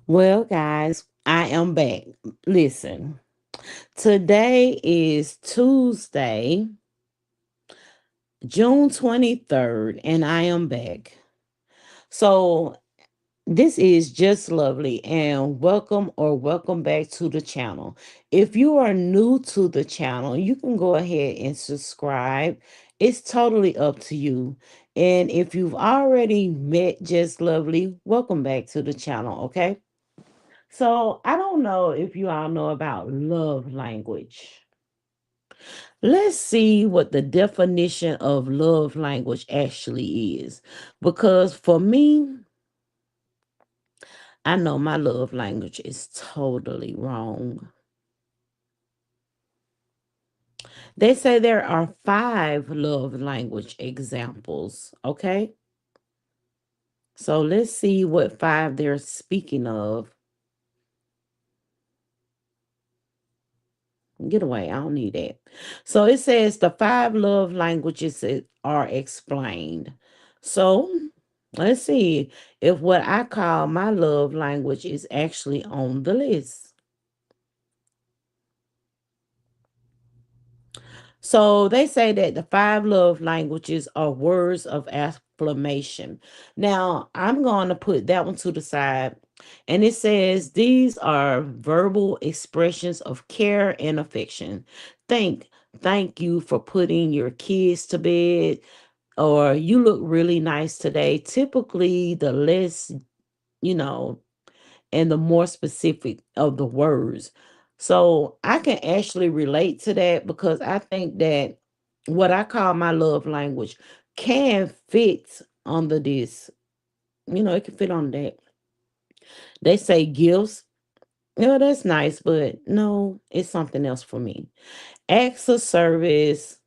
Well, guys, I am back. Listen, today is Tuesday, June 23rd, and I am back. So, this is just lovely, and welcome back to the channel. If you are new to the channel, you can go ahead and subscribe. It's totally up to you. And if you've already met Just Lovely, welcome back to the channel, okay? So I don't know if you all know about love language. Let's see what the definition of love language actually is. Because for me, I know my love language is totally wrong. They say there are five love language examples. Okay. So let's see what five they're speaking of. Get away. I don't need that. So it says the five love languages are explained. So let's see if what I call my love language is actually on the list. So they say that the five love languages are words of affirmation. Now, I'm going to put that one to the side. And it says these are verbal expressions of care and affection. Thank thank you for putting your kids to bed, or you look really nice today. Typically, the less, you know, and the more specific of the words. So I can actually relate to that because I think that what I call my love language can fit under this. It can fit on that. They say gifts. That's nice, but no, it's something else for me. Acts of service,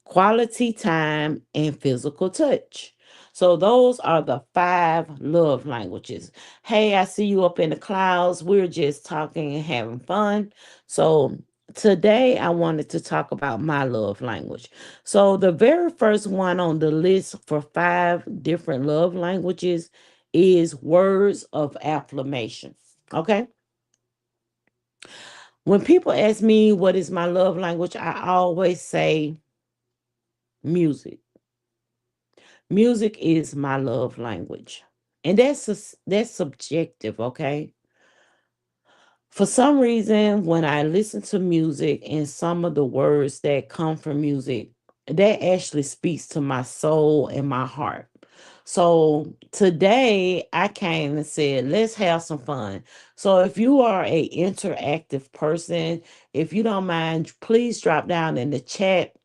quality time, and physical touch. So those are the five love languages. Hey, I see you up in the clouds. We're just talking and having fun. So today I wanted to talk about my love language. So the very first one on the list for five different love languages is words of affirmation. Okay. When people ask me what is my love language, I always say music. Music is my love language. And that's subjective, okay? For some reason, when I listen to music and some of the words that come from music, that actually speaks to my soul and my heart. So today I came and said, let's have some fun. So if you are a interactive person, if you don't mind, please drop down in the chat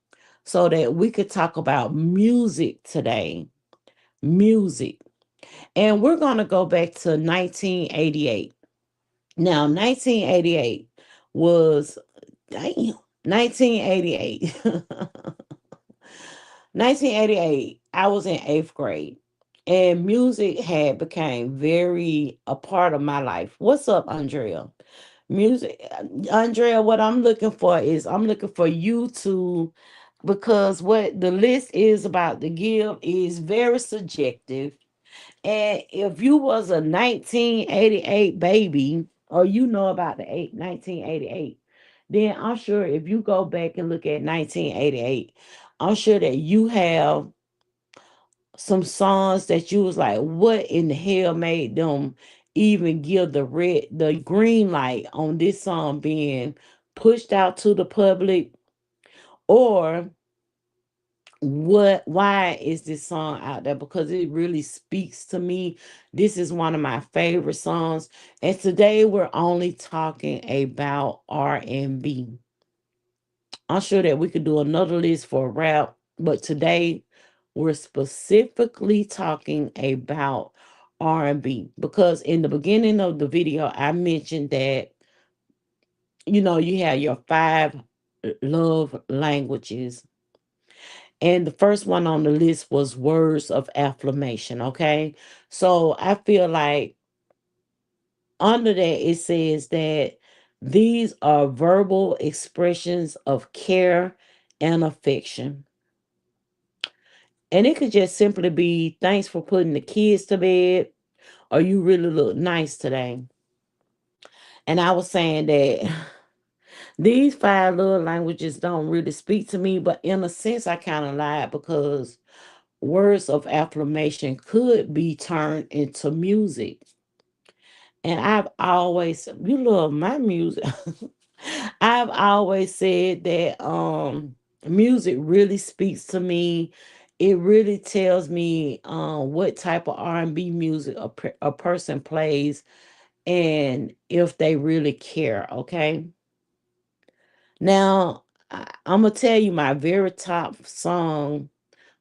so that we could talk about music today. Music. And we're going to go back to 1988. Now, 1988 was, damn, 1988. 1988, I was in eighth grade. And music had became very a part of my life. What's up, Andrea? Music, Andrea, what I'm looking for is I'm looking for you to, because what the list is about to give is very subjective. And if you was a 1988 baby, or you know about the 1988, then I'm sure if you go back and look at 1988, I'm sure that you have some songs that you was like, what in the hell made them even give the green light on this song being pushed out to the public, or why is this song out there, because it really speaks to me. This is one of my favorite songs, and today we're only talking about R&B. I'm sure that we could do another list for rap, but today we're specifically talking about R&B, because in the beginning of the video I mentioned that you have your five love languages. And the first one on the list was words of affirmation. Okay. So I feel like under that, it says that these are verbal expressions of care and affection. And it could just simply be thanks for putting the kids to bed, or you really look nice today. And I was saying that these five love languages don't really speak to me, but in a sense, I kind of lied because words of affirmation could be turned into music. And I've always, you love my music. I've always said that music really speaks to me. It really tells me what type of R&B music a person plays and if they really care, okay? Now, I'm gonna tell you my very top song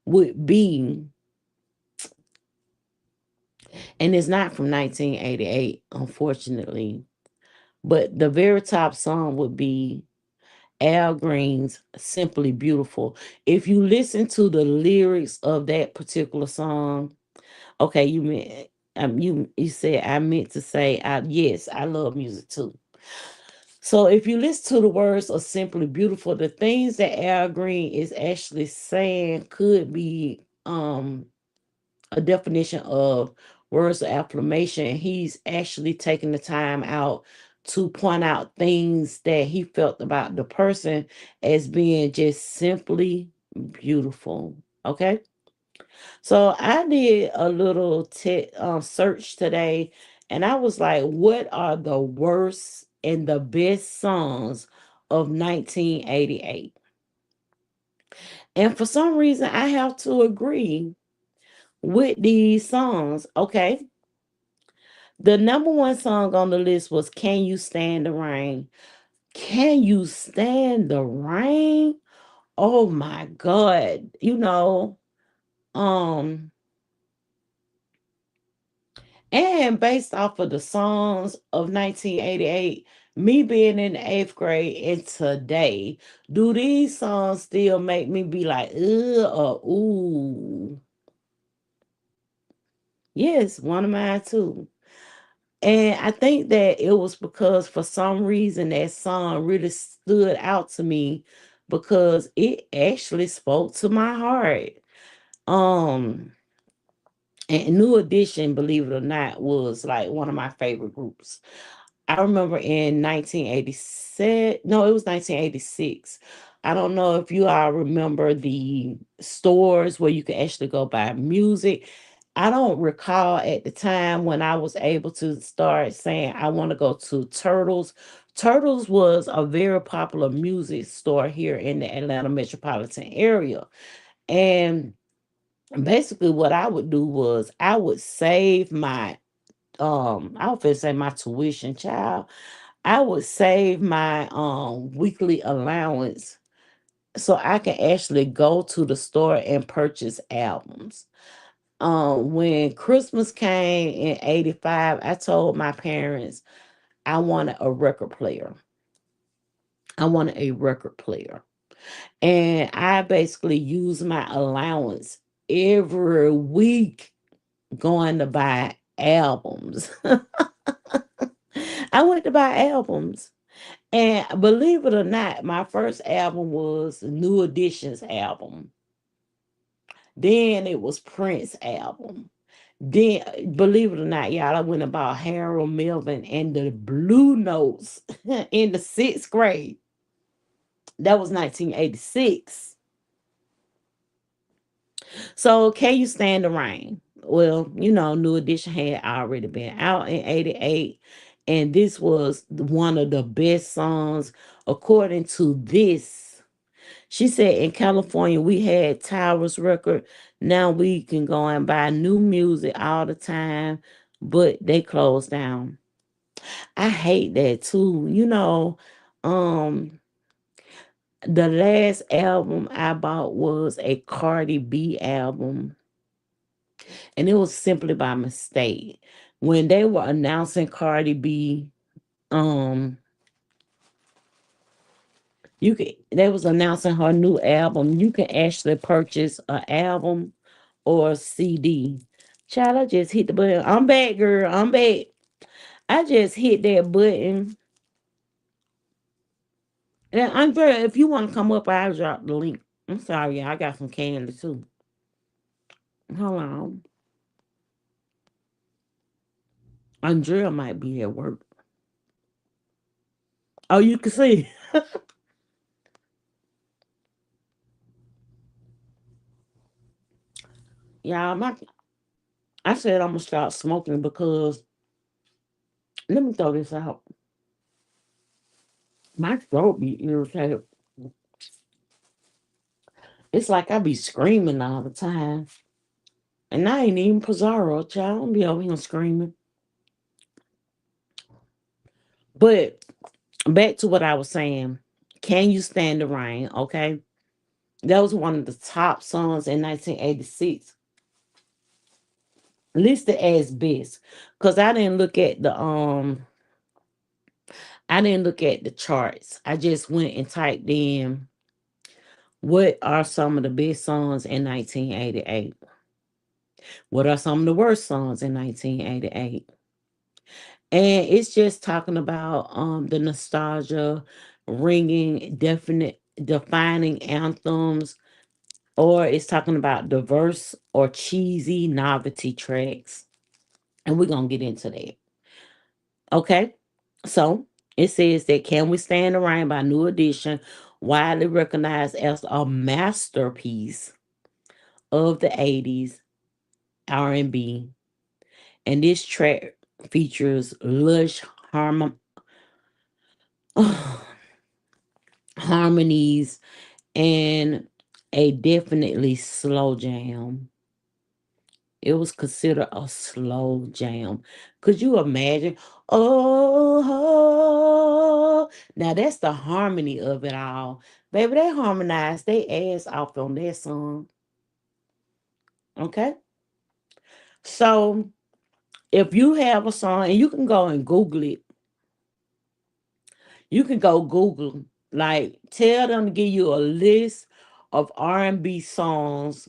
would be, and it's not from 1988, unfortunately, but the very top song would be Al Green's Simply Beautiful. If you listen to the lyrics of that particular song, okay, you said I meant to say yes, I love music too. So if you listen to the words of Simply Beautiful, the things that Al Green is actually saying could be a definition of words of affirmation. He's actually taking the time out to point out things that he felt about the person as being just simply beautiful. Okay. So I did a little search today and I was like, what are the worst and the best songs of 1988? And for some reason, I have to agree with these songs. Okay. The number one song on the list was Can You Stand the Rain? Can You Stand the Rain? Oh my God. Um, and based off of the songs of 1988, me being in the eighth grade and today, do these songs still make me be like, ugh, or ooh? Yes, one of mine too. And I think that it was because for some reason that song really stood out to me because it actually spoke to my heart. Um and New Edition, believe it or not, was like one of my favorite groups. I remember in 1987, no, it was 1986. I don't know if you all remember the stores where you could actually go buy music. I don't recall at the time when I was able to start saying I want to go to Turtles. Turtles was a very popular music store here in the Atlanta metropolitan area. And basically what I would do was I would save my I would say my tuition, child. I would save my weekly allowance so I can actually go to the store and purchase albums. When Christmas came in 85, I told my parents I wanted a record player. I wanted a record player. And I basically used my allowance every week going to buy albums. I went to buy albums. And believe it or not, my first album was New Edition's album. Then it was Prince album. Then, believe it or not, y'all, I went about Harold Melvin and the Blue Notes in the sixth grade. That was 1986. So, can you stand the rain? Well, New Edition had already been out in 88, and this was one of the best songs according to this. She said in California we had Towers record. Now we can go and buy new music all the time, but they closed down. I hate that too. Um the last album I bought was a Cardi B album, and it was simply by mistake. When they were announcing Cardi B, um they was announcing her new album. You can actually purchase an album or a CD. Child, I just hit the button. I'm back, girl. I'm back. I just hit that button. And Andrea, if you want to come up, I'll drop the link. I'm sorry, I got some candy too. Hold on. Andrea might be at work. Oh, you can see. Yeah, I said I'm gonna start smoking because let me throw this out. My throat be irritated. It's like I be screaming all the time. And I ain't even Pizarro, child. I don't be over here screaming. But back to what I was saying. Can You Stand the Rain? Okay. That was one of the top songs in 1986, listed as best. Cause I didn't look at the charts. I just went and typed in what are some of the best songs in 1988? What are some of the worst songs in 1988? And it's just talking about the nostalgia, ringing definite defining anthems, or it's talking about diverse or cheesy novelty tracks. And we're gonna get into that. Okay. So it says that Can We Stand the Rain by New Edition, widely recognized as a masterpiece of the 80s R&B. And this track features lush harmonies and a definitely slow jam. It was considered a slow jam. Could you imagine? Oh, now that's the harmony of it all. Baby, they harmonized they ass off on that song. Okay. So if you have a song, and you can go and Google it, you can go Google, like tell them to give you a list of R&B songs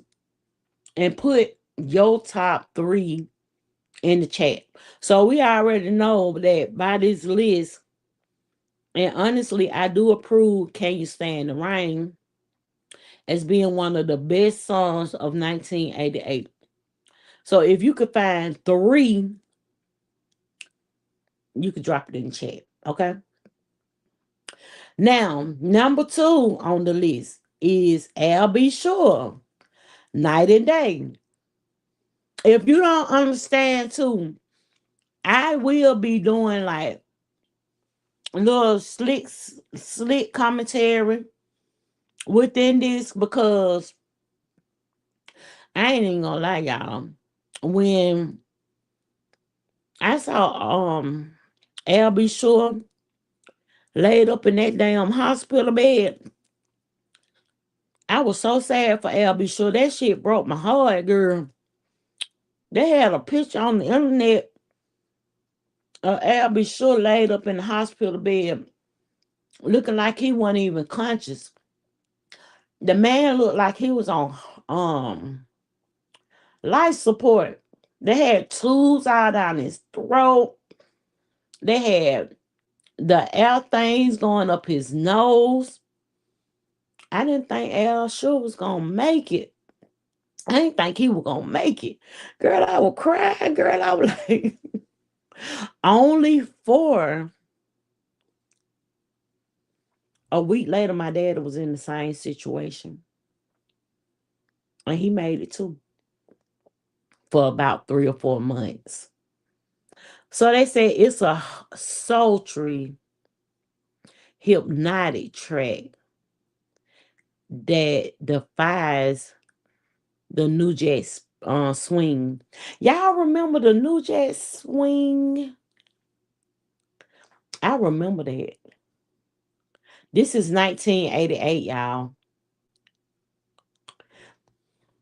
and put your top three in the chat. So we already know that by this list, and honestly, I do approve Can You Stand the Rain as being one of the best songs of 1988. So if you could find three, you could drop it in the chat. Okay. Now, number two on the list is Al B. Sure, Night and Day. If you don't understand too, I will be doing like little slick commentary within this because I ain't even gonna lie, y'all. When I saw LB Shore laid up in that damn hospital bed, I was so sad for LB Shore. That shit broke my heart, girl. They had a picture on the internet of LB Shore laid up in the hospital bed, looking like he wasn't even conscious. The man looked like he was on um life support. They had tubes all down his throat. They had the air things going up his nose. I didn't think Al Sure was gonna make it. I didn't think he was gonna make it. Girl, I was crying. Girl, I was like, only for a week later, my dad was in the same situation. And he made it too for about 3 or 4 months. So they say it's a sultry, hypnotic track that defies the New Jack Swing. Y'all remember the New Jack Swing? I remember that. This is 1988, y'all.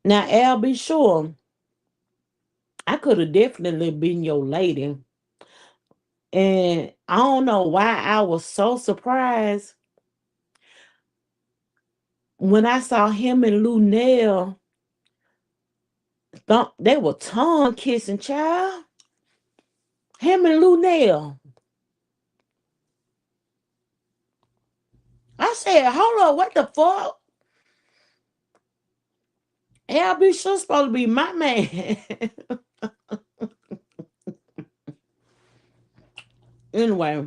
Now, Al, be sure, I could have definitely been your lady. And I don't know why I was so surprised when I saw him and Lou Nell. They were tongue kissing, child. Him and Lou Nell. I said, hold on, what the fuck? Al, sure supposed to be my man. Anyway,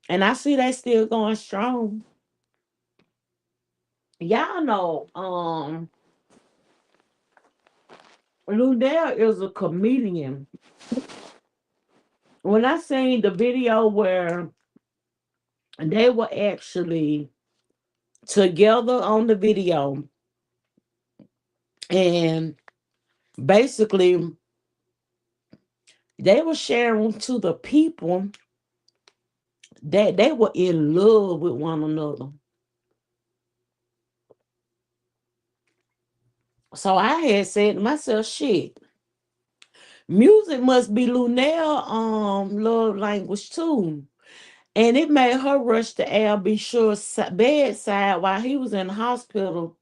and I see they still going strong. Y'all know, Lunel is a comedian. When I seen the video where they were actually together on the video, and basically they were sharing to the people that they were in love with one another. So I had said to myself, shit, music must be Lunel love language too. And it made her rush to Al B. Sure's bedside while he was in the hospital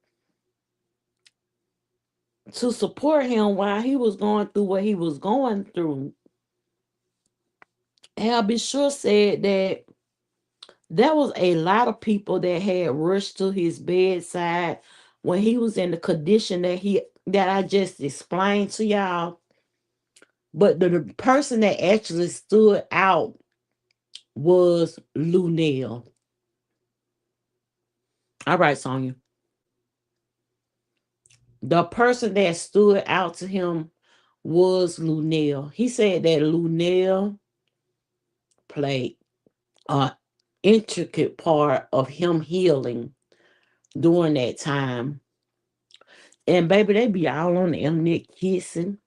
to support him while he was going through what he was going through. Al B. Sure said that there was a lot of people that had rushed to his bedside when he was in the condition that I just explained to y'all. But the person that actually stood out was Lunel. All right, Sonya. The person that stood out to him was Lunel. He said that Lunel played an intricate part of him healing during that time. And baby, they be all on the internet kissing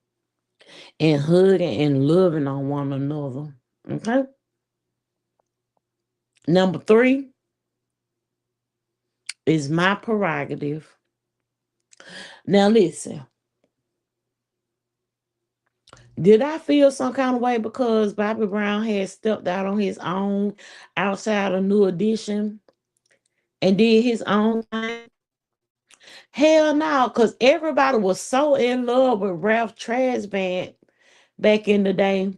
and hugging and loving on one another. Okay. Number 3 is my prerogative. Now listen, did I feel some kind of way because Bobby Brown had stepped out on his own outside of New Edition and did his own thing? Hell no, because everybody was so in love with Ralph Tresvant back in the day.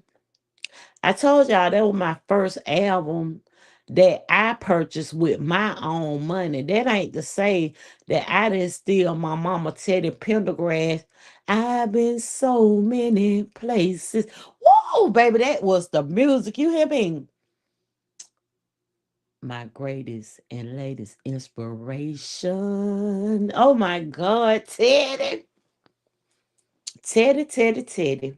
I told y'all that was my first album that I purchased with my own money. That ain't to say that I didn't steal my mama Teddy Pendergrass. I've been so many places. Whoa, baby, that was the music. You hear me? My greatest and latest inspiration. Oh my God, Teddy. Teddy, Teddy, Teddy.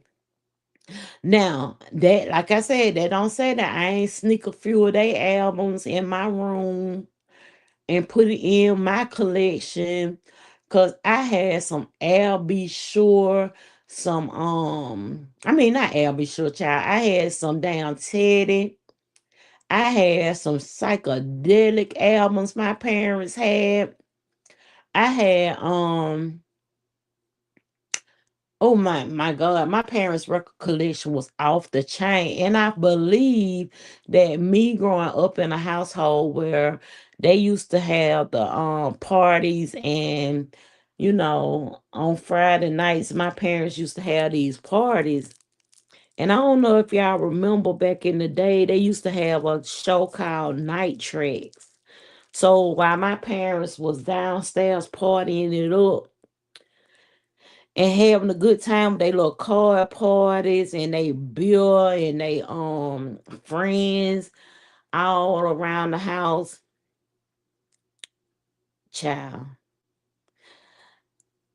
Now, that, like I said, that don't say that I ain't sneak a few of their albums in my room and put it in my collection. Cause I had some Al B. Sure, some I mean not Al B. Sure, child. I had some damn Teddy. I had some psychedelic albums my parents had. I had oh my God, my parents' record collection was off the chain. And I believe that me growing up in a household where they used to have the parties and on Friday nights, my parents used to have these parties. And I don't know if y'all remember back in the day, they used to have a show called Night Tracks. So while my parents was downstairs partying it up, and having a good time with they little card parties and they beer and they friends all around the house. Child,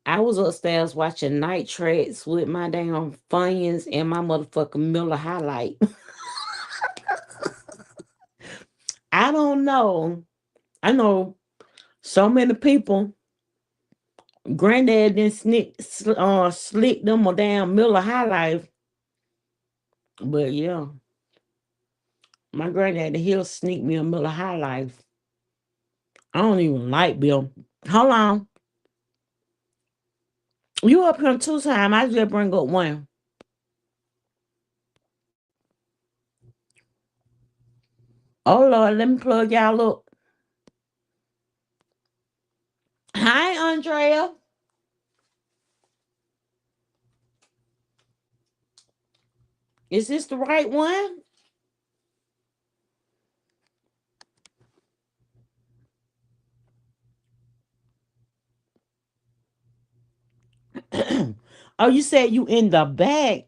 I was upstairs watching Night Tracks with my damn Funyuns and my motherfucking Miller Highlight. I don't know. I know so many people. Granddad didn't slick them a damn Miller Highlight, but yeah, my granddad he'll sneak me a Miller Highlight. I don't even like Bill. Hold on. You up here 2 times. I just bring up one. Oh Lord, let me plug y'all up. Hi, Andrea. Is this the right one? Oh, you said you in the back.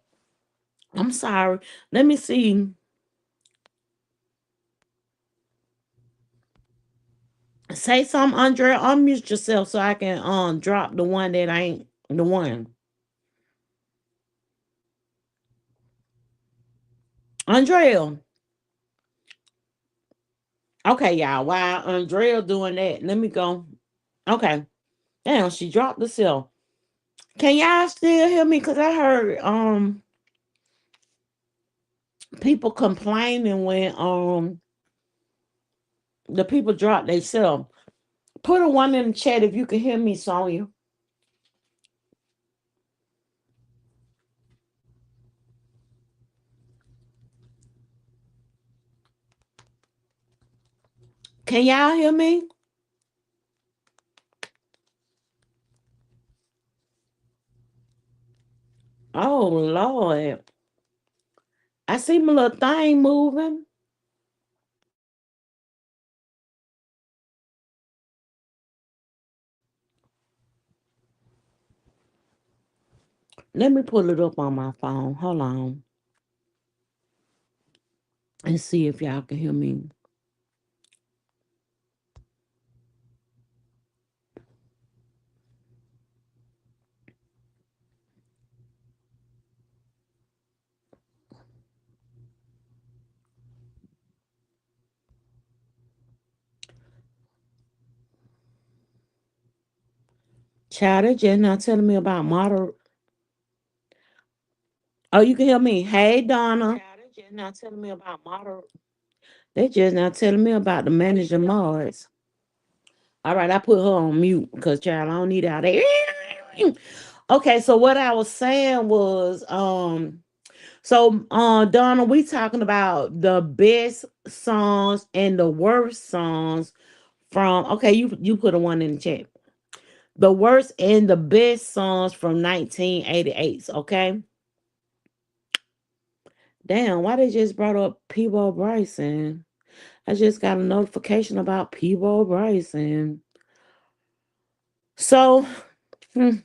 I'm sorry. Let me see. Say something, Andrea. Unmute yourself so I can drop the one that ain't the one. Andrea. Okay, y'all. While Andrea doing that, let me go. Okay. Damn, she dropped the cell. Can y'all still hear me? Cause I heard people complaining when the people dropped their cell. Put a one in the chat if you can hear me, Sonya. Can y'all hear me? Oh Lord. I see my little thing moving. Let me pull it up on my phone. Hold on. And see if y'all can hear me. Child, they just not telling me about moder. Oh, you can hear me. Hey, Donna. Child, they just not telling me about moder. They just not telling me about the manager mods. All right, I put her on mute because child, I don't need all that. Okay, so what I was saying was, so Donna, we talking about the best songs and the worst songs from. Okay, you put a one in the chat. The worst and the best songs from 1988. Okay. Damn, why they just brought up Peebo Bryson? I just got a notification about Peebo Bryson. So, hmm,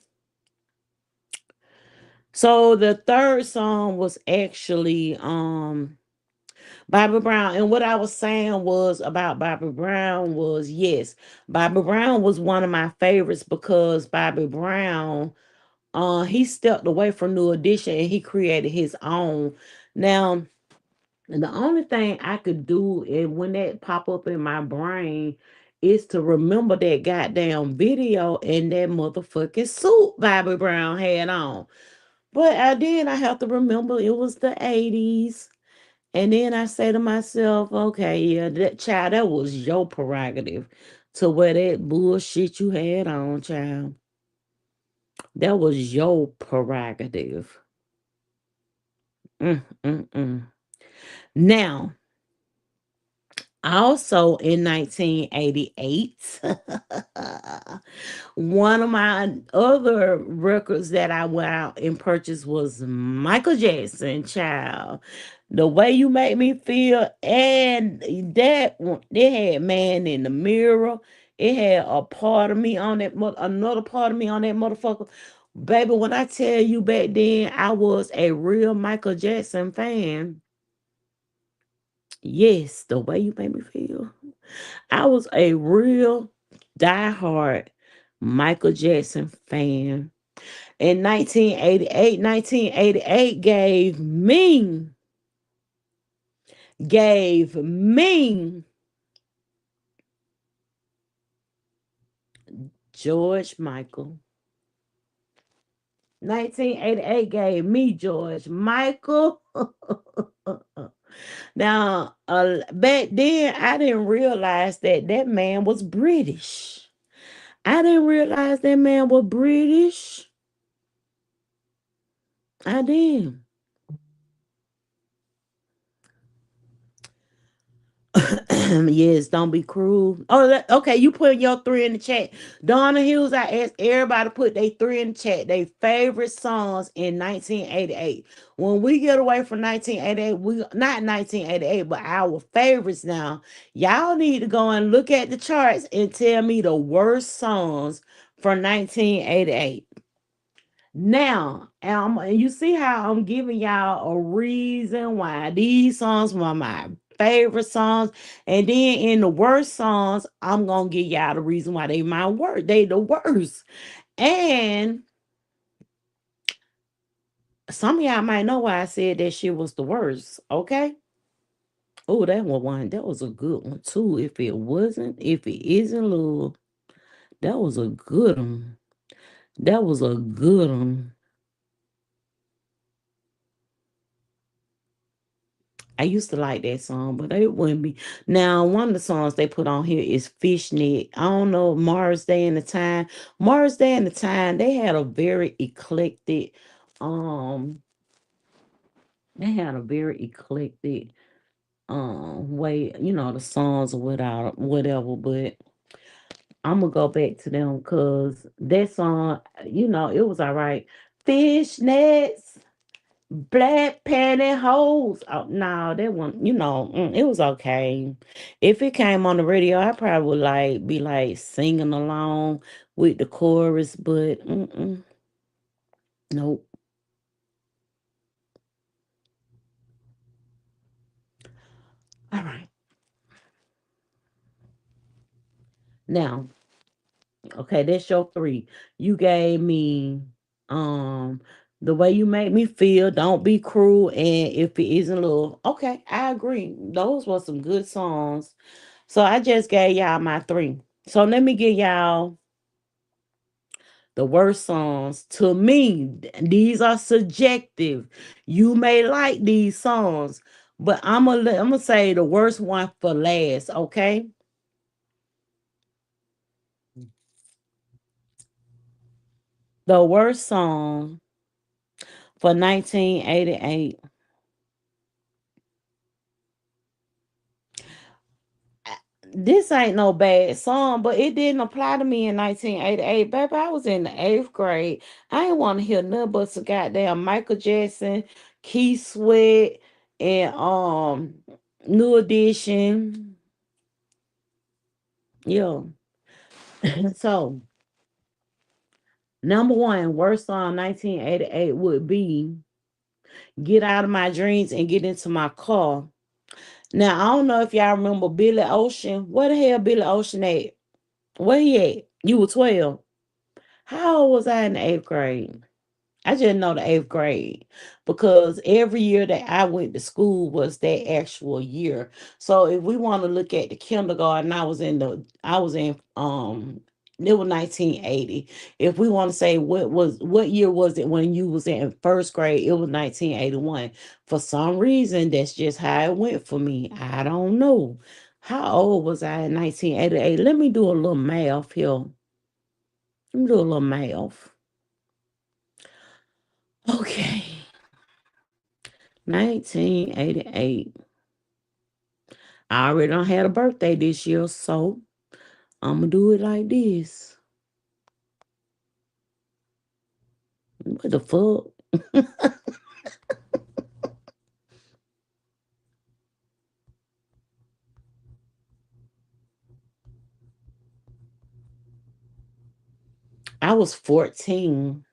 so the third song was actually Bobby Brown. And what I was saying was about Bobby Brown was yes, Bobby Brown was one of my favorites because Bobby Brown he stepped away from New Edition and he created his own. Now, the only thing I could do and when that pop up in my brain is to remember that goddamn video and that motherfucking suit Bobby Brown had on. But I have to remember it was the 80s. And then I say to myself, okay, yeah, that child, that was your prerogative to wear that bullshit you had on, child. That was your prerogative. Mm, mm, mm. Now, also in 1988, one of my other records that I went out and purchased was Michael Jackson, child. The Way You Make Me Feel, and that one, they had Man in the Mirror. It had a part of me on that, another part of me on that motherfucker. Baby, when I tell you back then, I was a real Michael Jackson fan. Yes, The Way You Make Me Feel. I was a real diehard Michael Jackson fan. In 1988 gave me George Michael. 1988 gave me George Michael. Now, back then, I didn't realize that that man was British. I didn't realize that man was British. I did. Yes, don't be cruel. Oh, okay. You put your three in the chat. Donna Hughes, I asked everybody to put their three in the chat. Their favorite songs in 1988. When we get away from 1988, we not 1988, but our favorites now. Y'all need to go and look at the charts and tell me the worst songs from 1988. Now, and you see how I'm giving y'all a reason why these songs were my favorite songs. And then in the worst songs, I'm gonna give y'all the reason why they my worst. They the worst. And some of y'all might know why I said that shit was the worst. Okay. Oh, that was one. That was a good one too. If it isn't love, that was a good one. That was a good one. I used to like that song, but it wouldn't be. Now, one of the songs they put on here is Fishnet. I don't know, Mars Day and the Time. Mars Day and the Time, they had a very eclectic, um, they had a very eclectic way, the songs or whatever, but I'm gonna go back to them because that song, it was all right. Fishnets. Black pantyhose. Oh no, that one, it was okay. If it came on the radio, I probably would be like singing along with the chorus, but nope. All right. Now, okay, that's your three. You gave me um the way you make me feel, don't be cruel, and if it isn't love. Okay, I agree. Those were some good songs. So I just gave y'all my three. So let me give y'all the worst songs. To me, these are subjective. You may like these songs, but I'm gonna say the worst one for last. Okay, the worst song for 1988. This ain't no bad song, but it didn't apply to me in 1988. Baby, I was in the eighth grade. I ain't want to hear nothing but some goddamn Michael Jackson, Keith Sweat, and New Edition. Yeah. So number one, worst song 1988 would be Get Out of My Dreams and Get Into My Car. Now, I don't know if y'all remember Billy Ocean. Where the hell Billy Ocean at? Where he at? You were 12. How old was I in the eighth grade? I just know the eighth grade because every year that I went to school was that actual year. So if we want to look at the kindergarten, I was in it was 1980. If we want to say what year was it when you was in first grade, it was 1981. For some reason, that's just how it went for me. I don't know. How old was I in 1988? Let me do a little math here. Let me do a little math. Okay. 1988. I already done had a birthday this year, so I'm gonna do it like this. What the fuck? I was 14.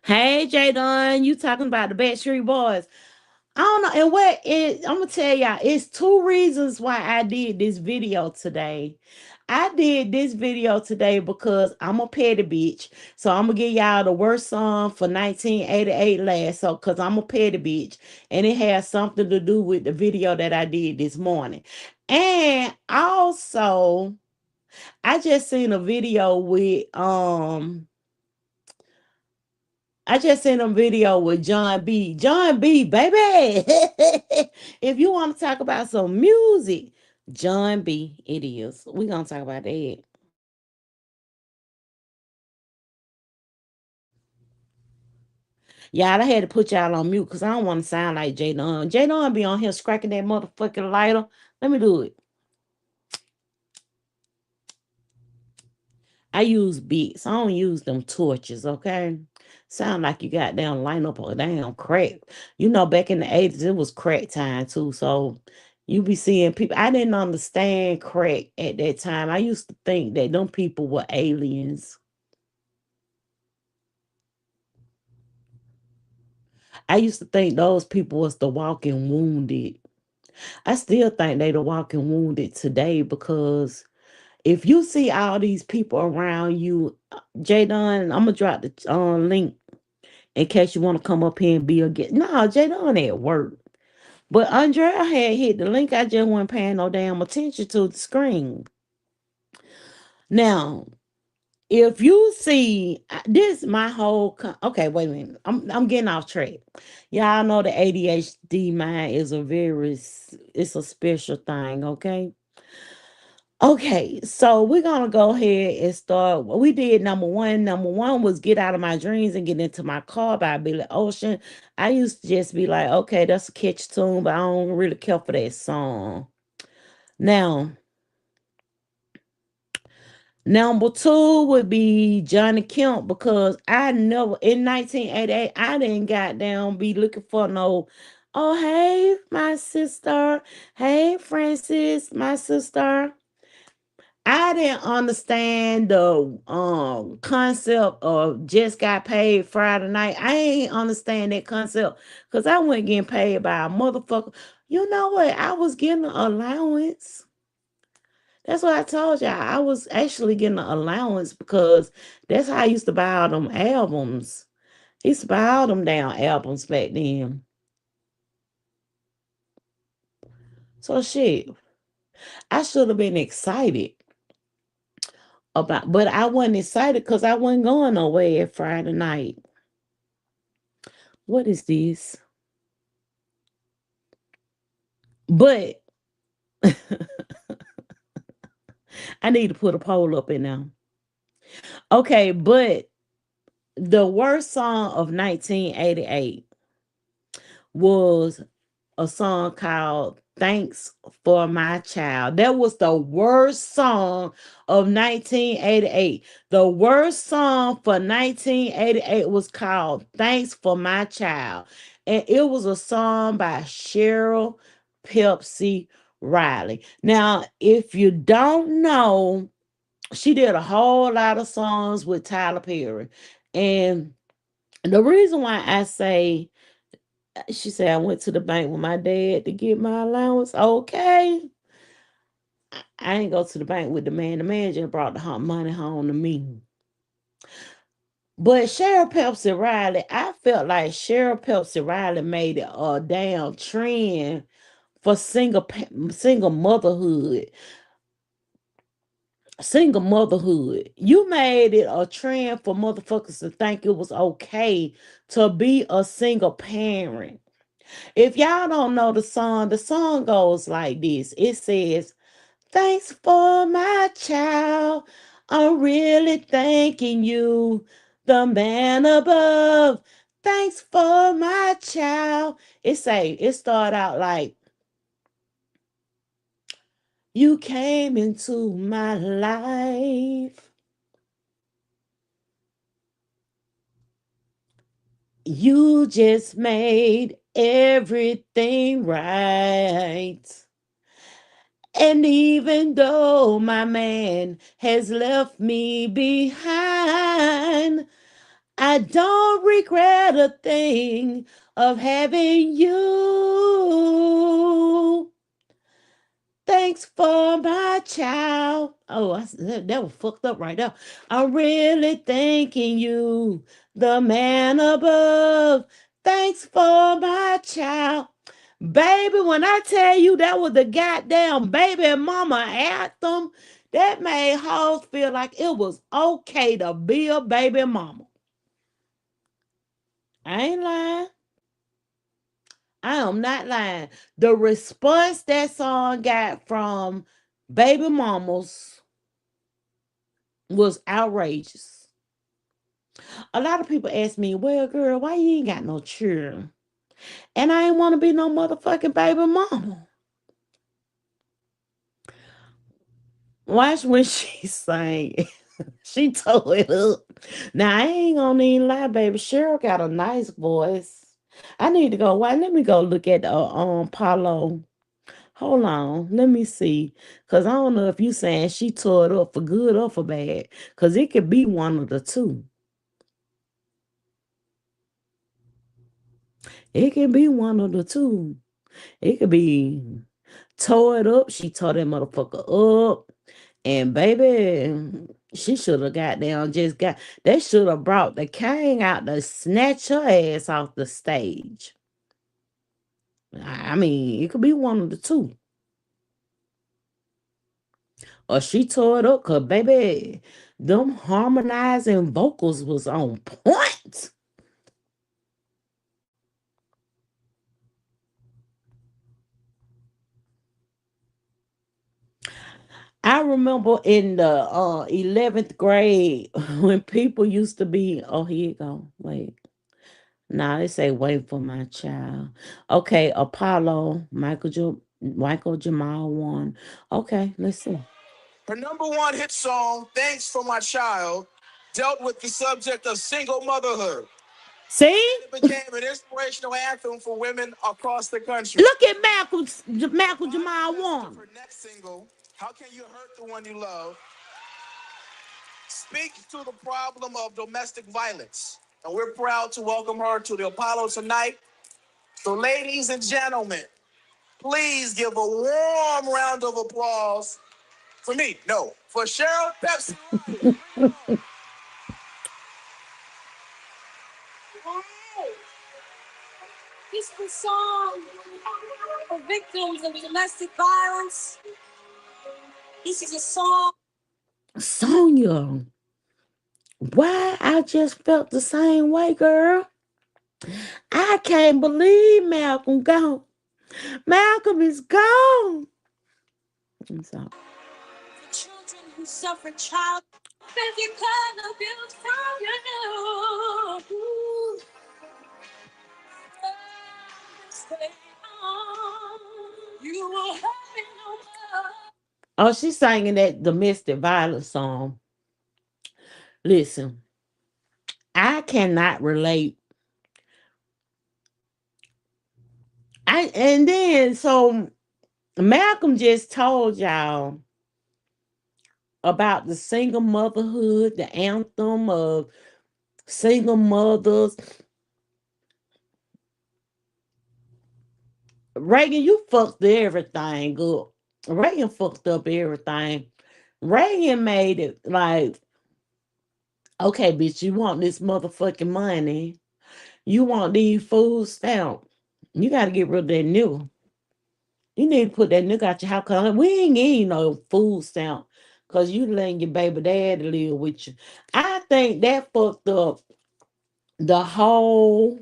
Hey, J Don, you talking about the Backstreet Boys? I don't know. And I'm gonna tell y'all, it's two reasons why I did this video today. I did this video today because I'm a petty bitch. So I'm gonna give y'all the worst song for 1988 last. So cause I'm a petty bitch. And it has something to do with the video that I did this morning. And also, I just seen a video with I just seen a video with John B. John B, baby. If you want to talk about some music, John B, it is. We're gonna talk about that. Y'all, I had to put y'all on mute because I don't want to sound like Jadon. Jadon be on here scracking that motherfucking lighter. Let me do it. I use beats. I don't use them torches, okay? Sound like you got down line up a damn crack. Back in the 80s, it was crack time too. So you be seeing people. I didn't understand crack at that time. I used to think that them people were aliens. I used to think those people was the walking wounded. I still think they the walking wounded today because if you see all these people around you, Jadon, I'm gonna drop the link in case you want to come up here and be a guest. No, Jadon at work. But Andrea had hit the link. I just wasn't paying no damn attention to the screen. Now, if you see this, my whole okay, wait a minute. I'm getting off track. Y'all know the ADHD mind is it's a special thing. Okay, so we're gonna go ahead and start. We did number one. Number one was "Get Out of My Dreams and Get Into My Car" by Billy Ocean. I used to just be like, okay, that's a catchy tune, but I don't really care for that song. Now, number two would be Johnny Kemp because I never in 1988 I didn't got down be looking for no. Oh hey, my sister. Hey, Francis, my sister. I didn't understand the concept of just got paid Friday night. I ain't understand that concept because I wasn't getting paid by a motherfucker. You know what? I was getting an allowance. That's what I told y'all. I was actually getting an allowance because that's how I used to buy all them albums. I used to buy all them down albums back then. So shit, I should have been excited about, but I wasn't excited because I wasn't going nowhere Friday night. What is this? But I need to put a poll up in there. Okay, but the worst song of 1988 was a song called Thanks for My Child. That was the worst song of 1988. The worst song for 1988 was called Thanks for My Child. And it was a song by Cheryl Pepsi Riley. Now, if you don't know, she did a whole lot of songs with Tyler Perry. And the reason why I say she said I went to the bank with my dad to get my allowance. Okay. I ain't go to the bank with the man. The man just brought the money home to me. But Cheryl Pepsi Riley, I felt like Cheryl Pepsi Riley made it a damn trend for single motherhood. Single motherhood. You made it a trend for motherfuckers to think it was okay to be a single parent. If y'all don't know the song goes like this. It says, Thanks for my child. I'm really thanking you, the man above. Thanks for my child. It start out like, you came into my life. You just made everything right. And even though my man has left me behind, I don't regret a thing of having you. Thanks for my child. Oh, that was fucked up right now. I'm really thanking you, the man above. Thanks for my child. Baby, when I tell you that was the goddamn baby and mama anthem, that made hoes feel like it was okay to be a baby mama. I ain't lying. I am not lying. The response that song got from baby mamas was outrageous. A lot of people ask me, well, girl, why you ain't got no children? And I ain't want to be no motherfucking baby mama. Watch when she sang. She tore it up. Now I ain't gonna even lie, baby. Cheryl got a nice voice. I need to go. Why? Let me go look at Paulo. Hold on, let me see. Cause I don't know if you saying she tore it up for good or for bad. Cause it could be one of the two. It can be one of the two. It could be. tore it up. She tore that motherfucker up. And baby, she should have got down, just got, they should have brought the king out to snatch her ass off the stage. I mean, it could be one of the two. Or she tore it up because, baby, them harmonizing vocals was on point. I remember in the 11th grade when people used to be, oh, here you go. Wait. Nah, they say wait for my child. Okay, Apollo, Michael Jamal one. Okay, let's see. Her number one hit song, Thanks for My Child, dealt with the subject of single motherhood. See? It became an inspirational anthem for women across the country. Look at Malcolm Jamal one. Her next single, How Can You Hurt the One You Love, speaks to the problem of domestic violence. And we're proud to welcome her to the Apollo tonight. So, ladies and gentlemen, please give a warm round of applause for me. No, for Cheryl Pepsi. This is a song for victims of domestic violence. This is a song. Sonia, why I just felt the same way, girl. I can't believe Malcolm gone. Malcolm is gone. I'm sorry. For children who suffer child physical abuse from you. Stay on. You will have me no more. Oh, she's singing that domestic violence song. Listen, I cannot relate. And then so Malcolm just told y'all about the single motherhood, the anthem of single mothers. Reagan, you fucked everything up. Reagan fucked up everything. Reagan made it like, okay, bitch, you want this motherfucking money. You want these food stamps. You got to get rid of that nigga. You need to put that nigga out your house. Cause we ain't getting no food stamp. Cause you letting your baby daddy live with you. I think that fucked up the whole.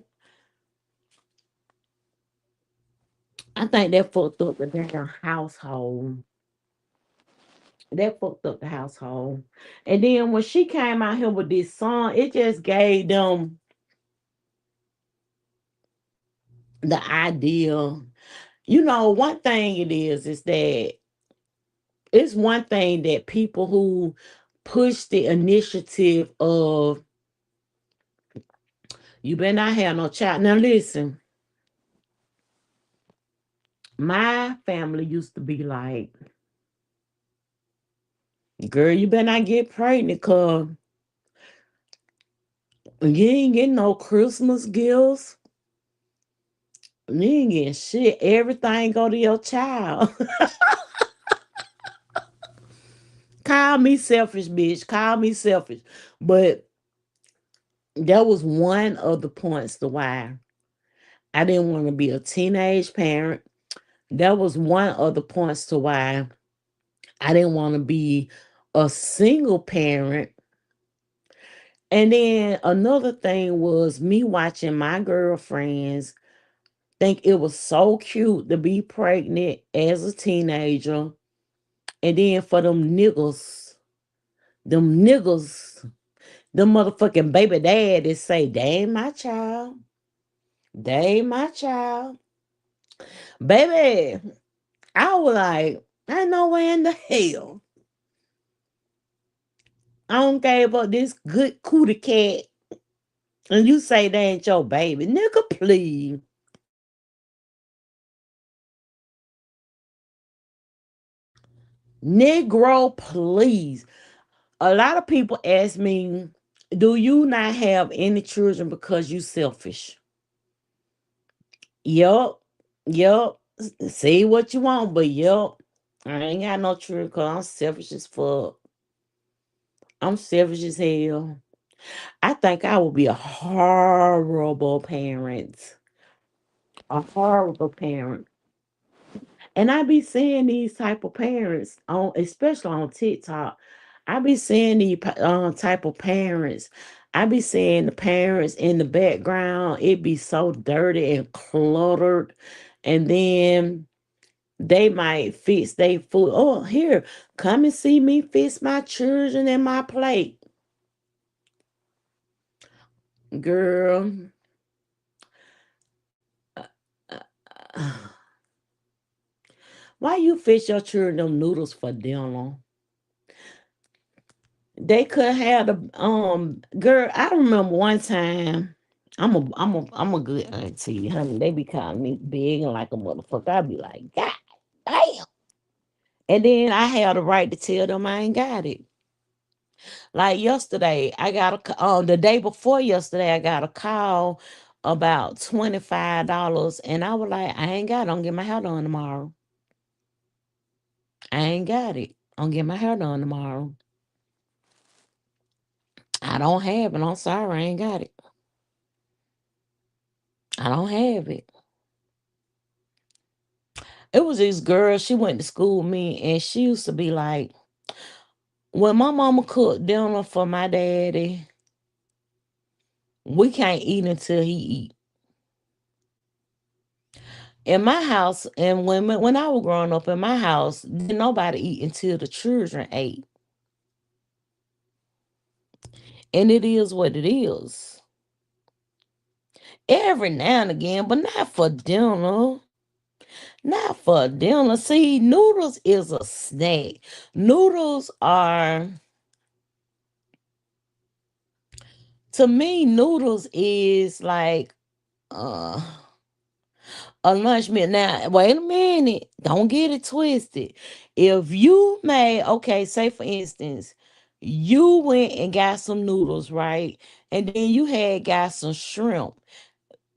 I think that fucked up the damn household. That fucked up the household. And then when she came out here with this song, it just gave them the idea. You know, one thing it is that it's one thing that people who push the initiative of you better not have no child. Now listen, my family used to be like, girl, you better not get pregnant because you ain't getting no Christmas gifts. You ain't getting shit. Everything go to your child. Call me selfish, bitch. Call me selfish. But that was one of the points to why I didn't want to be a teenage parent. That was one of the points to why I didn't want to be a single parent. And then another thing was me watching my girlfriends think it was so cute to be pregnant as a teenager. And then for them niggas, them motherfucking baby daddies say, they ain't my child. They ain't my child. Baby, I was like, ain't no way in the hell. I don't gave up this good cootie cat. And you say they ain't your baby. Nigga, please. Negro, please. A lot of people ask me, do you not have any children because you selfish? Yup. Yup. See what you want, but yep, I ain't got no children because I'm selfish as fuck. I'm selfish as hell. I think I would be a horrible parent. A horrible parent. And I be seeing these type of parents on, especially on TikTok. I be seeing these type of parents. I be seeing the parents in the background. It be so dirty and cluttered, and then they might fix their food. Oh, here, come and see me fix my children and my plate, girl. Why you fix your children them noodles for dinner? They could have the girl. I remember one time. I'm a good auntie, honey. They be calling me big and like a motherfucker. I be like, God damn. And then I have the right to tell them I ain't got it. Like yesterday, I got the day before yesterday, I got a call about $25, and I was like, I ain't got it. I'm get my hair done tomorrow. I ain't got it. I'm get my hair done tomorrow. I don't have it. I'm sorry, I ain't got it. I don't have it. It was this girl, she went to school with me, and she used to be like, when my mama cooked dinner for my daddy, we can't eat until he eat. In my house, and when I was growing up in my house, didn't nobody eat until the children ate. And it is what it is. Every now and again, but not for dinner. Not for dinner. See, noodles is a snack. Noodles are, to me, noodles is like uh a lunch meal. Now, wait a minute. Don't get it twisted. If you made, okay, say for instance, you went and got some noodles, right? And then you had got some shrimp.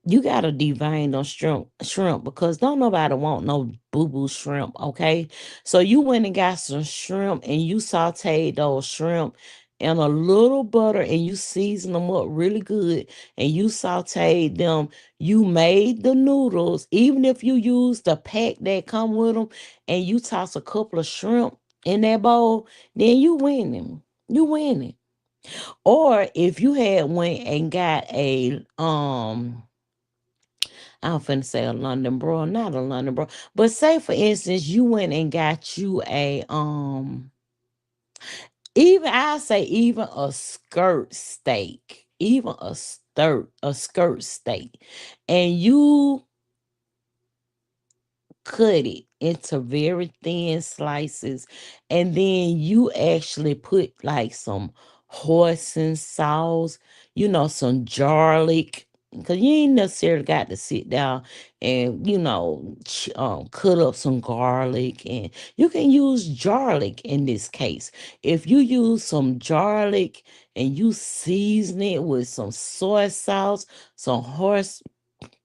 You gotta divine those shrimp because don't nobody want no boo-boo shrimp, okay? So you went and got some shrimp and you sauteed those shrimp in a little butter and you seasoned them up really good and you sauteed them. You made the noodles, even if you use the pack that come with them, and you toss a couple of shrimp in that bowl, then you winning. You winning. Or if you had went and got a I'm finna say a London broil, not a London broil. But say for instance, you went and got you a even I say even a skirt steak, even a skirt steak, and you cut it into very thin slices, and then you actually put like some hoisin sauce, some garlic, because you ain't necessarily got to sit down and cut up some garlic, and you can use garlic in this case. If you use some garlic and you season it with some soy sauce, some horse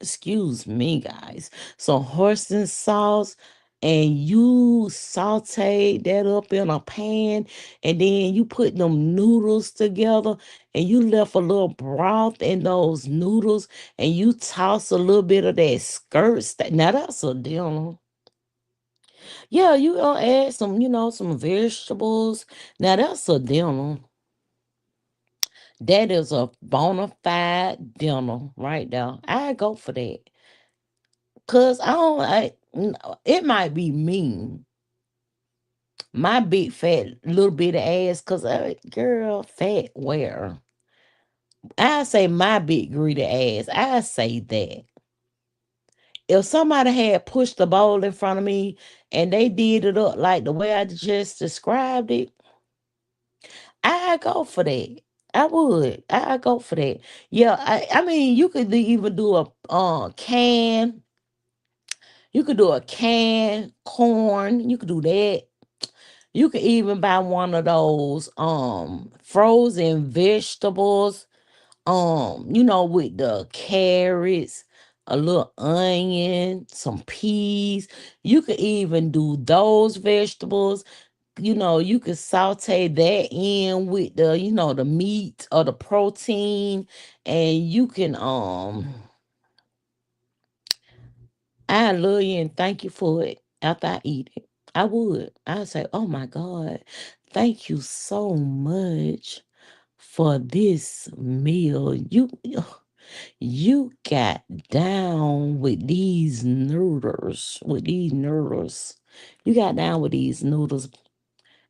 excuse me, guys, some hoisin sauce, and you saute that up in a pan, and then you put them noodles together, and you left a little broth in those noodles, and you toss a little bit of that skirt. Now that's a dinner. Yeah, you gonna add some vegetables. Now that's a dinner. That is a bona fide dinner right there. I go for that. Cause it might be mean. My big fat little bit of ass, cause girl, fat where? I say my big greedy ass. I say that. If somebody had pushed the bowl in front of me and they did it up like the way I just described it, I go for that. I would. I go for that. Yeah, I mean you could even do a can. You could do a can corn. You could do that. You can even buy one of those frozen vegetables, with the carrots, a little onion, some peas. You could even do those vegetables. You could saute that in with the meat or the protein, and you can I love you and thank you for it after I eat it. I would. I'd say, oh my God, thank you so much for this meal. You got down with these noodles. With these noodles. You got down with these noodles.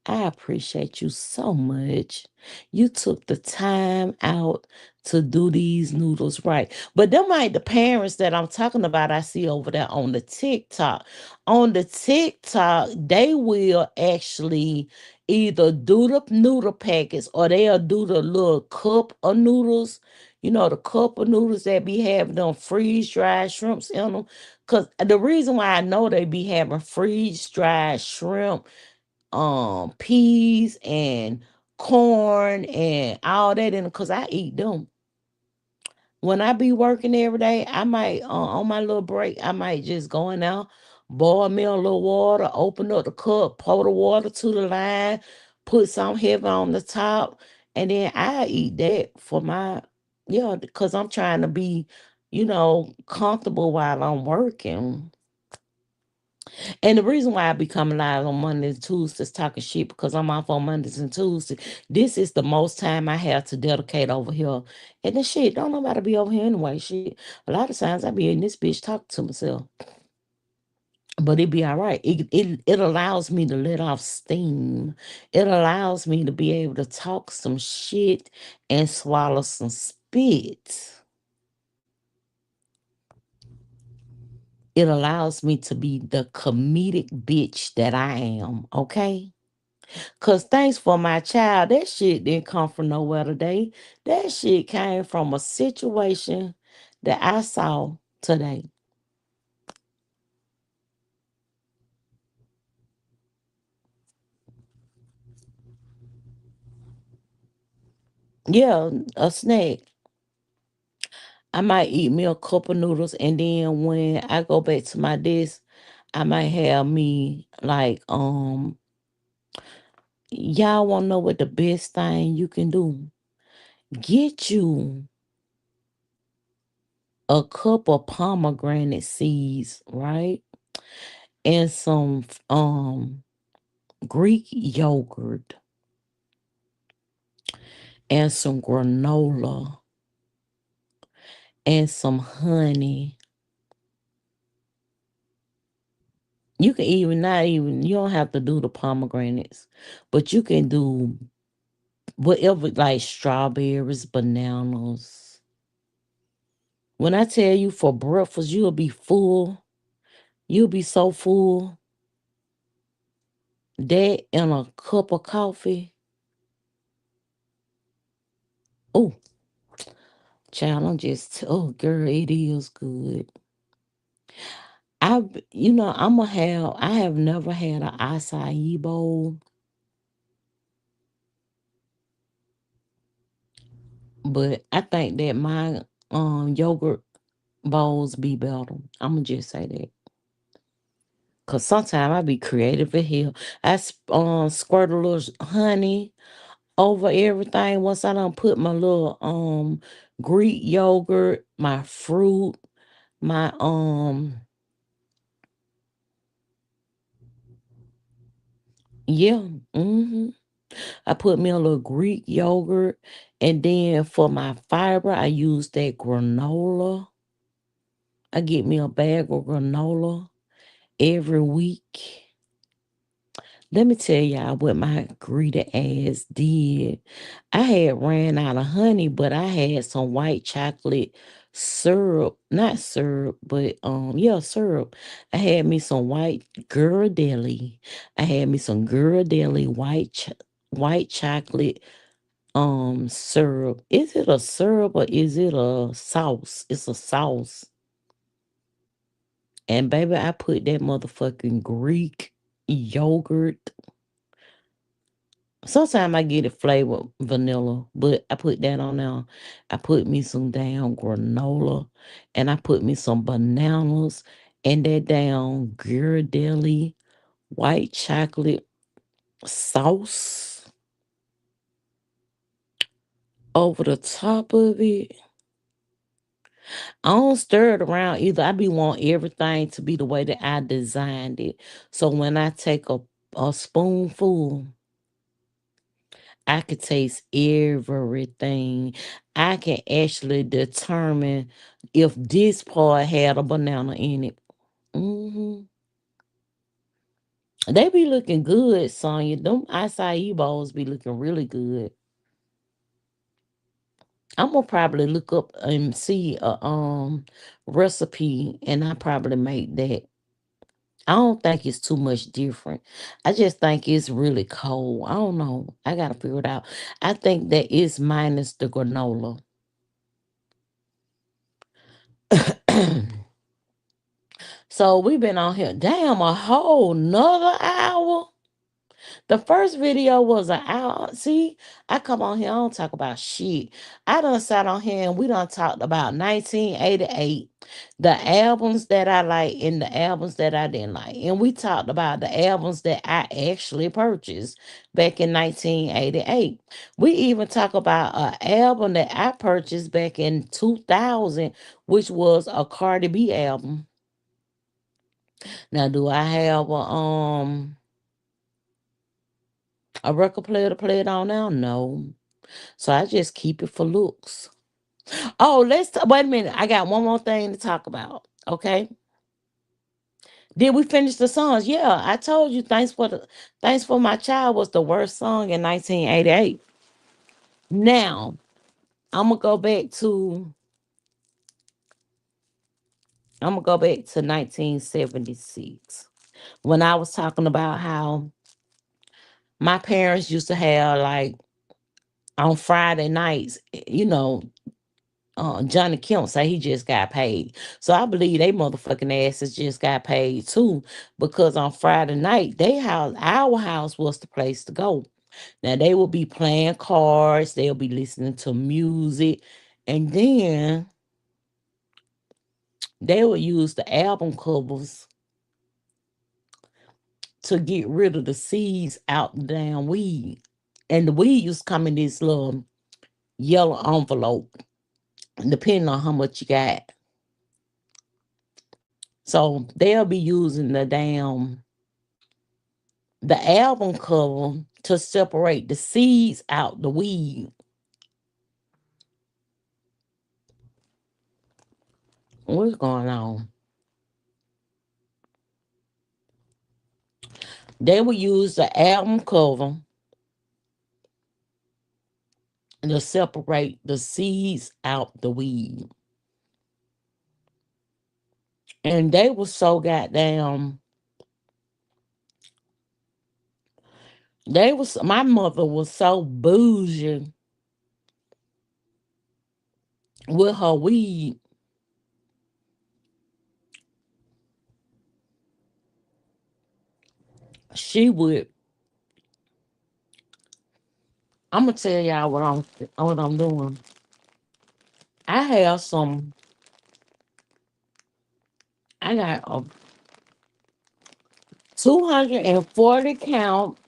I appreciate you so much. You took the time out to do these noodles right. But them ain't the parents that I'm talking about I see over there on the TikTok. On the TikTok, they will actually either do the noodle packets or they'll do the little cup of noodles. The cup of noodles that be having them freeze dried shrimps in them. Cause the reason why I know they be having freeze dried shrimp, peas and corn and all that in because I eat them. When I be working every day, I might on my little break, I might just go in there, boil me a little water, open up the cup, pour the water to the line, put some heavy on the top, and then I eat that for my because I'm trying to be, comfortable while I'm working. And the reason why I be coming live on Mondays and Tuesdays talking shit because I'm off on Mondays and Tuesdays. This is the most time I have to dedicate over here. And the shit, don't nobody be over here anyway. Shit. A lot of times I be in this bitch talking to myself. But it be all right. It allows me to let off steam. It allows me to be able to talk some shit and swallow some spit. It allows me to be the comedic bitch that I am, okay? Cause thanks for my child. That shit didn't come from nowhere today. That shit came from a situation that I saw today. Yeah, a snack. I might eat me a cup of noodles and then when I go back to my desk, I might have me like y'all wanna know what the best thing you can do? Get you a cup of pomegranate seeds, right? And some Greek yogurt and some granola and some honey. You can even not even you don't have to do the pomegranates, but you can do whatever like strawberries, bananas. When I tell you for breakfast, you'll be full. You'll be so full. That and a cup of coffee. Oh, child, oh girl, it is good. I have never had an acai bowl, but I think that my yogurt bowls be better. I'ma just say that. Cause sometimes I be creative as hell. Squirt a little honey over everything. Once I done put my little Greek yogurt, my fruit, my yeah, I put me a little Greek yogurt, and then for my fiber, I use that granola. I get me a bag of granola every week. Let me tell y'all what my greedy ass did. I had ran out of honey, but I had some white chocolate syrup, not syrup, but yeah, syrup. I had me some white Ghirardelli. I had me some Ghirardelli white chocolate syrup. Is it a syrup or is it a sauce? It's a sauce. And baby, I put that motherfucking Greek yogurt Sometimes I get it flavored vanilla, but I put that on now. I put me some damn granola and I put me some bananas and that damn Ghirardelli white chocolate sauce over the top of it. I don't stir it around either. I be want everything to be the way that I designed it. So when I take a spoonful, I could taste everything. I can actually determine if this part had a banana in it. hmm They be looking good, Sonya. Them acai bowls be looking really good. I'm gonna probably look up and see a recipe, and I probably make that. I don't think it's too much different. I just think it's really cold. I don't know. I gotta figure it out. I think that is minus the granola. So we've been on here, damn, a whole nother hour. The first video was an hour. See, I come on here, I don't talk about shit. I done sat on here and we done talked about 1988, the albums that I like and the albums that I didn't like. And we talked about the albums that I actually purchased back in 1988. We even talk about an album that I purchased back in 2000, which was a Cardi B album. Now, do I have a record player to play it on now? No. So I just keep it for looks. Oh, wait a minute. I got one more thing to talk about. Okay. Did we finish the songs? Yeah, I told you Thanks for My Child was the worst song in 1988. Now, I'm gonna go back to 1976 when I was talking about how my parents used to have like on Friday nights, Johnny Kemp say he just got paid. So I believe they motherfucking asses just got paid too, because on Friday night, our house was the place to go. Now they will be playing cards, they'll be listening to music, and then they will use the album covers to get rid of the seeds out the damn weed. And the weed used to come in this little yellow envelope, depending on how much you got. So they'll be using the album cover to separate the seeds out the weed. What's going on? They will use the album cover to separate the seeds out the weed. And they were so goddamn my mother was so bougie with her weed. She would I'm gonna tell y'all what I'm doing. I have some I got a 240 count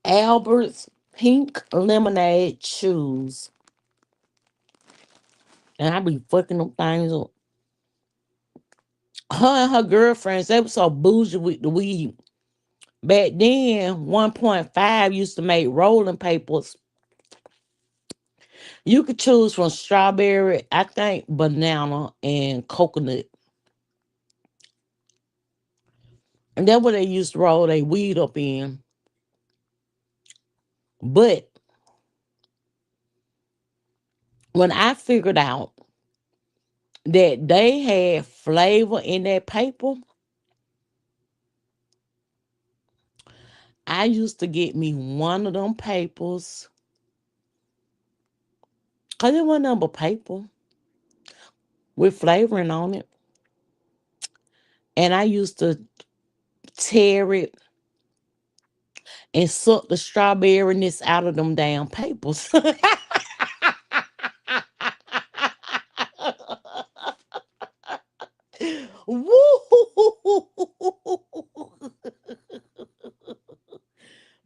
Albert's pink lemonade shoes. And I be fucking them things up. Her and her girlfriends, they were so bougie with the weed. Back then, 1.5 used to make rolling papers. You could choose from strawberry, I think banana, and coconut. And that's what they used to roll their weed up in. But when I figured out that they had flavor in that paper, I used to get me one of them papers. Cause it wasn't number paper with flavoring on it. And I used to tear it and suck the strawberryness out of them damn papers. Woo!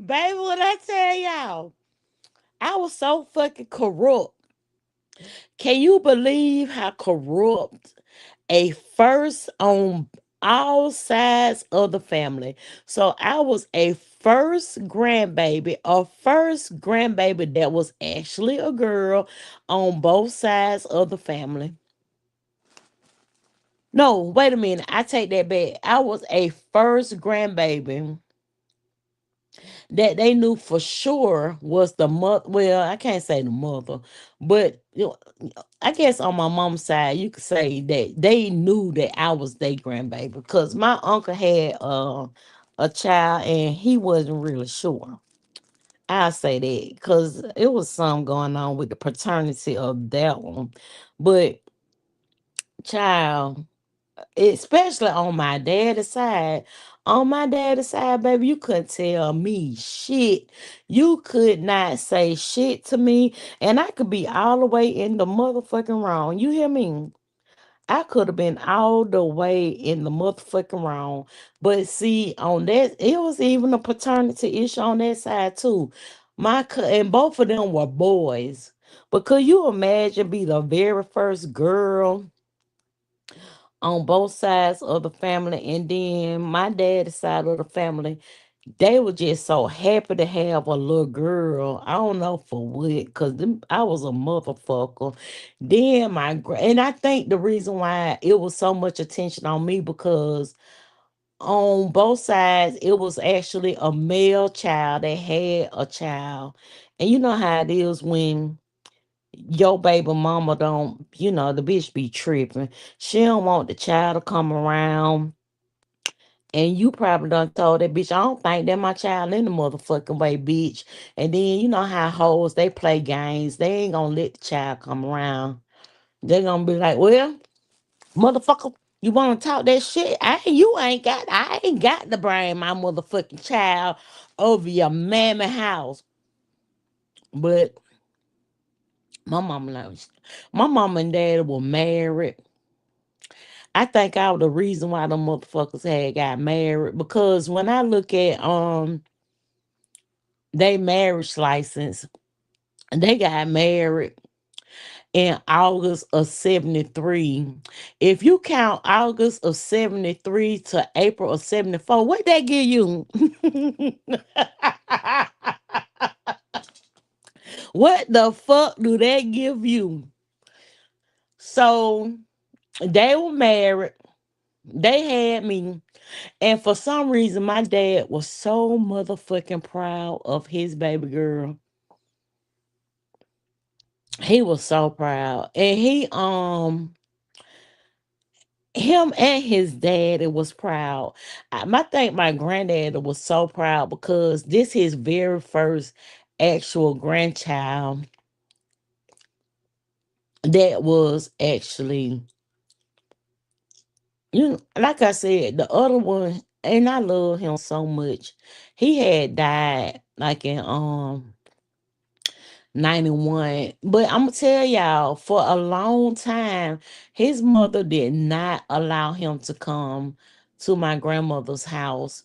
Baby, what I tell y'all? I was so fucking corrupt. Can you believe how corrupt a first on all sides of the family? So I was a first grandbaby that was actually a girl on both sides of the family. No, wait a minute. I take that back. I was a first grandbaby that they knew for sure was the mother. Well, I can't say the mother, but I guess on my mom's side, you could say that they knew that I was their grandbaby because my uncle had a child and he wasn't really sure. I say that because it was some going on with the paternity of that one, but child, especially on my daddy's side. On my daddy's side, baby, you couldn't tell me shit. You could not say shit to me, and I could be all the way in the motherfucking wrong. You hear me? I could have been all the way in the motherfucking wrong. But see, on that, it was even a paternity issue on that side too. And both of them were boys. But could you imagine be the very first girl on both sides of the family, and then my dad's side of the family, they were just so happy to have a little girl. I don't know for what, because I was a motherfucker. Then and I think the reason why it was so much attention on me because on both sides, it was actually a male child that had a child. And you know how it is when your baby mama don't, the bitch be tripping. She don't want the child to come around. And you probably done told that bitch, I don't think that my child in the motherfucking way, bitch. And then you know how hoes they play games. They ain't gonna let the child come around. They gonna be like, well, motherfucker, you wanna talk that shit? I ain't got to bring my motherfucking child over your mammy house. But my mama knows. My mama and dad were married. I think I was the reason why the motherfuckers had got married because when I look at they marriage license, they got married in August of 73. If you count August of 73 to April of 74, what that give you? What the fuck do that give you? So they were married. They had me. And for some reason, my dad was so motherfucking proud of his baby girl. He was so proud. And him and his dad it was proud. I think my granddad was so proud because this his very first actual grandchild that was actually, like I said, the other one, and I love him so much. He had died like in 91. But I'm gonna tell y'all, for a long time, his mother did not allow him to come to my grandmother's house.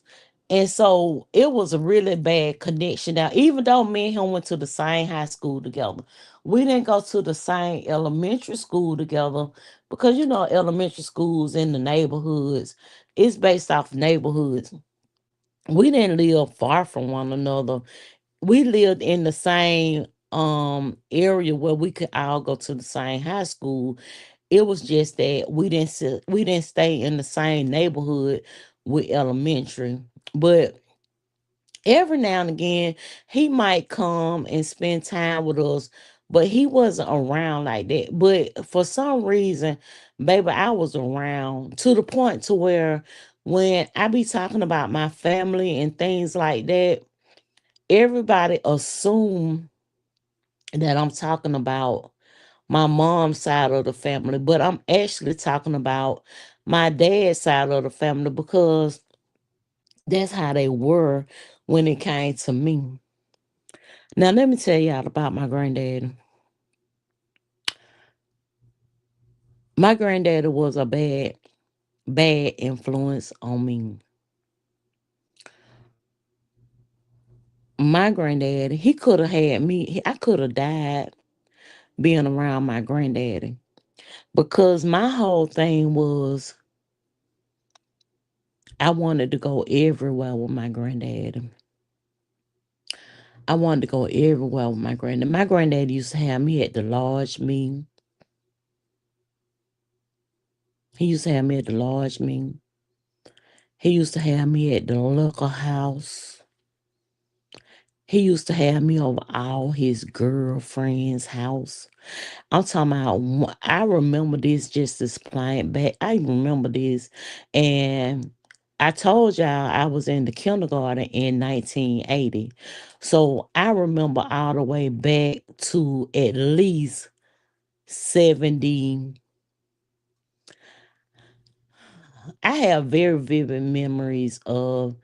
And so it was a really bad connection. Now, even though me and him went to the same high school together, we didn't go to the same elementary school together because elementary schools in the neighborhoods, it's based off neighborhoods. We didn't live far from one another. We lived in the same area where we could all go to the same high school. It was just that we didn't stay in the same neighborhood with elementary. But every now and again, he might come and spend time with us, but he wasn't around like that. But for some reason, baby, I was around to the point to where when I be talking about my family and things like that, everybody assume that I'm talking about my mom's side of the family, but I'm actually talking about my dad's side of the family because that's how they were when it came to me. Now, let me tell y'all about my granddaddy. My granddaddy was a bad influence on me. My granddaddy, he could have had me, I could have died being around my granddaddy because my whole thing was I wanted to go everywhere with my granddaddy. I wanted to go everywhere with my granddad. My granddad used to have me at the lodge meeting. He used to have me at the lodge meeting. He used to have me at the liquor house. He used to have me over all his girlfriends' house. I'm talking about, I remember this just as plain back. I remember this. And I told y'all I was in the kindergarten in 1980. So I remember all the way back to at least 70. I have very vivid memories of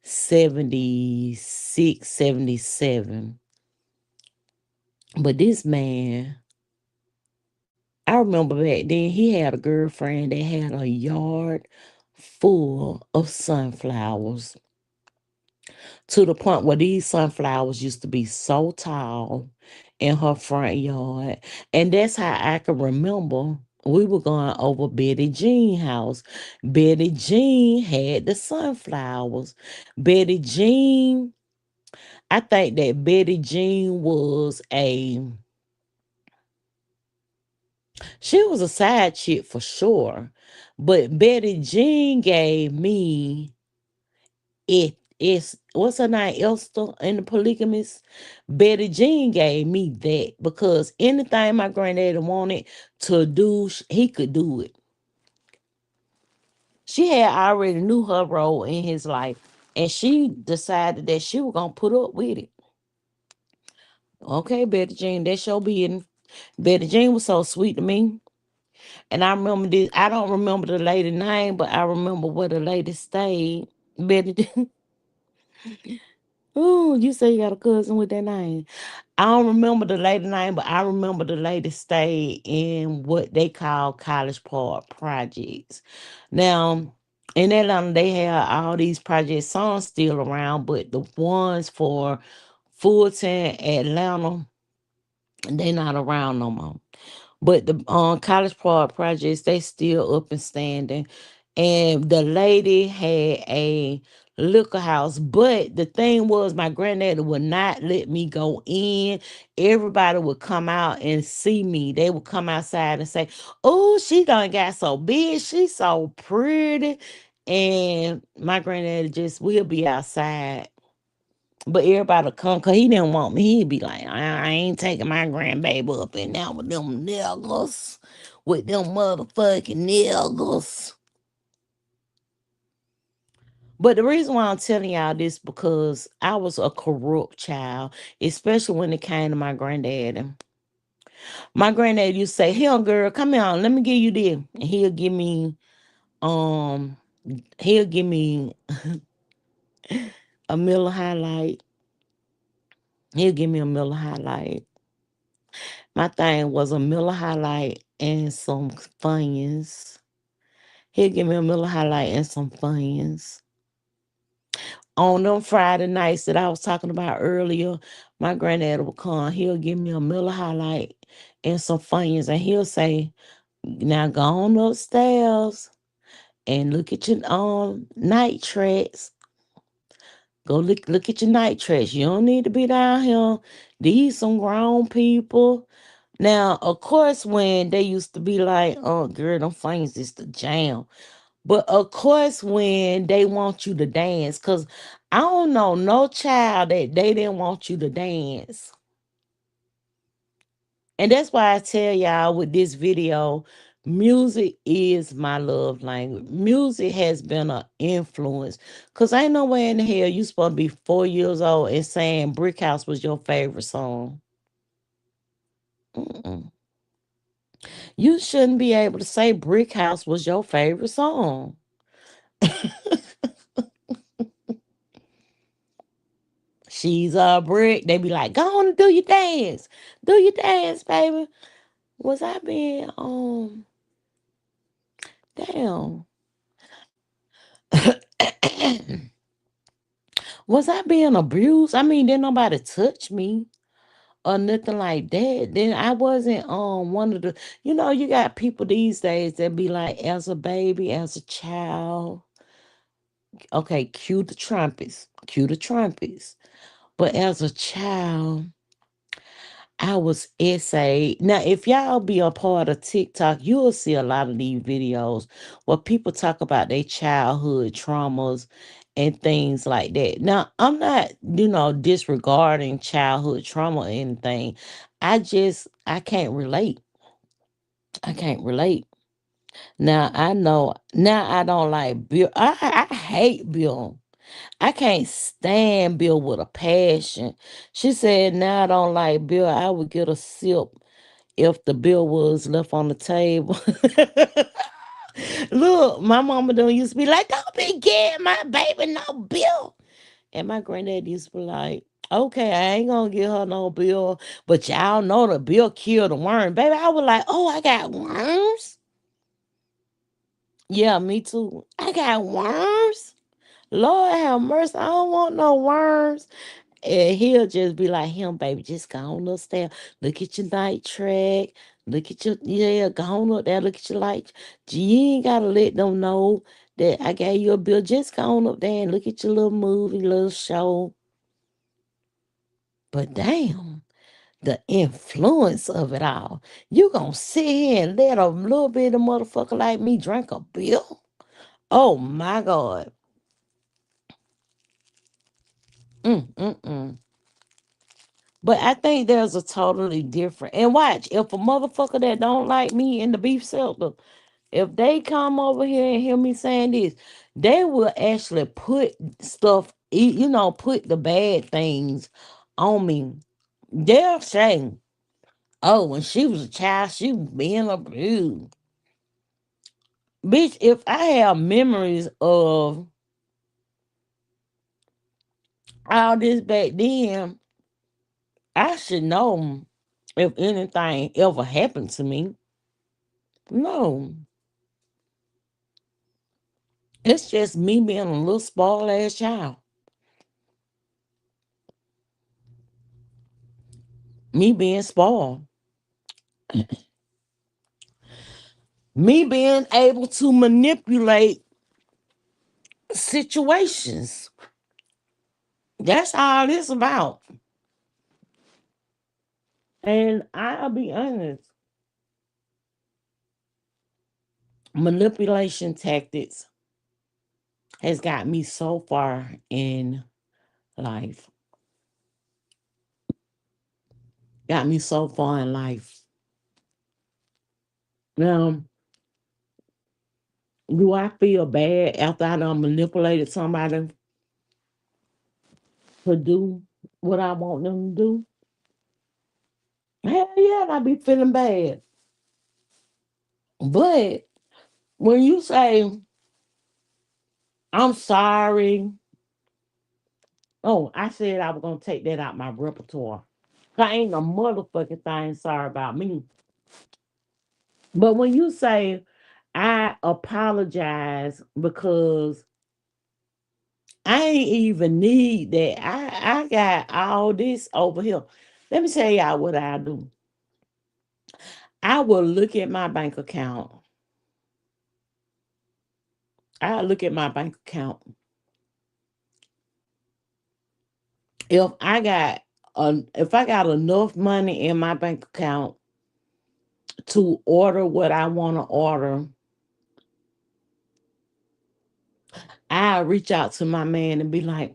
76, 77. But this man, I remember back then he had a girlfriend that had a yard full of sunflowers to the point where these sunflowers used to be so tall in her front yard. And that's how I can remember we were going over Betty Jean house. Betty Jean had the sunflowers. Betty Jean, I think that Betty Jean was she was a side chick for sure. But Betty Jean gave me it's what's her name, Esther and the polygamist. Betty Jean gave me that because anything my granddaddy wanted to do, he could do it. She had already knew her role in his life, and she decided that she was gonna put up with it. Okay, Betty Jean, that's your business. Betty Jean was so sweet to me. And I remember this. I don't remember the lady name, but I remember where the lady stayed. Betty. Ooh, you say you got a cousin with that name. I don't remember the lady name, but I remember the lady stayed in what they call College Park projects. Now, in Atlanta, they have all these projects. Some still around, but the ones for Fulton, Atlanta, they not around no more. But the College Park projects, they still up and standing. And the lady had a liquor house. But the thing was my granddaddy would not let me go in. Everybody would come out and see me. They would come outside and say, "Oh, she done got so big. She's so pretty." And my granddaddy just will be outside. But everybody come because he didn't want me. He'd be like, I ain't taking my grandbaby up in there with them niggas, with them motherfucking niggas. But the reason why I'm telling y'all this because I was a corrupt child, especially when it came to my granddaddy. My granddad used to say, "Here, girl, come here, let me give you this." And um he'll give me a Miller High Light. He'll give me a Miller High Light. My thing was a Miller High Light and some Funyuns. He'll give me a Miller High Light and some Funyuns. On them Friday nights that I was talking about earlier, my granddad would come. He'll give me a Miller High Light and some Funyuns, and he'll say, "Now go on upstairs and look at your night tracks. Go look at your night tracks. You don't need to be down here. These some grown people." Now, of course, when they used to be like, "Oh, girl, them flames is the jam." But of course, when they want you to dance, because I don't know no child that they didn't want you to dance. And that's why I tell y'all with this video, music is my love language. Music has been an influence. Because ain't no way in the hell you supposed to be 4 years old and saying Brick House was your favorite song. Mm-mm. You shouldn't be able to say Brick House was your favorite song. She's a brick. They be like, go on and do your dance. Do your dance, baby. Was I being damn. Was I being abused? I mean, didn't nobody touch me or nothing like that. Then I wasn't one of the you got people these days that be like, as a baby, as a child, okay, cue the trumpets. Cue the trumpets. But as a child, I was essay. Now, if y'all be a part of TikTok, you'll see a lot of these videos where people talk about their childhood traumas and things like that. Now, I'm not, disregarding childhood trauma or anything. I can't relate. I can't relate. Now, I know, now I don't like Bill. I hate Bill. I can't stand Bill with a passion. She said, now I don't like Bill. I would get a sip if the bill was left on the table. Look, my mama don't used to be like, don't be getting my baby no bill. And my granddad used to be like, okay, I ain't gonna get her no bill, but y'all know the bill killed the worm. Baby, I was like, oh, I got worms? Yeah, me too. I got worms? Lord have mercy, I don't want no worms. And he'll just be like, him, baby, just go on upstairs. Look at your night track. Look at your, yeah, go on up there. Look at your light. You ain't got to let them know that I gave you a bill. Just go on up there and look at your little movie, little show. But damn, the influence of it all. You gonna sit here and let a little bit of motherfucker like me drink a bill? Oh my God. Mm-mm-mm. But I think there's a totally different. And watch, if a motherfucker that don't like me in the beef shelter, if they come over here and hear me saying this, they will actually put stuff, put the bad things on me. They'll say, oh, when she was a child, she was being abused. Bitch, if I have memories of all this back then, I should know if anything ever happened to me. No. It's just me being a little spoiled ass child. Me being spoiled. Me being able to manipulate situations. That's all it's about. And I'll be honest, manipulation tactics has got me so far in life. Got me so far in life. Now, do I feel bad after I done manipulated somebody to do what I want them to do? Hell yeah, I be feeling bad. But when you say, I'm sorry, oh, I said I was going to take that out my repertoire. 'Cause ain't no motherfucking thing sorry about me. But when you say, I apologize because I ain't even need that. I got all this over here. Let me tell y'all what I do. I will look at my bank account. I look at my bank account. If I got if I got enough money in my bank account to order what I want to order, I reach out to my man and be like,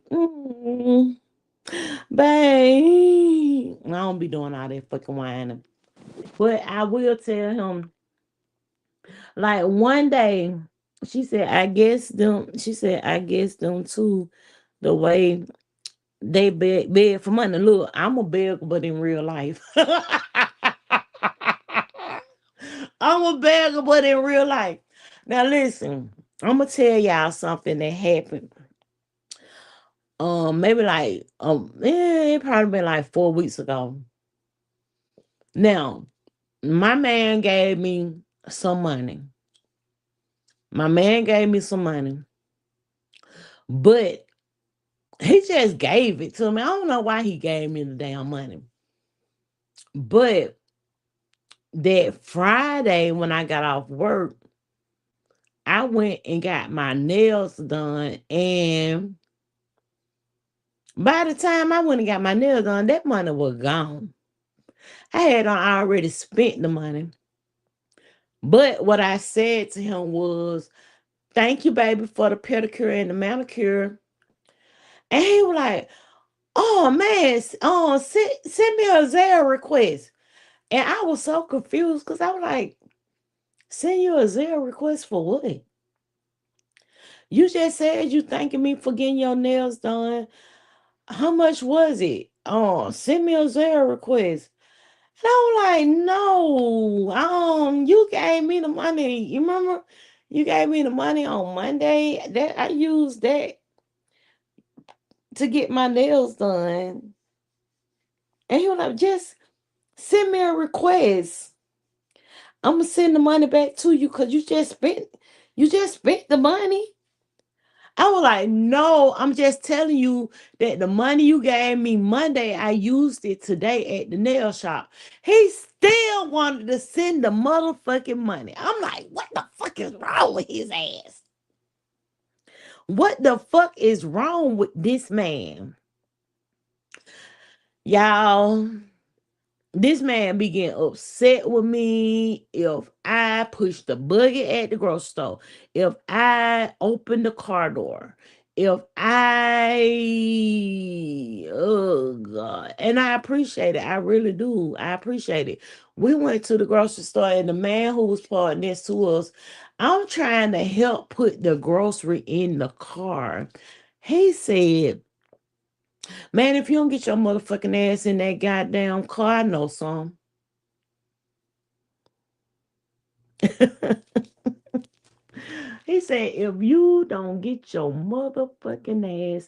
babe. I don't be doing all that fucking whining. But I will tell him, like one day, she said, I guess them too, the way they beg for money. Look, I'm a beggar, but in real life. I'm a beggar, but in real life. Now listen, I'm gonna tell y'all something that happened. maybe like it probably been like 4 weeks ago. Now, my man gave me some money. My man gave me some money, but he just gave it to me. I don't know why he gave me the damn money. But that Friday when I got off work, I went and got my nails done. And by the time I went and got my nails done, that money was gone. I had already spent the money. But what I said to him was, thank you, baby, for the pedicure and the manicure. And he was like, oh man, send me a Zelle request. And I was so confused because I was like, send you a Zelle request for what? You just said you thanking me for getting your nails done. How much was it? Oh, send me a Zelle request. And I was like, no, you gave me the money. You remember you gave me the money on Monday? That I used that to get my nails done. And he was like, just send me a request. I'm gonna send the money back to you because you just spent the money. I was like, no, I'm just telling you that the money you gave me Monday, I used it today at the nail shop. He still wanted to send the motherfucking money. I'm like, what the fuck is wrong with his ass? What the fuck is wrong with this man? Y'all, this man be getting upset with me if I push the buggy at the grocery store, if I open the car door, if oh God. And I appreciate it. I really do. I appreciate it. We went to the grocery store and the man who was parked next to us, I'm trying to help put the grocery in the car. He said, man, if you don't get your motherfucking ass in that goddamn car, I know some. He said, if you don't get your motherfucking ass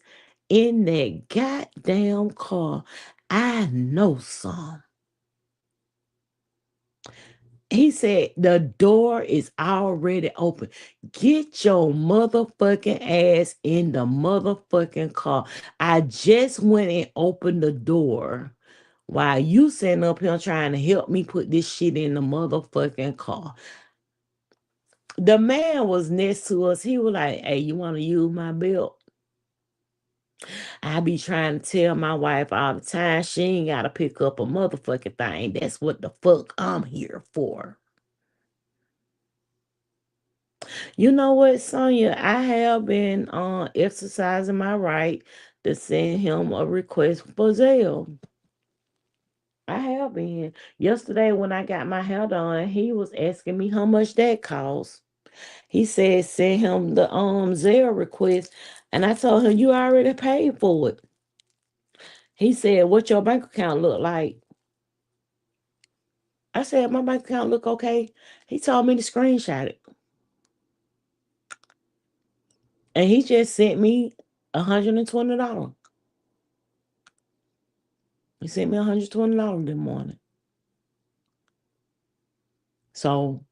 in that goddamn car, I know some. He said, the door is already open. Get your motherfucking ass in the motherfucking car. I just went and opened the door while you sitting up here trying to help me put this shit in the motherfucking car. The man was next to us. He was like, hey, you want to use my belt? I be trying to tell my wife all the time she ain't got to pick up a motherfucking thing. That's what the fuck I'm here for. You know what, Sonia? I have been exercising my right to send him a request for Zelle. I have been. Yesterday when I got my hair done, he was asking me how much that cost. He said send him the Zelle request, and I told him you already paid for it. He said, "What your bank account look like?" I said, "My bank account look okay." He told me to screenshot it, and he just sent me $120. He sent me $120 this morning. So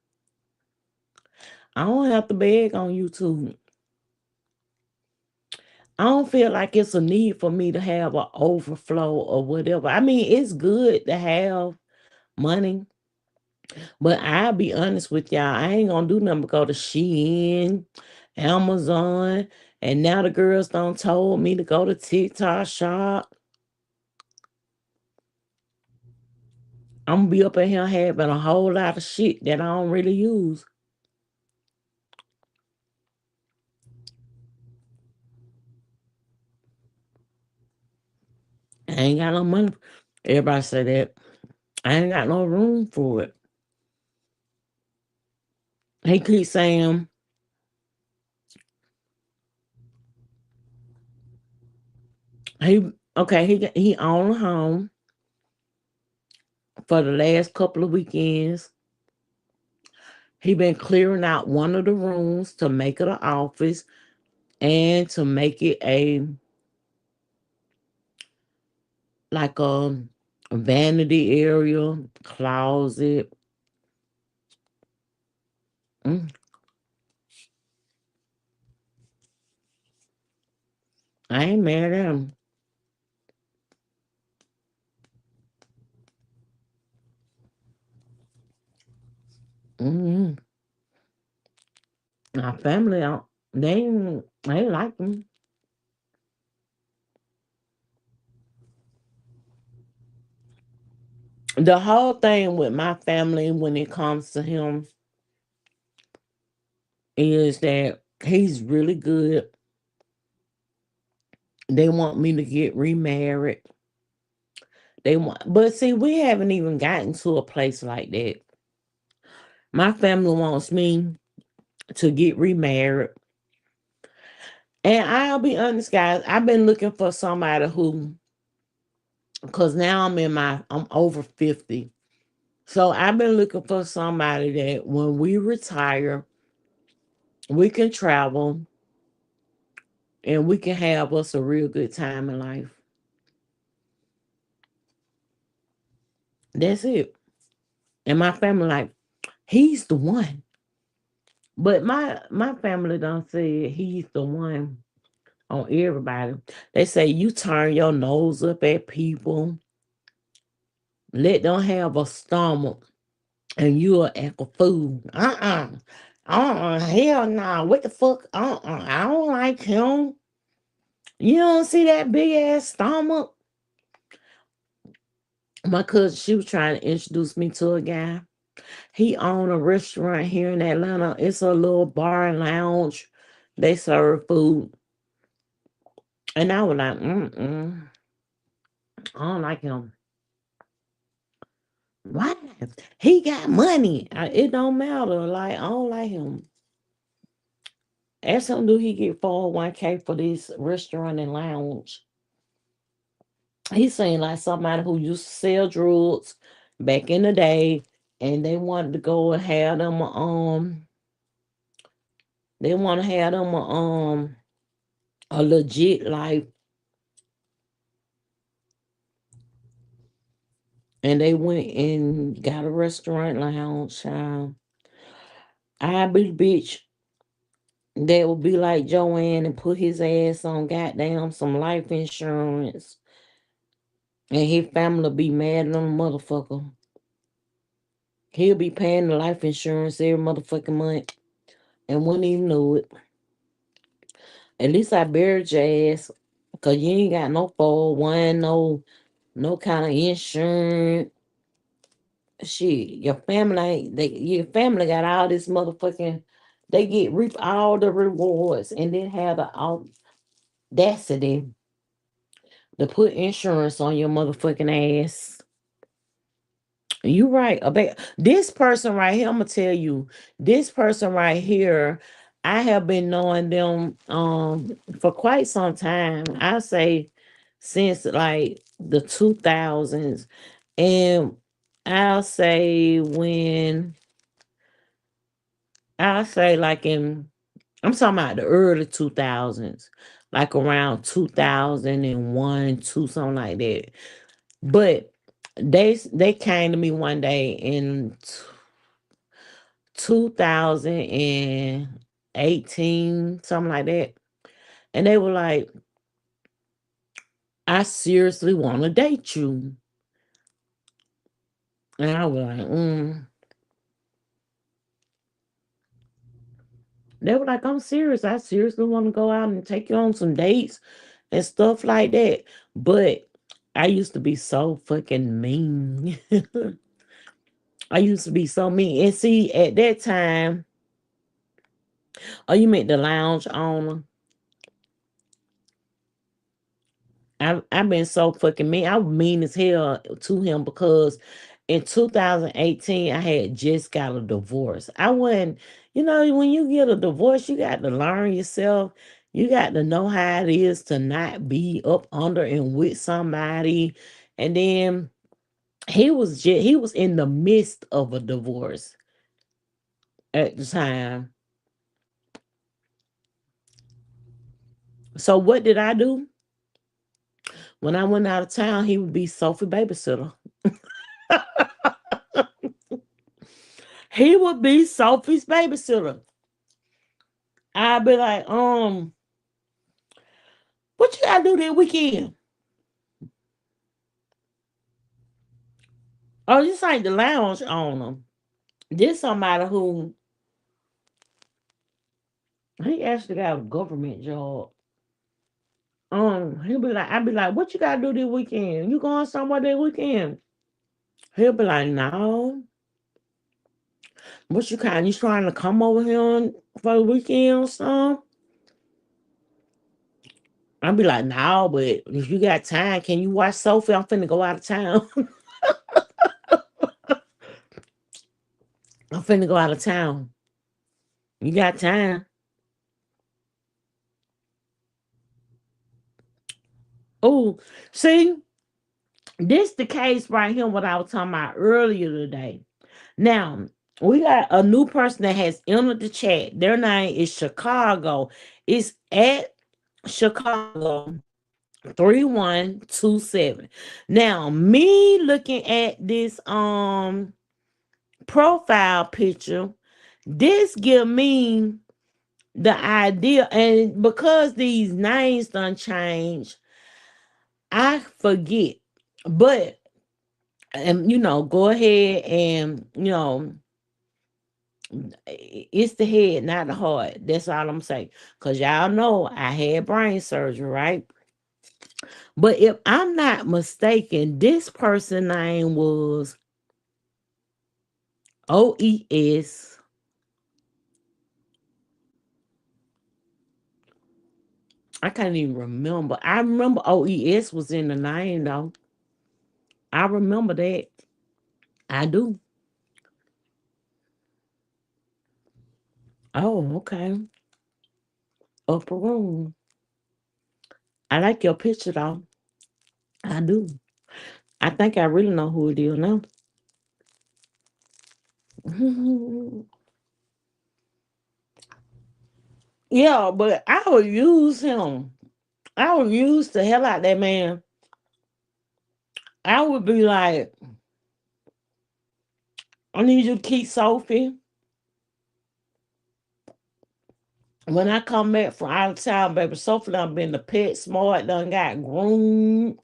I don't have to beg on YouTube. I don't feel like it's a need for me to have an overflow or whatever. I mean, it's good to have money, but I'll be honest with y'all, I ain't gonna do nothing but go to Shein, Amazon, and now the girls don't told me to go to TikTok shop. I'm gonna be up in here having a whole lot of shit that I don't really use. I ain't got no money. Everybody say that. I ain't got no room for it. He keeps saying he he owned a home for the last couple of weekends. He been clearing out one of the rooms to make it an office and to make it a like a vanity area, closet. Mm, I ain't mad at him. Mm, my family, they like him. The whole thing with my family when it comes to him is that he's really good. They want me to get remarried. They want, but see, we haven't even gotten to a place like that. My family wants me to get remarried. And I'll be honest, guys, I've been looking for somebody who, because now I'm over 50. So I've been looking for somebody that when we retire, we can travel and we can have us a real good time in life. That's it. And my family, like, he's the one. But my family don't say he's the one on everybody. They say you turn your nose up at people, let them have a stomach, and you'll act a fool. Hell no. What the fuck? I don't like him. You don't see that big ass stomach? My cousin, she was trying to introduce me to a guy. He owned a restaurant here in Atlanta. It's a little bar and lounge. They serve food. And I was like, I don't like him. Why? He got money. It don't matter. Like, I don't like him. Ask him, do he get 401k for this restaurant and lounge? He seemed like somebody who used to sell drugs back in the day, and they want to have them a legit life, and they went and got a restaurant lounge. I be the bitch that would be like Joanne and put his ass on goddamn some life insurance, and his family be mad at him, motherfucker. He'll be paying the life insurance every motherfucking month and wouldn't even know it. At least I buried your ass, cause you ain't got no 401, no kind of insurance. Shit, your family got all this motherfucking. They reap all the rewards and then have the audacity to put insurance on your motherfucking ass. You right about this person right here. I'm gonna tell you, this person right here. I have been knowing them for quite some time. I say since like the 2000s, and I'll say when I'll say like in I'm talking about the early 2000s, like around 2001, two something like that. But they came to me one day in 2018, something like that. And they were like, I seriously want to date you. And I was like, They were like, I'm serious. I seriously want to go out and take you on some dates and stuff like that. But I used to be so fucking mean. I used to be so mean. And see, at that time, oh, you meant the lounge owner? I've been so fucking mean. I was mean as hell to him because in 2018 I had just got a divorce. I wasn't, when you get a divorce, you got to learn yourself. You got to know how it is to not be up under and with somebody. And then he was in the midst of a divorce at the time. So what did I do? When I went out of town, he would be Sophie babysitter. He would be Sophie's babysitter. I'd be like, what you gotta do this weekend? Oh, this ain't the lounge owner. This somebody who he actually got a government job. He'll be like, I'd be like, what you gotta do this weekend? You going somewhere this weekend? He'll be like, no. What you trying to come over here for the weekend or something? I'd be like, no, but if you got time, can you watch Sophie? I'm finna go out of town. I'm finna go out of town. You got time? Oh, see, this the case right here, what I was talking about earlier today. Now, we got a new person that has entered the chat. Their name is Chicago. It's at Chicago 3127. Now, me looking at this profile picture, this give me the idea, and because these names done change, I forget. But go ahead and it's the head, not the heart. That's all I'm saying. Cause y'all know I had brain surgery, right? But if I'm not mistaken, this person name was OES. I can't even remember. I remember OES was in the name though. I remember that. I do. Oh, okay. Upper room. I like your picture though. I do. I think I really know who it is now. Yeah, but I would use him. I would use the hell out that man. I would be like, I need you to keep Sophie. When I come back from out of town, baby, Sophie done been the pet smart, done got groomed.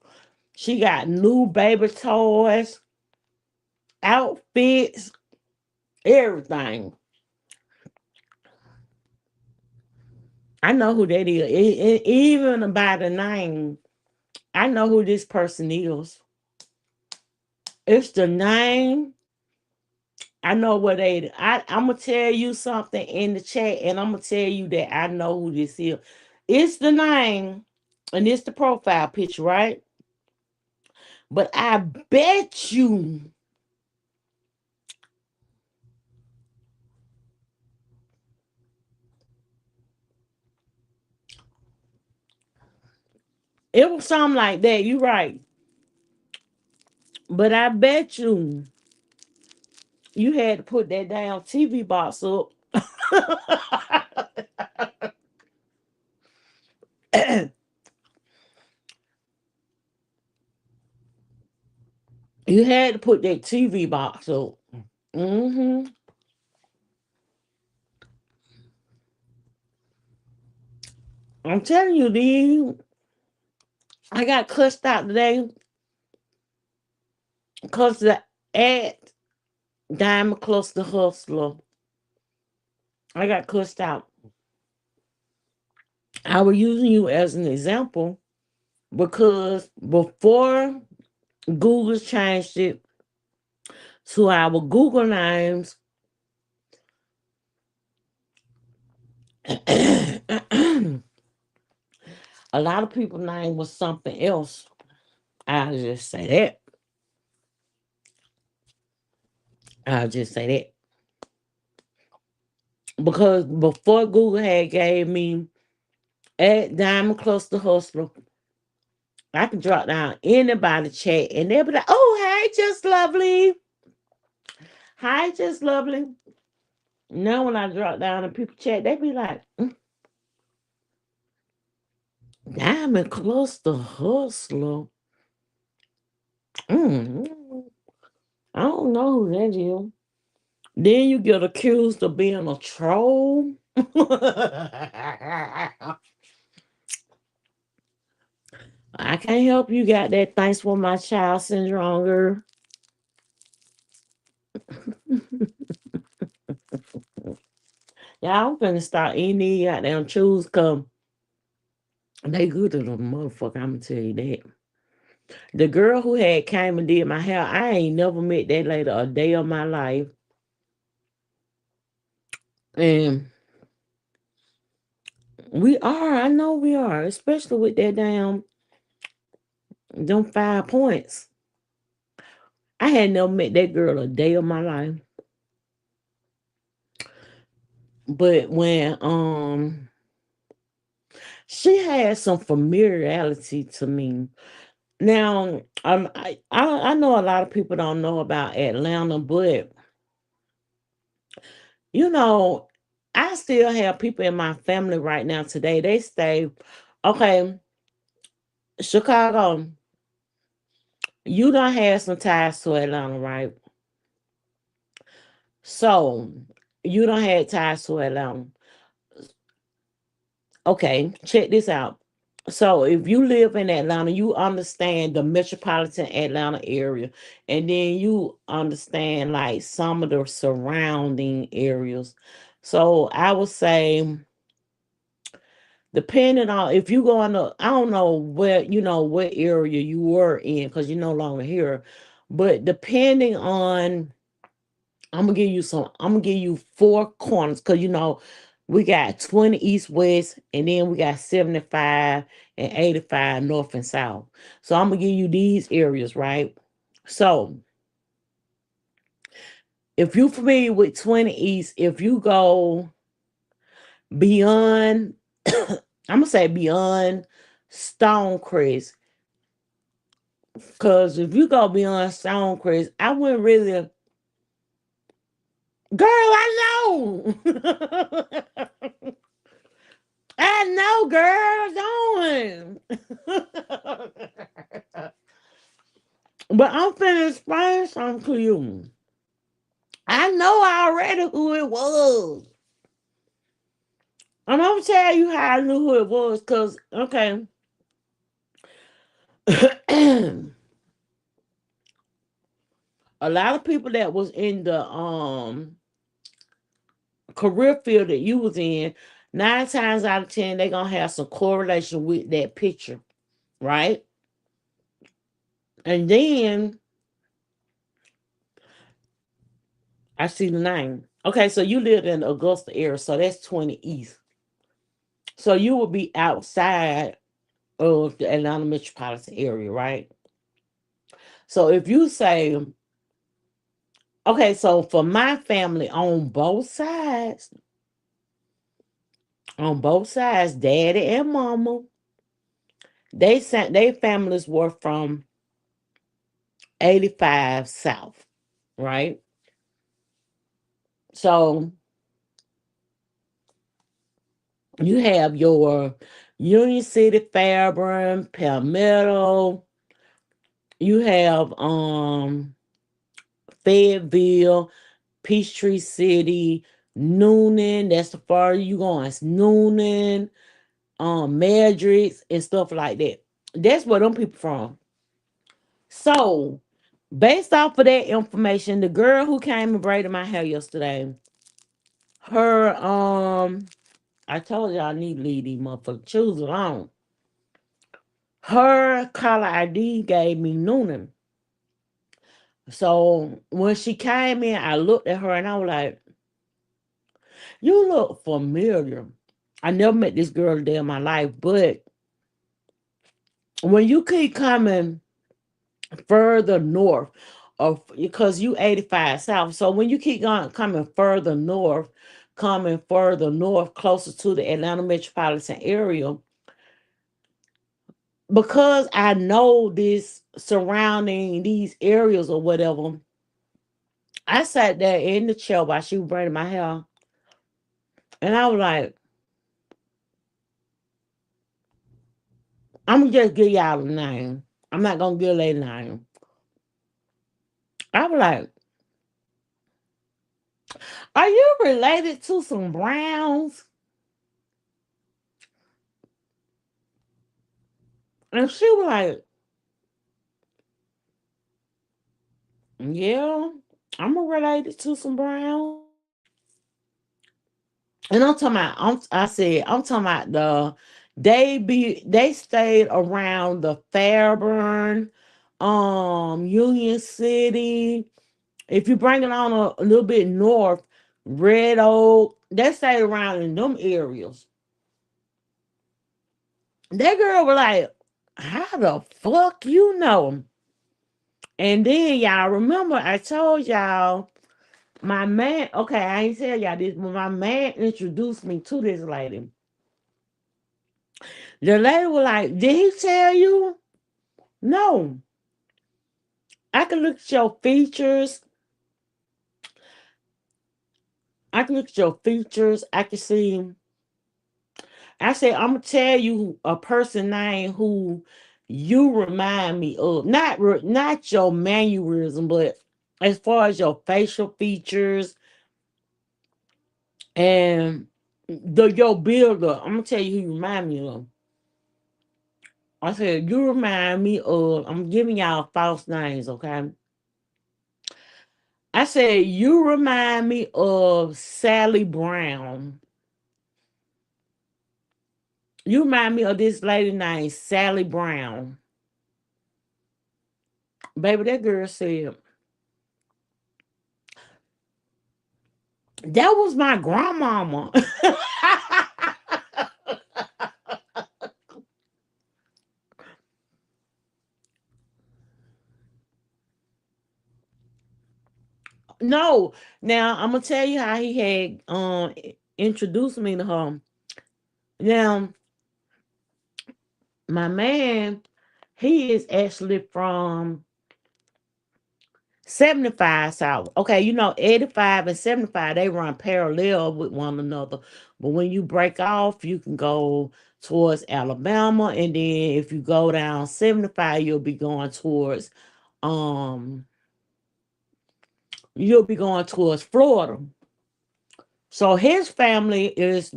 She got new baby toys, outfits, everything. I know who that is. Even by the name, I know who this person is. It's the name. I know what they. I'm gonna tell you something in the chat, and I'm gonna tell you that I know who this is. It's the name, and it's the profile picture, right? But I bet you it was something like that. You right, but I bet you had to put that damn TV box up. You had to put that TV box up. Hmm. I'm telling you, dude. I got cussed out today because the ad Diamond Cluster Hustler. I got cussed out. I was using you as an example because before Google changed it to our Google names, a lot of people's name was something else. I'll just say that. I'll just say that. Because before Google had gave me at Diamond Cluster Hustler, I can drop down anybody chat and they'll be like, oh, hey, just lovely. Hi, just lovely. Now when I drop down and people chat, they be like, Diamond Cluster Hustler. Mm, I don't know who that is. Then you get accused of being a troll. I can't help you got that thanks for my child syndrome, girl. Yeah, I'm finna start eating these goddamn chews cause they good to the motherfucker. I'ma tell you that. The girl who had came and did my hair, I ain't never met that lady a day of my life. And I know we are, especially with that damn them 5 points. I had never met that girl a day of my life. But when she had some familiarity to me. Now, I know a lot of people don't know about Atlanta, but you know, I still have people in my family right now today. They stay okay, Chicago. You don't have some ties to Atlanta, right? So you don't have ties to Atlanta. Okay, check this out. So if you live in Atlanta, you understand the metropolitan Atlanta area, and then you understand like some of the surrounding areas. So I would say, depending on if you go in the, I don't know what area you were in because you're no longer here, but depending on I'm gonna give you 4 corners because we got 20 east west and then we got 75 and 85 north and south. So I'm gonna give you these areas, right? So if you're familiar with 20 east, if you go beyond I'm gonna say beyond Stonecrest, because if you go beyond Stonecrest, I wouldn't really. Girl, I know. I know, girl, don't. But I'm finna explain something to you. I know already who it was. I'm gonna tell you how I knew who it was, cause okay. A lot of people that was in the career field that you was in, 9 times out of 10, they gonna have some correlation with that picture, right? And then I see the name. Okay, so you lived in Augusta area, so that's 20 East. So you would be outside of the Atlanta metropolitan area, right? So if you say, okay, so for my family on both sides, daddy and mama, they sent their families were from 85 South, right? So you have your Union City, Fairburn, Palmetto, you have Fayetteville, Peachtree City, Noonan, that's the far you going. It's Noonan, Madrix, and stuff like that. That's where them people from. So, based off of that information, the girl who came and braided my hair yesterday, her I told you I need to leave these motherfuckers choose alone. Her caller ID gave me Noonan. So when she came in, I looked at her and I was like, "You look familiar." I never met this girl a day in my life, but when you keep coming further north, of because you 85 south, so when you keep going coming further north, closer to the Atlanta metropolitan area, because I know this surrounding these areas or whatever, I sat there in the chair while she was braiding my hair, and I was like, I'm gonna just give y'all a name. I'm not gonna give a name. I was like, "Are you related to some Browns?" And she was like, "Yeah, I'm related to some Browns." And I'm talking about, I said, I'm talking about they stayed around the Fairburn, Union City. If you bring it on a little bit north, Red Oak, they stayed around in them areas. That girl was like, "How the fuck you know?" And then y'all remember I told y'all my man, okay, I ain't tell y'all this, but my man introduced me to this lady. The lady was like, "Did he tell you?" No. I can look at your features. I can look at your features. I can see. I said, "I'm gonna tell you a person name who you remind me of. Not your mannerism, but as far as your facial features and your builder. I'm gonna tell you who you remind me of." I said, "You remind me of." I'm giving y'all false names, okay? I said, "You remind me of Sally Brown. You remind me of this lady named Sally Brown." Baby, that girl said, "That was my grandmama." No, now I'm gonna tell you how he had introduced me to her. Now, my man, he is actually from 75 South. Okay, 85 and 75, they run parallel with one another. But when you break off, you can go towards Alabama. And then if you go down 75, um you'll be going towards Florida. So his family is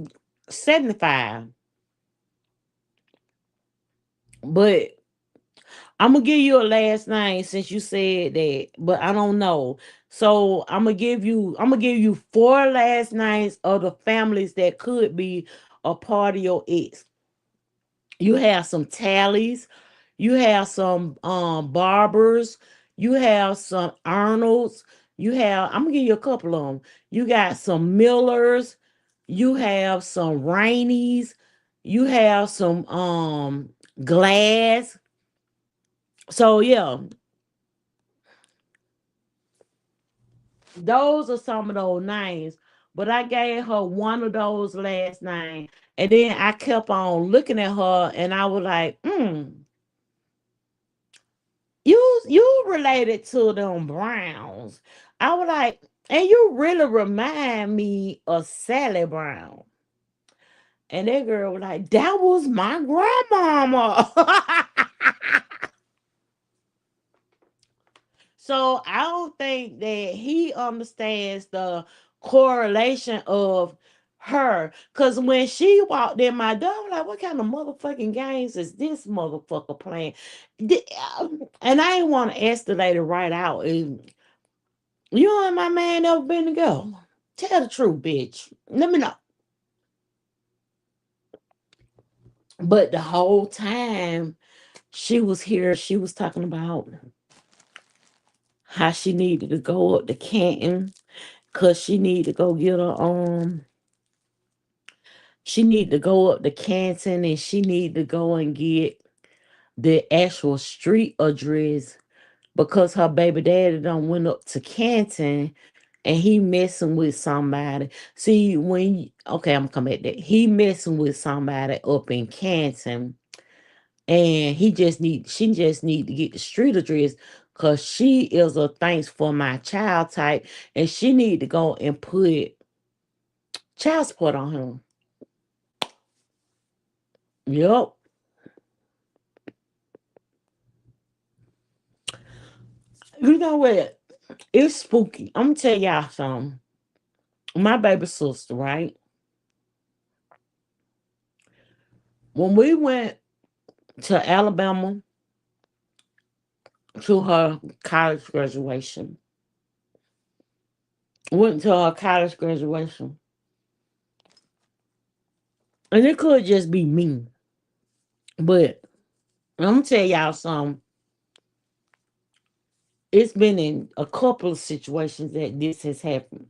75. But I'm gonna give you a last name since you said that, but I don't know. So I'm gonna give you four last names of the families that could be a part of your ex. You have some Tallies, you have some Barbers, you have some Arnolds, I'm gonna give you a couple of them. You got some Millers, you have some Rainies, you have some Glass. So yeah, those are some of those names. But I gave her one of those last name. And then I kept on looking at her and I was like, you related to them Browns. I was like, and you really remind me of Sally Brown. And that girl was like, "That was my grandmama." So I don't think that he understands the correlation of her. Cause when she walked in my door, I'm like, "What kind of motherfucking games is this motherfucker playing?" And I didn't want to ask the lady right out. You and my man ever been together? Tell the truth, bitch. Let me know. But the whole time she was here, she was talking about how she needed to go up to Canton because she need to go up to Canton and she need to go and get the actual street address because her baby daddy done went up to Canton and he messing with somebody. See, okay, I'm coming at that. He messing with somebody up in Canton and she just need to get the street address because she is a thanks for my child type and she need to go and put child support on him. Yup. You know what? It's spooky. I'm gonna tell y'all something. My baby sister, right? When we went to Alabama to her college graduation, went to her college graduation, and it could just be me, but I'm gonna tell y'all something. It's been in a couple of situations that this has happened,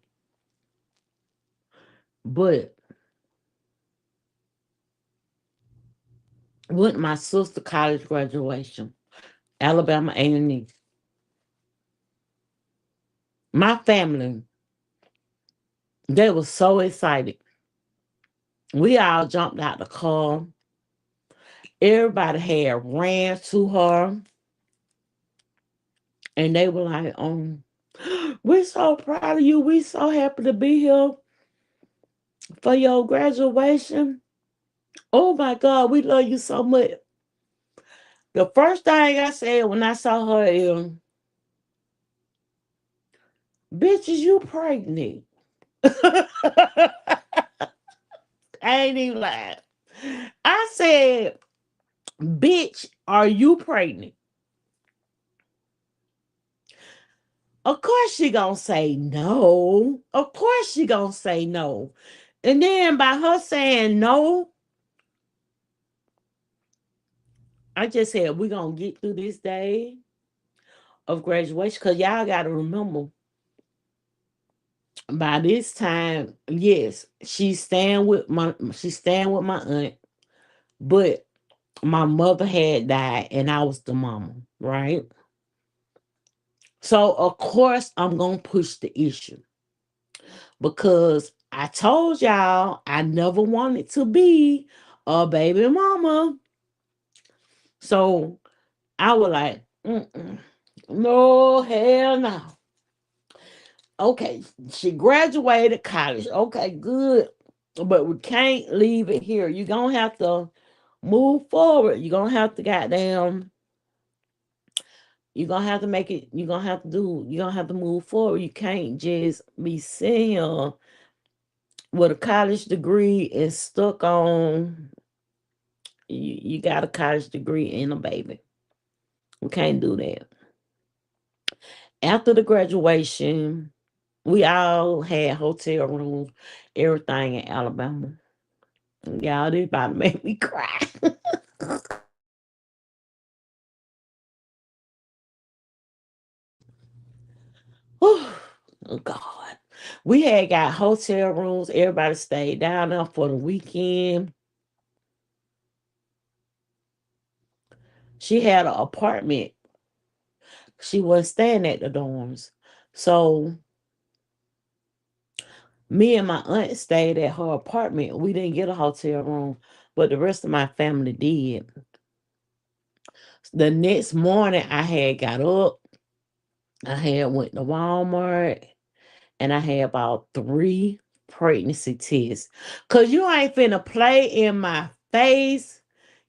but with my sister college graduation, Alabama A&E, my family, they were so excited. We all jumped out the car. Everybody had ran to her, and they were like, we're so proud of you. We so happy to be here for your graduation. Oh my God, we love you so much. The first thing I said when I saw her is, bitch, is you pregnant? I ain't even lying. I said, bitch, are you pregnant? Of course she gonna say no. Of course she gonna say no. And then by her saying no, I just said we're gonna get through this day of graduation. Cause y'all gotta remember, by this time, yes, she's staying with my aunt, but my mother had died and I was the mama, right? So of course I'm gonna push the issue because I told y'all I never wanted to be a baby mama. So I was like, mm-mm, no, hell no. Okay, she graduated college. Okay, good. But we can't leave it here. You're gonna have to move forward. You're gonna have to goddamn, you're gonna have to make it, you're gonna have to move forward. You can't just be sitting here with a college degree and stuck on you got a college degree and a baby. We can't do that. After the graduation, we all had hotel rooms, everything in Alabama. Y'all, this about to make me cry. Oh God. We had got hotel rooms. Everybody stayed down there for the weekend. She had an apartment. She wasn't staying at the dorms. So me and my aunt stayed at her apartment. We didn't get a hotel room, but the rest of my family did. The next morning I had got up. I had went to Walmart and I had about 3 pregnancy tests. Cause you ain't finna play in my face.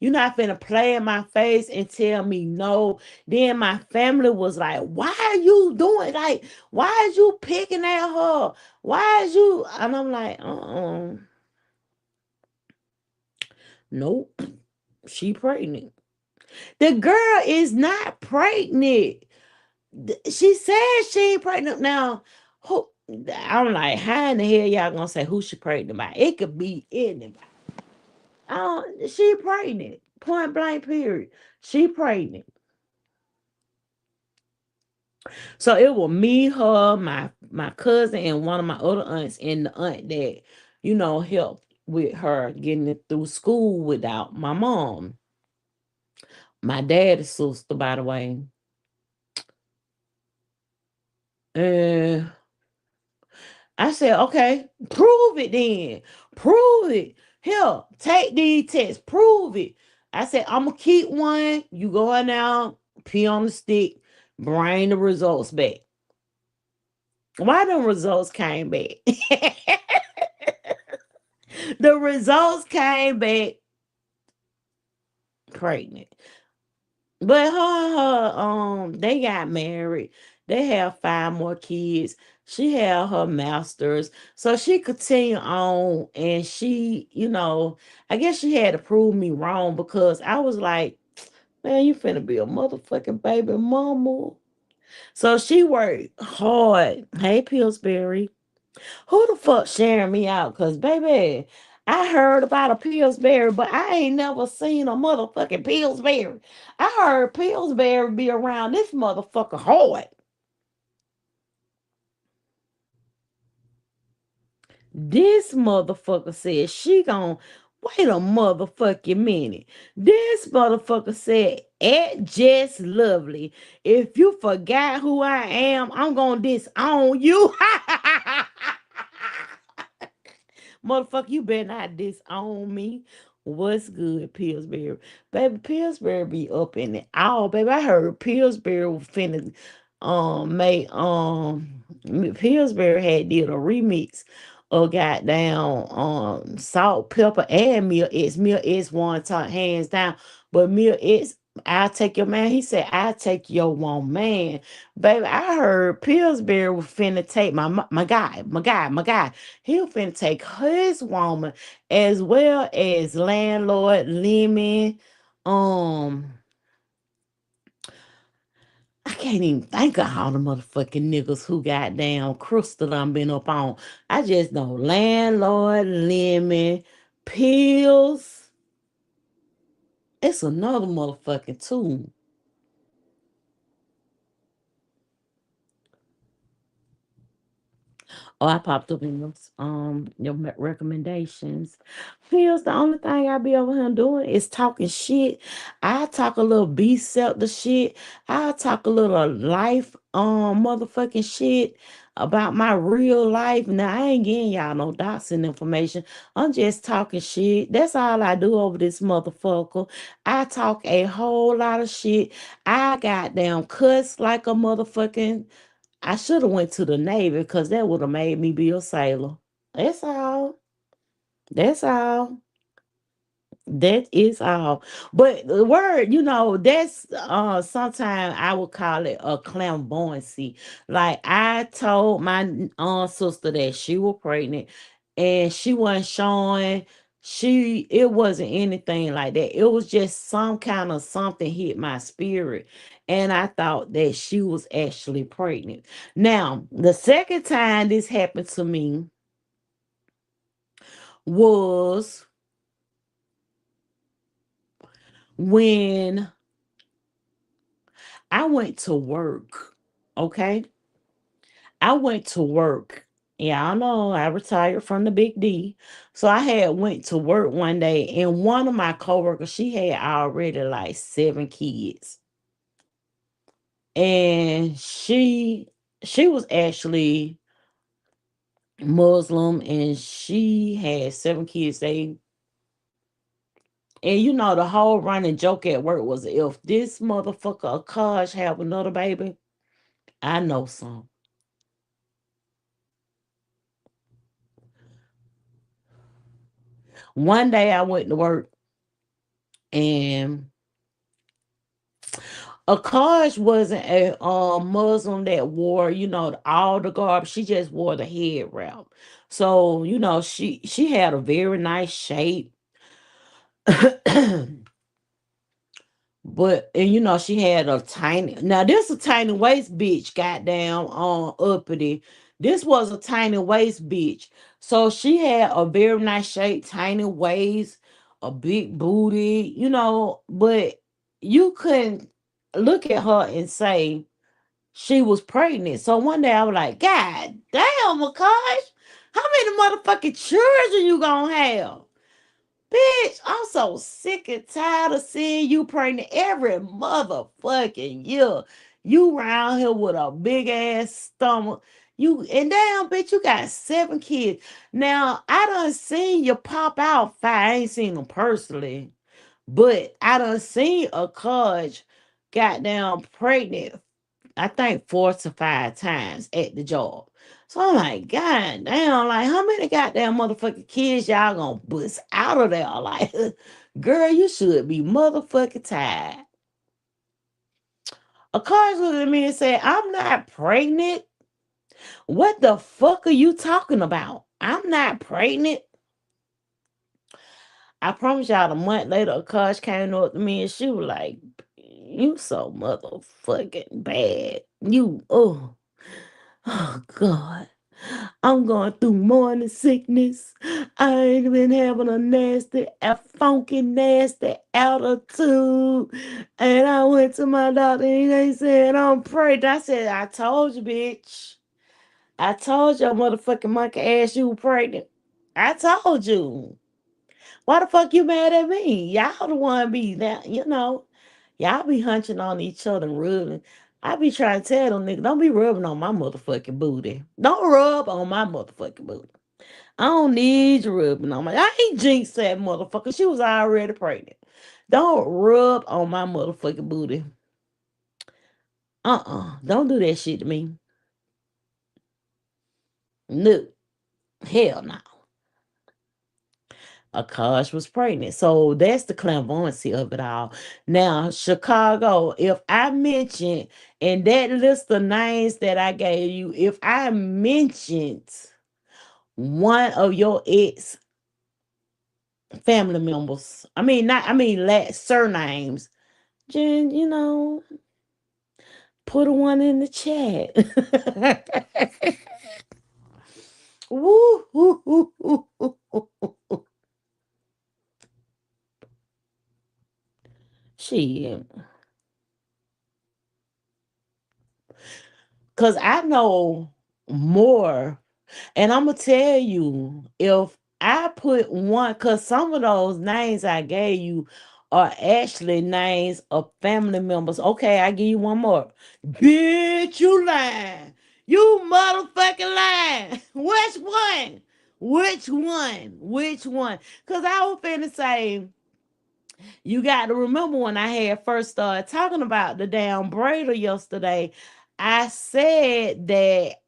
You're not finna play in my face and tell me no. Then my family was like, why are you doing? Like, why is you picking at her? Why is you? And I'm like, nope, she pregnant. The girl is not pregnant. She said she ain't pregnant. Now, who? I'm like, how in the hell y'all gonna say who she pregnant by? It could be anybody. She pregnant. Point blank. Period. She pregnant. So it was me, her, my cousin, and one of my other aunts, and the aunt that helped with her getting it through school without my mom. My daddy's sister, by the way. And I said, okay, prove it then. Prove it. Here, take these tests. Prove it. I said, I'm going to keep one. You go in now, pee on the stick, bring the results back. Why the results came back? The results came back pregnant. But they got married. They have 5 more kids. She had her masters. So she continued on, and I guess she had to prove me wrong, because I was like, man, you finna be a motherfucking baby mama. So she worked hard. Hey, Pillsbury. Who the fuck sharing me out? Cause baby, I heard about a Pillsbury, but I ain't never seen a motherfucking Pillsbury. I heard Pillsbury be around this motherfucker hard. This motherfucker said she gon' wait a motherfucking minute. This motherfucker said at Just Lovely, if you forgot who I am, I'm gonna disown you. Motherfucker, you better not disown me. What's good, Pillsbury? Baby, Pillsbury be up in it all, baby. I heard Pillsbury was finna make Pillsbury had did a remix of goddamn Salt, Pepper, and Mill X. Mill X one top hands down. But Mill X, I'll take your man. He said, I'll take your one man. Baby, I heard Pillsbury was finna take my guy. He was finna take his woman, as well as landlord Lemon. Um, I can't even think of all the motherfucking niggas who got down Crystal done been up on. I just know landlord Lemon, Pills. It's another motherfucking too. Oh, I popped up in your recommendations. Feels the only thing I be over here doing is talking shit. I talk a little B the shit. I talk a little life motherfucking shit about my real life. Now I ain't getting y'all no doxing information. I'm just talking shit. That's all I do over this motherfucker. I talk a whole lot of shit. I got down cuss like a motherfucking I should have went to the Navy, because that would have made me be a sailor. That's all. That's all. That is all. But the word, that's sometimes I would call it a clairvoyancy. Like I told my sister that she was pregnant, and she wasn't showing, it wasn't anything like that. It was just some kind of something hit my spirit. And I thought that she was actually pregnant. Now, the second time this happened to me was when I went to work. Okay. I went to work. Yeah, I know I retired from the big D. So I had went to work one day, and one of my coworkers, she had already like 7 kids. And she was actually Muslim, and she had 7 kids. The whole running joke at work was, if this motherfucker Akash have another baby, I know some. One day I went to work, and Akash wasn't a Muslim that wore, all the garb. She just wore the head wrap. So, she had a very nice shape. But she had a tiny, now this a tiny waist bitch, goddamn uppity. This was a tiny waist bitch. So she had a very nice shape, tiny waist, a big booty, but you couldn't look at her and say she was pregnant. So one day I was like, God damn, Makash, how many motherfucking children you gonna have? Bitch, I'm so sick and tired of seeing you pregnant every motherfucking year. You round here with a big ass stomach. And damn, bitch, you got 7 kids. Now, I done seen you pop out 5. I ain't seen them personally, but I done seen a cuz goddamn pregnant, I think 4 to 5 times at the job. So I'm like, God damn, like how many goddamn motherfucking kids y'all gonna bust out of there? Like, girl, you should be motherfucking tired. Akash looked at me and said, I'm not pregnant. What the fuck are you talking about? I'm not pregnant. I promise y'all, a month later, Akash came up to me and she was like, you so motherfucking bad. Oh God. I'm going through morning sickness. I ain't been having a funky, nasty attitude. And I went to my doctor and they said, I'm pregnant. I said, I told you, bitch. I told your motherfucking monkey ass you were pregnant. I told you. Why the fuck you mad at me? Y'all the one be that, y'all be hunching on each other and rubbing. I be trying to tell them niggas, don't be rubbing on my motherfucking booty. Don't rub on my motherfucking booty. I don't need you rubbing on my. I ain't jinxed that motherfucker. She was already pregnant. Don't rub on my motherfucking booty. Don't do that shit to me. No. Hell no. Akash was pregnant. So that's the clairvoyancy of it all. Now, Chicago, if I mentioned in that list of names that I gave you, if I mentioned one of your ex family members, surnames, Jen, put a one in the chat. Woo, woo, woo, woo, woo, woo. Shit. Cause I know more. And I'm gonna tell you, if I put one, cause some of those names I gave you are actually names of family members. Okay, I give you one more. Bitch, you lying. You motherfucking lying. Which one? Which one? Which one? Cause I was finna say, you got to remember when I had first started talking about the damn braider yesterday, I said that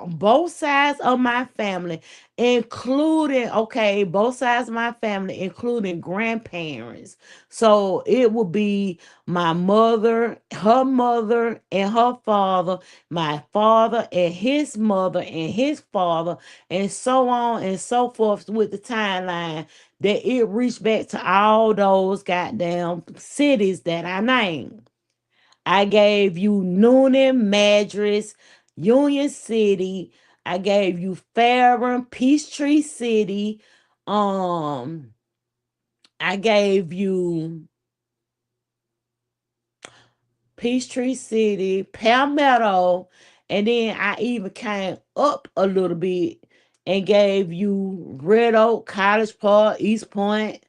both sides of my family, both sides of my family, including grandparents. So it would be my mother, and her father, my father and his mother and his father, and so on and so forth with the timeline that it reached back to all those goddamn cities that I named. I gave you Noonan, Madras, Union City. I gave you Farron, Peachtree City. Um, I gave you Peachtree City, Palmetto, and then I even came up a little bit and gave you Red Oak, College Park, East Point,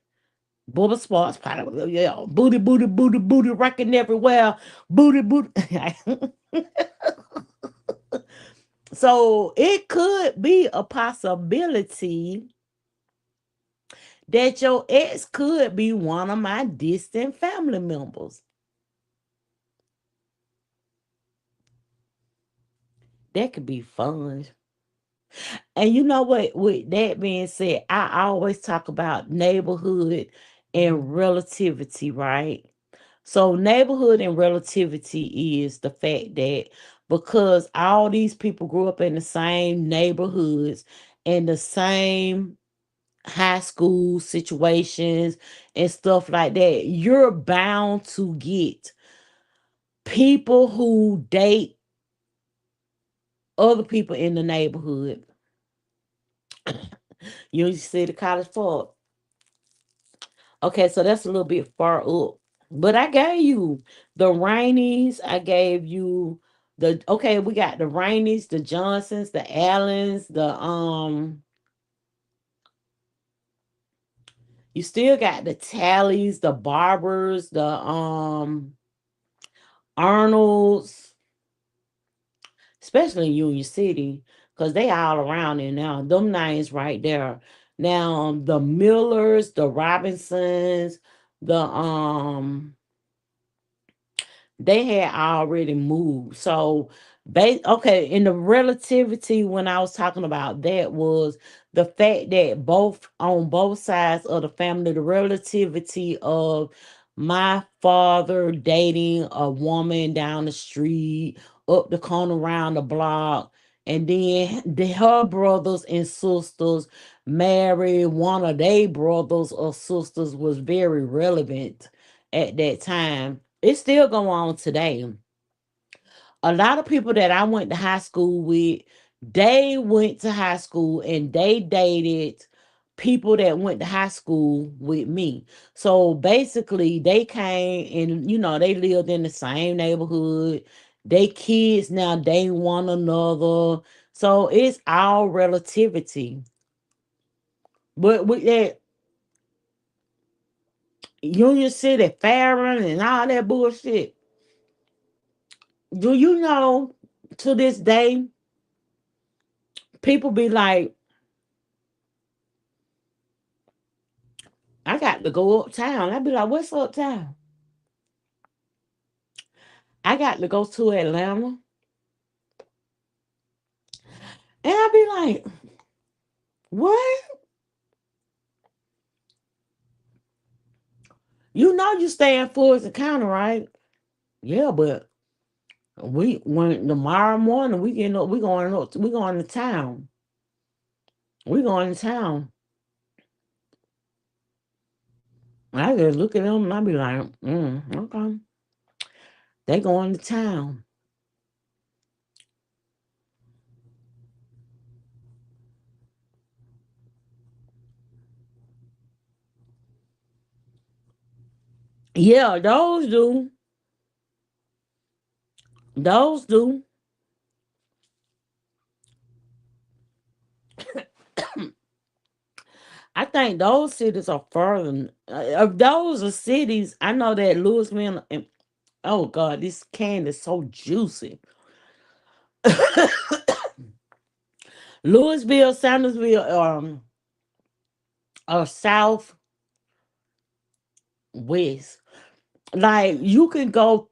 Bubba Sparks, yeah, booty, booty, booty, booty, rocking everywhere, booty, booty. So it could be a possibility that your ex could be one of my distant family members. That could be fun. And you know what? With that being said, I always talk about neighborhood and relativity, right? So, neighborhood and relativity is the fact that because all these people grew up in the same neighborhoods and the same high school situations and stuff like that, you're bound to get people who date other people in the neighborhood. You see the College Park. Okay, so that's a little bit far up. But I gave you the Rainies. I gave you we got the Rainies, the Johnsons, the Allens, you still got the Tallies, the Barbers, the Arnolds, especially in Union City, because they all around there now. Them names right there. Now the Millers, the Robinsons, the they had already moved. So, in the relativity, when I was talking about that, was the fact that both on both sides of the family, the relativity of my father dating a woman down the street, up the corner, around the block, and then her brothers and sisters married one of their brothers or sisters was very relevant at that time. It still go on today. A lot of people that I went to high school with, they went to high school and they dated people that went to high school with me. So basically, they came and they lived in the same neighborhood. They kids now date one another. So it's all relativity. But with that Union City, Farron, and all that bullshit, do you know to this day, people be like, I got to go uptown. I'd be like, what's uptown? I got to go to Atlanta. And I'd be like, what? You know you stay in Fulton County, right? Yeah, but we when tomorrow morning we getting up, we going to town. We going to town. I just look at them and I be like, okay. They going to town. Yeah, those do. Those do. I think those cities are further. Of those are cities, I know that Louisville and oh God, this can is so juicy. Louisville, Sandersville, or southwest. Like you can go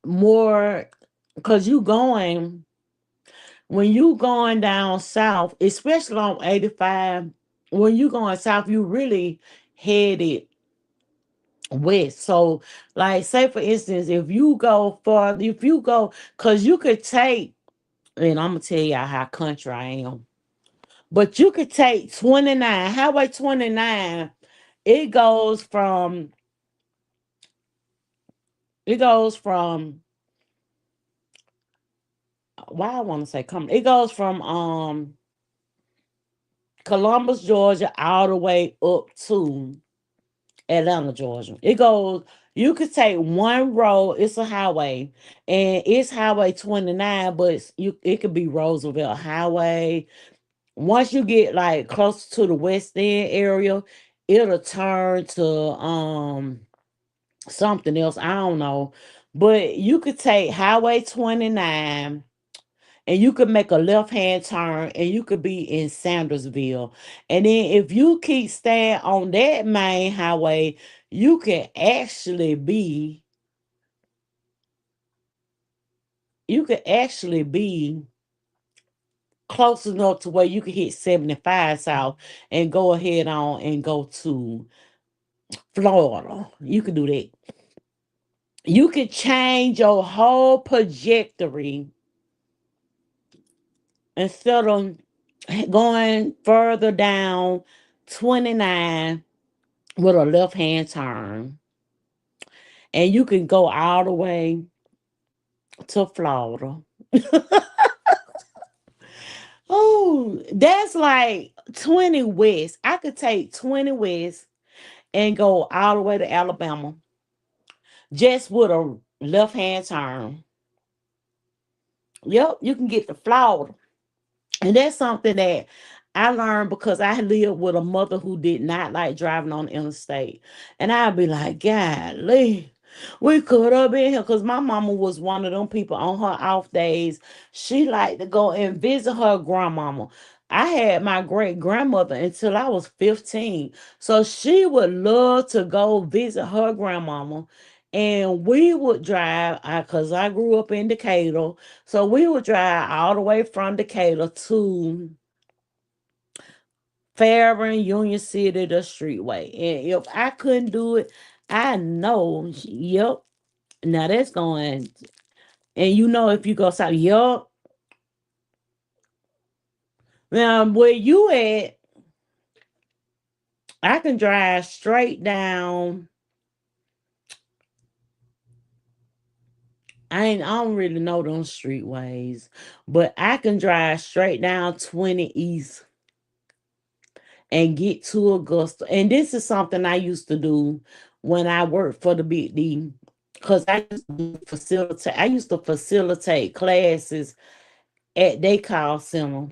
more because you going when you going down south, especially on 85, when you going south, you really headed west. So, like, say for instance, if you go, because you could take, and I'm gonna tell y'all how country I am, but you could take 29, Highway 29. It goes from, it goes from, why I want to say come, it goes from Columbus, Georgia, all the way up to Atlanta, Georgia. It goes, you could take one road, it's a highway, and it's Highway 29, but it could be Roosevelt Highway. Once you get like close to the West End area, it'll turn to something else. I don't know. But you could take Highway 29 and you could make a left hand turn and you could be in Sandersville. And then if you keep staying on that main highway, you can actually be you can actually be close enough to where you can hit 75 south and go ahead on and go to Florida. You can do that. You could change your whole trajectory instead of going further down 29 with a left hand turn, and you can go all the way to Florida. Oh, that's like 20 west. I could take 20 west and go all the way to Alabama just with a left hand turn. Yep, you can get to Florida. And that's something that I learned because I lived with a mother who did not like driving on the interstate. And I'd be like, golly, we could have been here. Because my mama was one of them people on her off days. She liked to go and visit her grandmama. I had my great grandmother until I was 15. So she would love to go visit her grandmama. And we would drive, because I grew up in Decatur. So we would drive all the way from Decatur to Fairburn, Union City, the Streetway. And if I couldn't do it, I know, yep. Now that's going, and you know, if you go south, yep. Now where you at, I can drive straight down. I don't really know those streetways, but I can drive straight down 20 East and get to Augusta. And this is something I used to do when I worked for the Big D. Because I used to facilitate classes at their call center.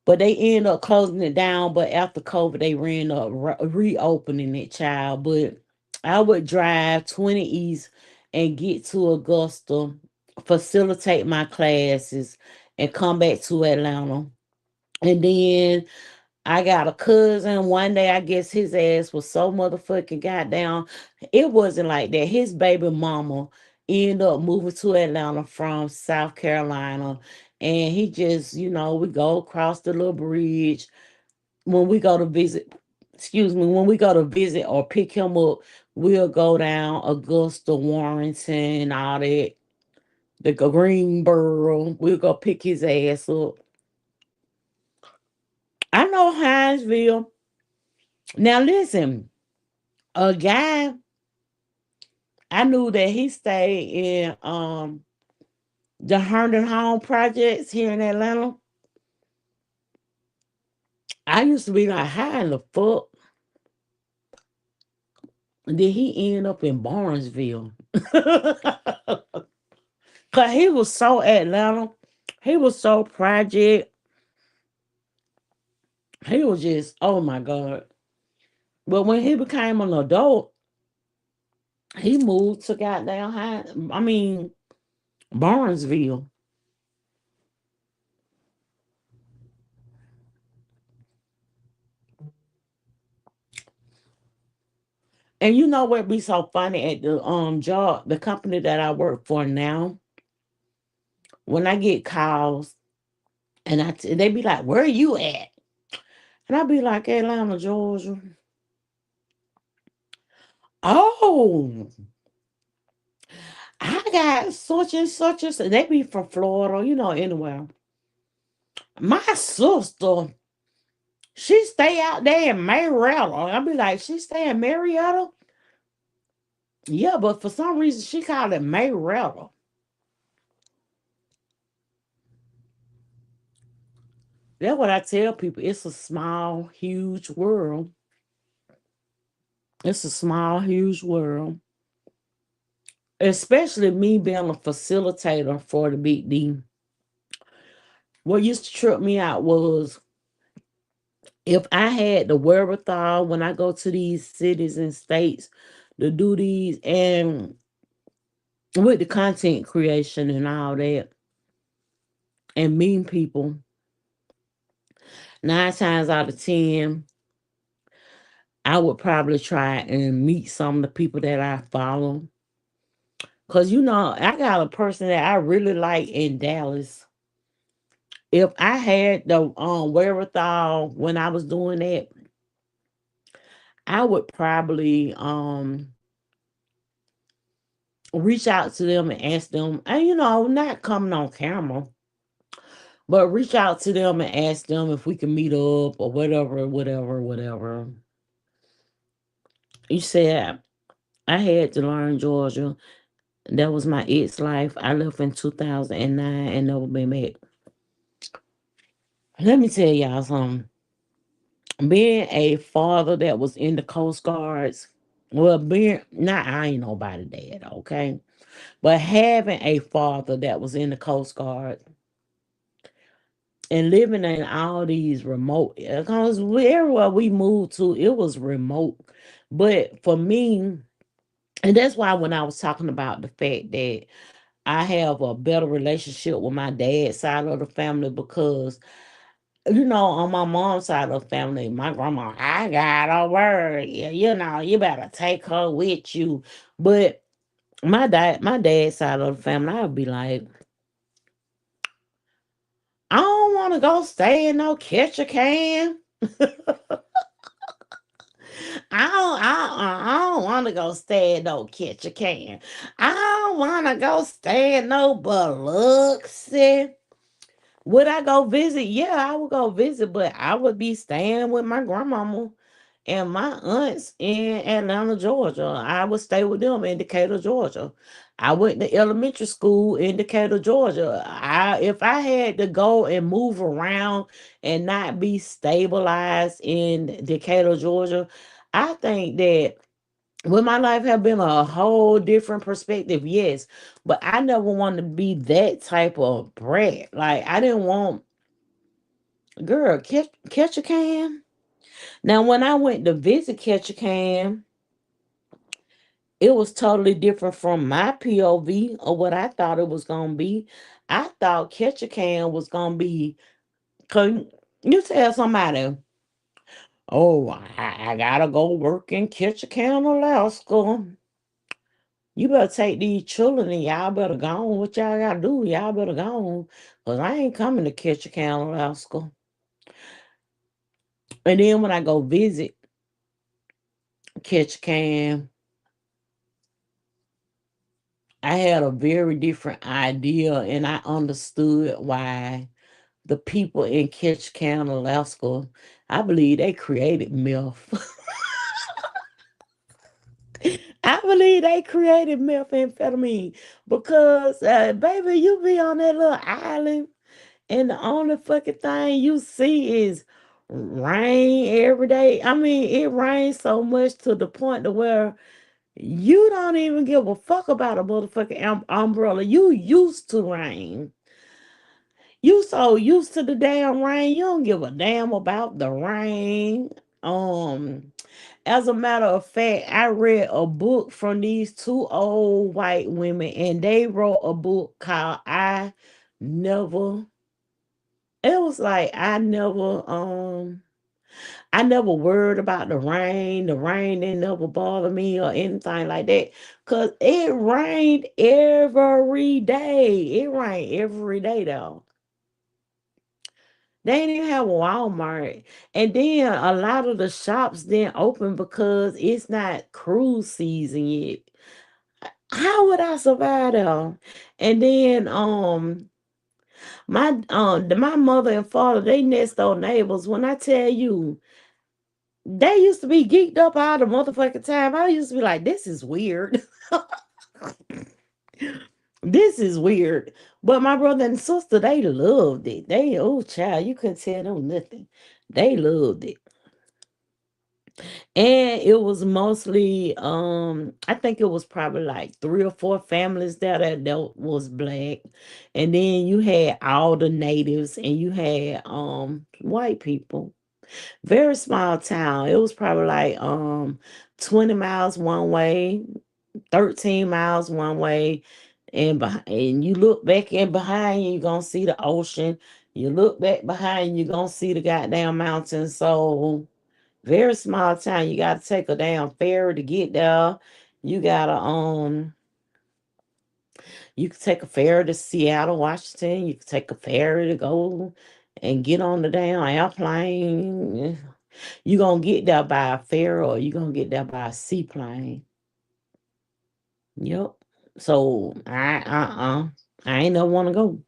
But they ended up closing it down. But after COVID, they ran up reopening it, child. But I would drive 20 East and get to Augusta, facilitate my classes, and come back to Atlanta. And then I got a cousin. One day, I guess his ass was so motherfucking goddamn. It wasn't like that. His baby mama ended up moving to Atlanta from South Carolina. And he just, we go across the little bridge when we go to visit. Excuse me, when we go to visit or pick him up, we'll go down Augusta, Warrington, all that. The Greenboro. We'll go pick his ass up. I know Hinesville. Now listen, a guy I knew that he stayed in the Herndon Home projects here in Atlanta. I used to be like, how in the fuck did he end up in Barnesville? Cause he was so Atlanta. He was so project. He was just, oh my God. But when he became an adult, he moved to goddamn Barnesville. And you know what be so funny at the job, the company that I work for now, when I get calls and they be like, "Where are you at?" And I be like, "Atlanta, Georgia." Oh, I got such and such and such. They be from Florida, anywhere. My sister, she stay out there in Marietta. I be like, she stay in Marietta? Yeah, but for some reason she called it Marietta. That's what I tell people. It's a small, huge world. It's a small, huge world. Especially me being a facilitator for the Big D. What used to trip me out was if I had the wherewithal when I go to these cities and states to do these and with the content creation and all that and meeting people, 9 times out of 10, I would probably try and meet some of the people that I follow. Cause I got a person that I really like in Dallas. If I had the wherewithal when I was doing that, I would probably reach out to them and ask them, and not coming on camera, but reach out to them and ask them if we can meet up or whatever, whatever, whatever. You said I had to learn Georgia. That was my ex life. I left in 2009 and never been back. Let me tell y'all something. Being a father that was in the Coast Guards, well, being not I ain't nobody dad, okay, but having a father that was in the Coast Guard and living in all these remote, because everywhere we moved to, it was remote. But for me, and that's why when I was talking about the fact that I have a better relationship with my dad's side of the family because on my mom's side of the family, my grandma, I got a word. Yeah, you better take her with you. But my dad's side of the family, I'd be like, I don't want to go stay in no catch a can. I don't want to go stay in no kitchen can. I don't want to go stay in no Biloxi. Would I go visit? Yeah, I would go visit, but I would be staying with my grandmama and my aunts in Atlanta, Georgia. I would stay with them in Decatur, Georgia. I went to elementary school in Decatur, Georgia. If I had to go and move around and not be stabilized in Decatur, Georgia, I think that would my life have been a whole different perspective? Yes, but I never wanted to be that type of brat. Like I didn't want, girl, catch a can. Now when I went to visit Catch a Can, it was totally different from my POV or what I thought it was gonna be. I thought Catch a Can was gonna be, cause you tell somebody, oh, I gotta go work in Catch a Can, Alaska. You better take these children and y'all better go on. What y'all gotta do? Y'all better go on. Cause I ain't coming to Catch a Can, Alaska. And then when I go visit Catch a Can, I had a very different idea and I understood why the people in Ketchikan, Alaska, I believe they created meth. I believe they created methamphetamine because, baby, you be on that little island and the only fucking thing you see is rain every day. I mean, it rains so much to the point to where you don't even give a fuck about a motherfucking umbrella. You used to rain. You so used to the damn rain, you don't give a damn about the rain. Um, as a matter of fact, I read a book from these two old white women, and they wrote a book called Never. It was like I never worried about the rain. The rain didn't never bother me or anything like that. Cause it rained every day. It rained every day though. They didn't even have a Walmart. And then a lot of the shops didn't open because it's not cruise season yet. How would I survive though? And then my mother and father, they next door neighbors. When I tell you, they used to be geeked up all the motherfucking time. I used to be like, this is weird. This is weird. But my brother and sister, they loved it. They, oh child, you couldn't tell them nothing. They loved it. And it was mostly, I think it was probably like three or four families there that was black. And then you had all the natives and you had white people. Very small town. It was probably like 20 miles one way, 13 miles one way. And you look back and behind you, you're gonna see the ocean. You look back behind you, you're gonna see the goddamn mountains. So very small town. You gotta take a damn ferry to get there. You gotta you can take a ferry to Seattle, Washington. You can take a ferry to go and get on the damn airplane. You gonna get there by a ferry or you gonna get there by a seaplane. Yep. So I ain't never wanna go.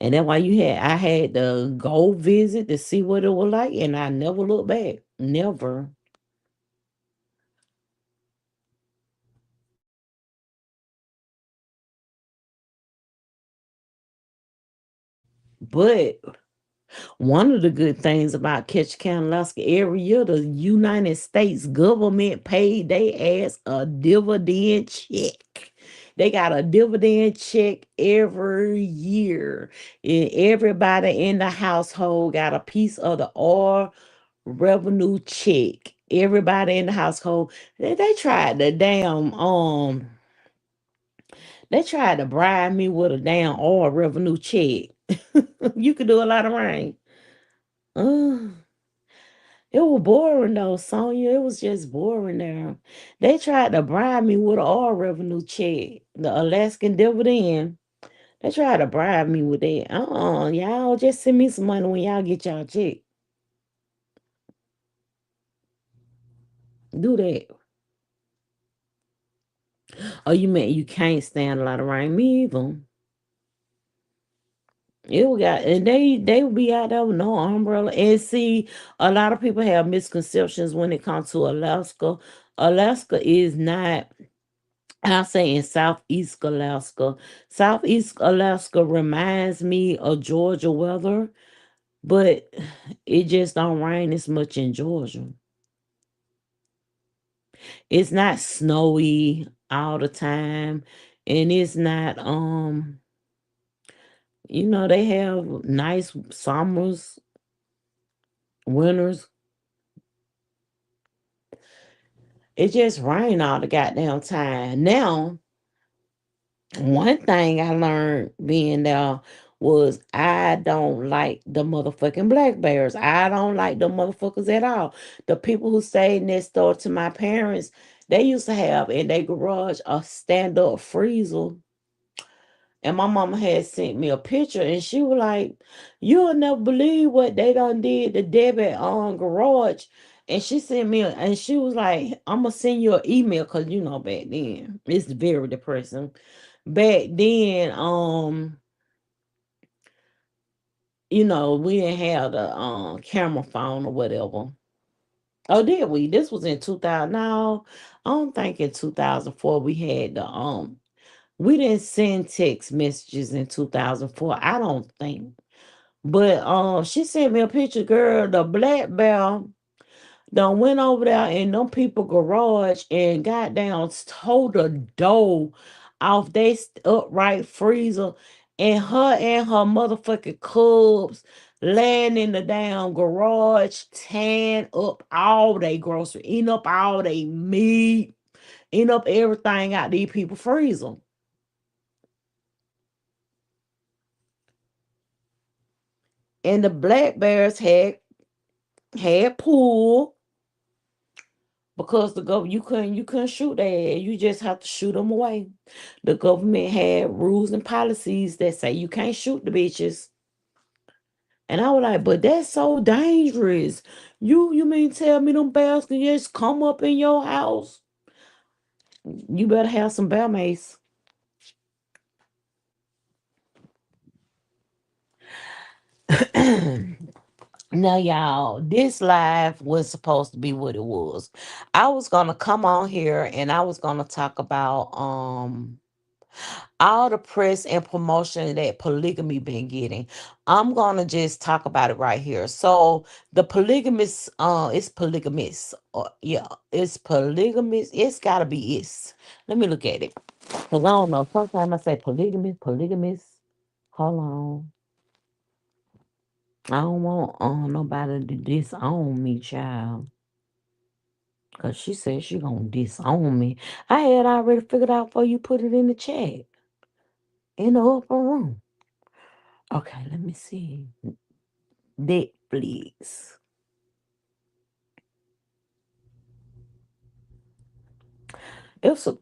And that's why I had to go visit to see what it was like and I never looked back. Never. But one of the good things about Ketchikan, Alaska, every year the United States government paid they ass a dividend check. They got a dividend check every year. And everybody in the household got a piece of the oil revenue check. Everybody in the household, they tried to they tried to bribe me with a damn oil revenue check. You could do a lot of rain. Uh, it was boring though, Sonya. It was just boring there. They tried to bribe me with an oil revenue check, the Alaskan dividend. They tried to bribe me with that. Y'all just send me some money when y'all get y'all check. Do that. Oh, you mean you can't stand a lot of rain? Me either. It we got and they will be out there with no umbrella. And see, a lot of people have misconceptions when it comes to Alaska. Alaska is not, I'll say, in Southeast Alaska. Southeast Alaska reminds me of Georgia weather, but it just don't rain as much in Georgia. It's not snowy all the time, and it's not they have nice summers, winters. It just rain all the goddamn time. Now, one thing I learned being there was I don't like the motherfucking black bears. I don't like the motherfuckers at all. The people who stayed next door to my parents, they used to have in their garage a stand up freezer. And my mama had sent me a picture and she was like, "You'll never believe what they done did to Debbie on garage." And she sent me and she was like, "I'm gonna send you an email," because back then it's very depressing. Back then, we didn't have the camera phone or whatever. Oh, did we? This was in 2000. No, I don't think in 2004 we had the we didn't send text messages in 2004. I don't think. But she sent me a picture, girl. The black bear done went over there in them people garage and got down, tore the door off they upright freezer, and her motherfucking cubs laying in the damn garage, tearing up all they grocery, eating up all they meat, eating up everything out these people freezer. And the black bears had pool because the you couldn't shoot that. You just have to shoot them away. The government had rules and policies that say you can't shoot the bitches. And I was like, but that's so dangerous. You mean tell me them bears can just come up in your house? You better have some bear mace. Now, y'all, this live was supposed to be what it was. I was gonna come on here and I was gonna talk about all the press and promotion that polygamy been getting. I'm gonna just talk about it right here. So the polygamous, it's polygamous. Yeah, it's polygamous. It's gotta be it's. Let me look at it. Cause I don't know. Sometimes I say polygamous, polygamous. Hold on. I don't want nobody to disown me, child. Cause she said she gonna disown me. I had already figured out before you put it in the chat in the upper room. Okay, let me see. Netflix. It's a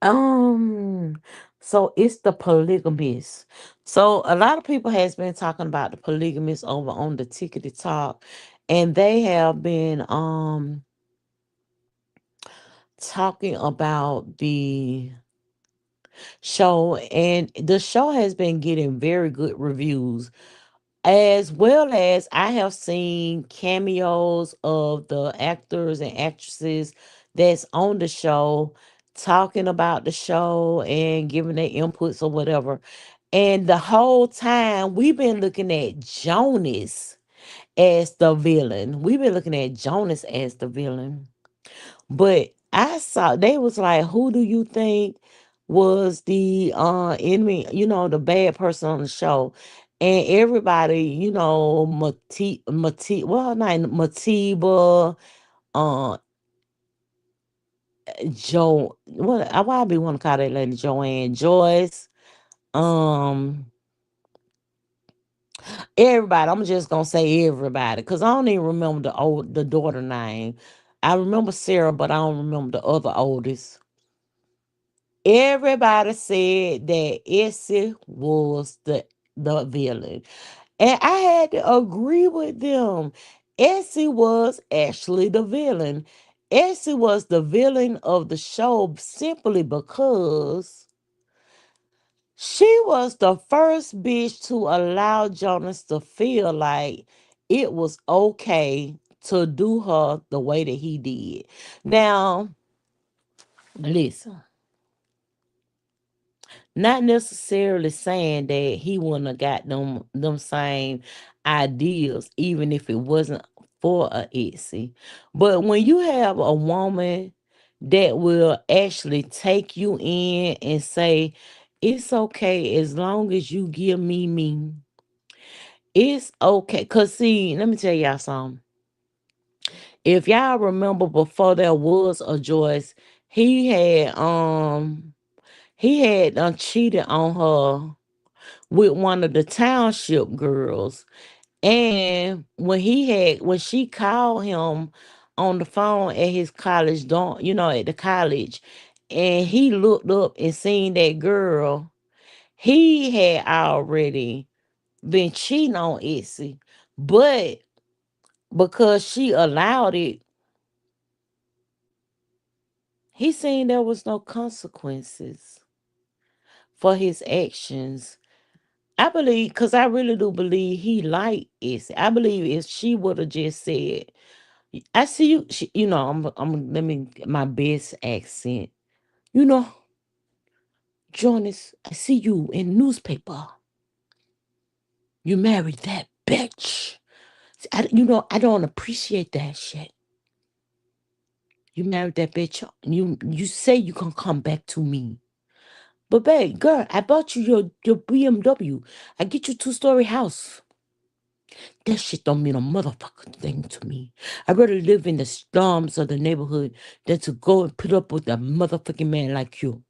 um so it's the polygamist. So a lot of people has been talking about the polygamist over on the tickety talk, and they have been talking about the show, and the show has been getting very good reviews, as well as I have seen cameos of the actors and actresses that's on the show talking about the show and giving their inputs or whatever. And the whole time we've been looking at Jonas as the villain. We've been looking at Jonas as the villain. But I saw they was like, who do you think was the enemy, the bad person on the show? And everybody, well, not Matiba, uh what why I be want to call that lady Joanne Joyce, um everybody. I'm just gonna say everybody because I don't even remember the daughter name. I remember Sarah, but I don't remember the other oldest. Everybody said that Essie was the villain. And I had to agree with them. Essie was actually the villain. Essie was the villain of the show simply because she was the first bitch to allow Jonas to feel like it was okay to do her the way that he did. Now, listen, not necessarily saying that he wouldn't have got them same ideas, even if it wasn't for a Etsy. But when you have a woman that will actually take you in and say, it's okay as long as you give me me. It's okay. Cause see, let me tell y'all something. If y'all remember before there was a Joyce, he had he had cheated on her with one of the township girls. And when she called him on the phone at his college dorm, at the college, and he looked up and seen that girl, he had already been cheating on Itsy. But because she allowed it, he seen there was no consequences for his actions. I believe, because I really do believe he liked Itsy. I believe if she would have just said, I see you. Let me get my best accent. You know, Jonas, I see you in newspaper. You married that bitch. I don't appreciate that shit. You married that bitch. You say you can come back to me. But babe, girl, I bought you your BMW. I get you two-story house. That shit don't mean a motherfucking thing to me. I'd rather live in the slums of the neighborhood than to go and put up with a motherfucking man like you.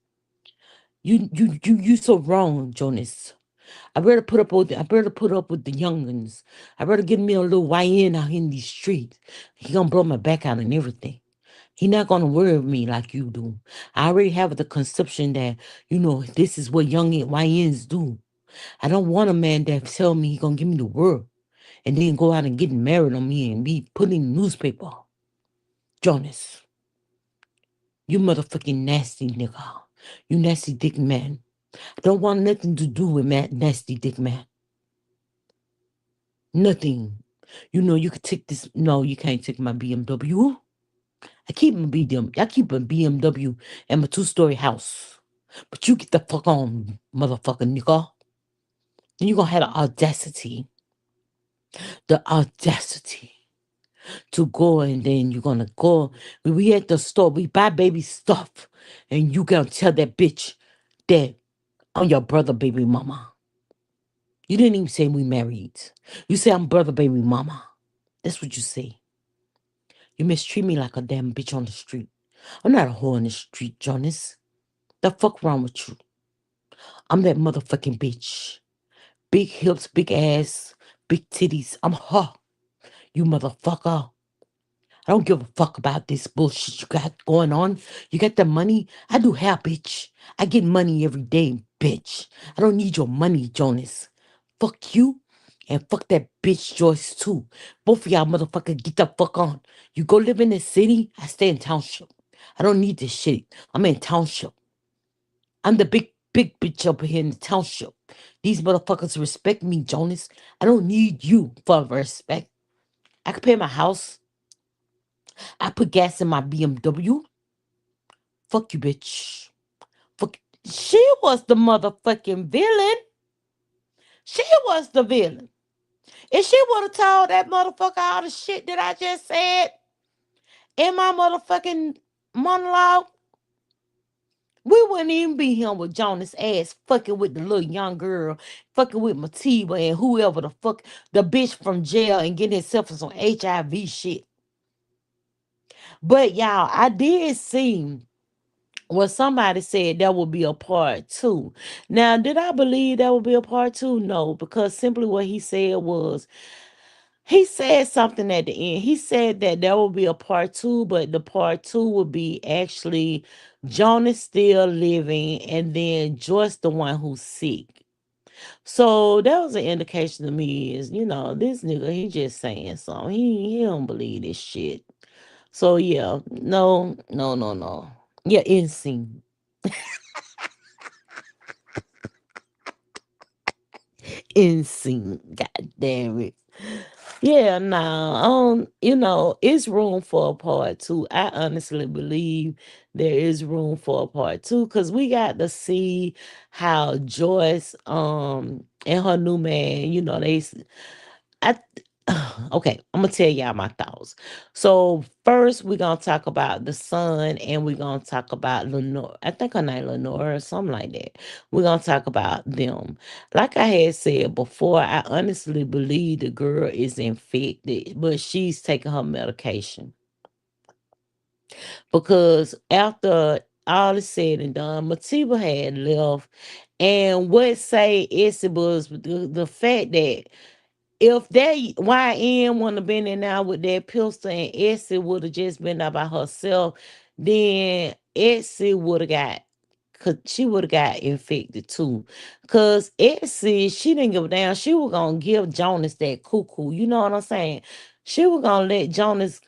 You so wrong, Jonas. I better put up with the youngins. I better get me a little YN out in these streets. He gonna blow my back out and everything. He not gonna worry me like you do. I already have the conception that, this is what young YNs do. I don't want a man that tell me he gonna give me the world and then go out and get married on me and be put in the newspaper. Jonas, you motherfucking nasty nigga. You nasty dick man. I don't want nothing to do with nasty dick man. Nothing. You could take this. No, you can't take my BMW. I keep my BMW. I keep a BMW and my two-story house. But you get the fuck on, motherfucking nigga. And you gonna have the audacity to go and then you're gonna go. When we at the store, we buy baby stuff, and you gonna tell that bitch that I'm your brother, baby mama. You didn't even say we married. You say I'm brother, baby mama. That's what you say. You mistreat me like a damn bitch on the street. I'm not a whore on the street, Jonas. The fuck wrong with you? I'm that motherfucking bitch. Big hips, big ass, big titties. I'm her. You motherfucker. I don't give a fuck about this bullshit you got going on. You got the money? I do hair, bitch. I get money every day, bitch. I don't need your money, Jonas. Fuck you and fuck that bitch Joyce too. Both of y'all motherfucker get the fuck on. You go live in the city, I stay in township. I don't need this shit. I'm in township. I'm the big bitch up here in the township. These motherfuckers respect me, Jonas. I don't need you for respect. I can pay my house. I put gas in my BMW. Fuck you, bitch. Fuck. She was the motherfucking villain. She was the villain. If she would have told that motherfucker all the shit that I just said in my motherfucking monologue, we wouldn't even be here with Jonas ass fucking with the little young girl, fucking with Matiba and whoever the fuck, the bitch from jail and getting himself in some HIV shit. But y'all, I did see well, somebody said that would be a part two. Now, did I believe that would be a part two? No, because simply what he said was he said something at the end. He said that there will be a part two, but the part two would be actually Jonas still living and then Joyce the one who's sick. So that was an indication to me is, this nigga, he just saying something. He don't believe this shit. So yeah, no, no, no, no. Yeah, insane. Insane. God damn it. Yeah, no, it's room for a part two. I honestly believe there is room for a part two because we got to see how Joyce and her new man, I okay, I'm gonna tell y'all my thoughts. So first we're gonna talk about the son and we're gonna talk about Lenore. I think her name Lenore or something like that. We're gonna talk about them. Like I had said before, I honestly believe the girl is infected, but she's taking her medication. Because after all is said and done, Matiba had left. And what say Essie was the fact that if that YN wouldn't have been in there with that pistol and Essie would have just been there by herself, then Essie would have got, cause she would have got infected too. Cause Essie, she didn't give a damn. She was gonna give Jonas that cuckoo. You know what I'm saying? She was gonna let Jonas,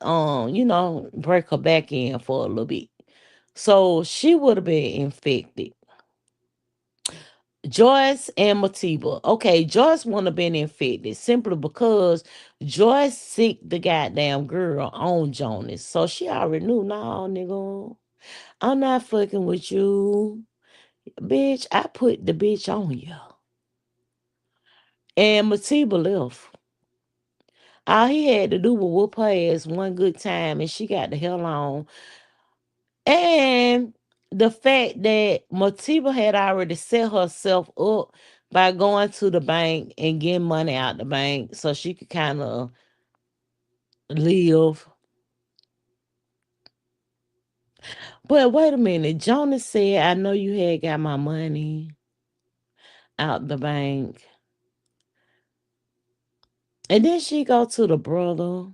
break her back in for a little bit. So she would have been infected. Joyce and Matiba. Okay, Joyce wouldn't have been infected simply because Joyce sick the goddamn girl on Jonas. So she already knew, nah, nigga, I'm not fucking with you. Bitch, I put the bitch on you. And Matiba left. All he had to do was whoop her ass one good time and she got the hell on. And the fact that Matiba had already set herself up by going to the bank and getting money out the bank so she could kind of live. But wait a minute, Jonas said, I know you had got my money out the bank. And then she go to the brother.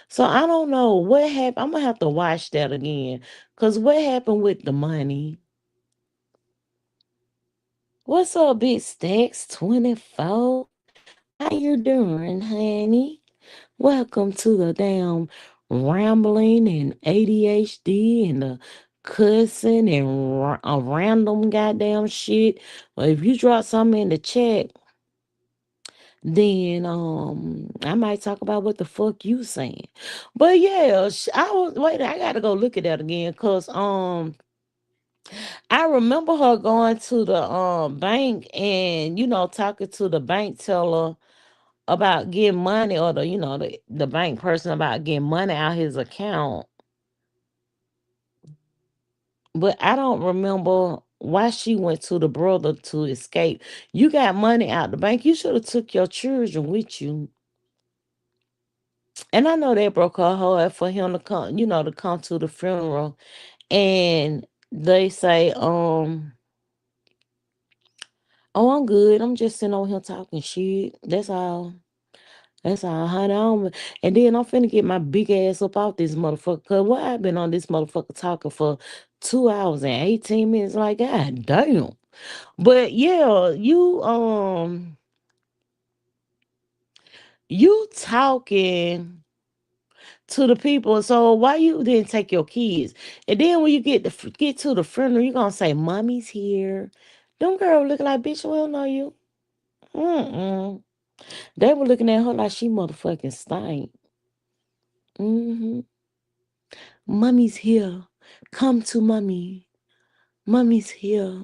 So I don't know what happened. I'm gonna have to watch that again. Cause what happened with the money? What's up, Big Stacks 24? How you doing, honey? Welcome to the damn rambling and ADHD and the cussing and random goddamn shit. Well, if you drop something in the chat, then I might talk about what the fuck you saying. But yeah, I was wait. I gotta go look at that again because I remember her going to the bank and talking to the bank teller about getting money or the bank person about getting money out his account. But I don't remember why she went to the brother to escape. You got money out the bank. You should have took your children with you. And I know that broke her heart for him to come, to come to the funeral. And they say, oh, I'm good. I'm just sitting over here talking shit. That's all. That's all, honey. And then I'm finna get my big ass up out this motherfucker. Cause what I've been on this motherfucker talking for 2 hours and 18 minutes. Like, god damn. But yeah, you talking to the people. So why you didn't take your kids? And then when you get to the funeral, you gonna say, "Mommy's here." Them girl looking like bitch. We don't know you. Mm-mm. They were looking at her like she motherfucking stank. Mm-hmm. Mommy's here. Come to mommy. Mommy's here.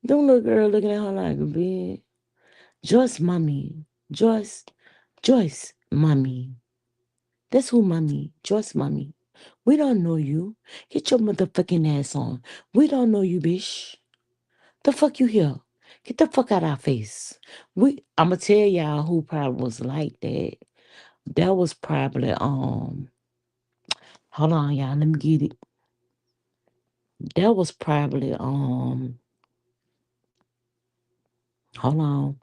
Them little girl looking at her like a bitch. Joyce, mommy. Joyce. Joyce, mommy. That's who mommy. Joyce, mommy. We don't know you. Get your motherfucking ass on. We don't know you, bitch. The fuck you here? Get the fuck out our face. I'ma tell y'all who probably was like that. That was probably hold on, y'all, let me get it. That was probably hold on.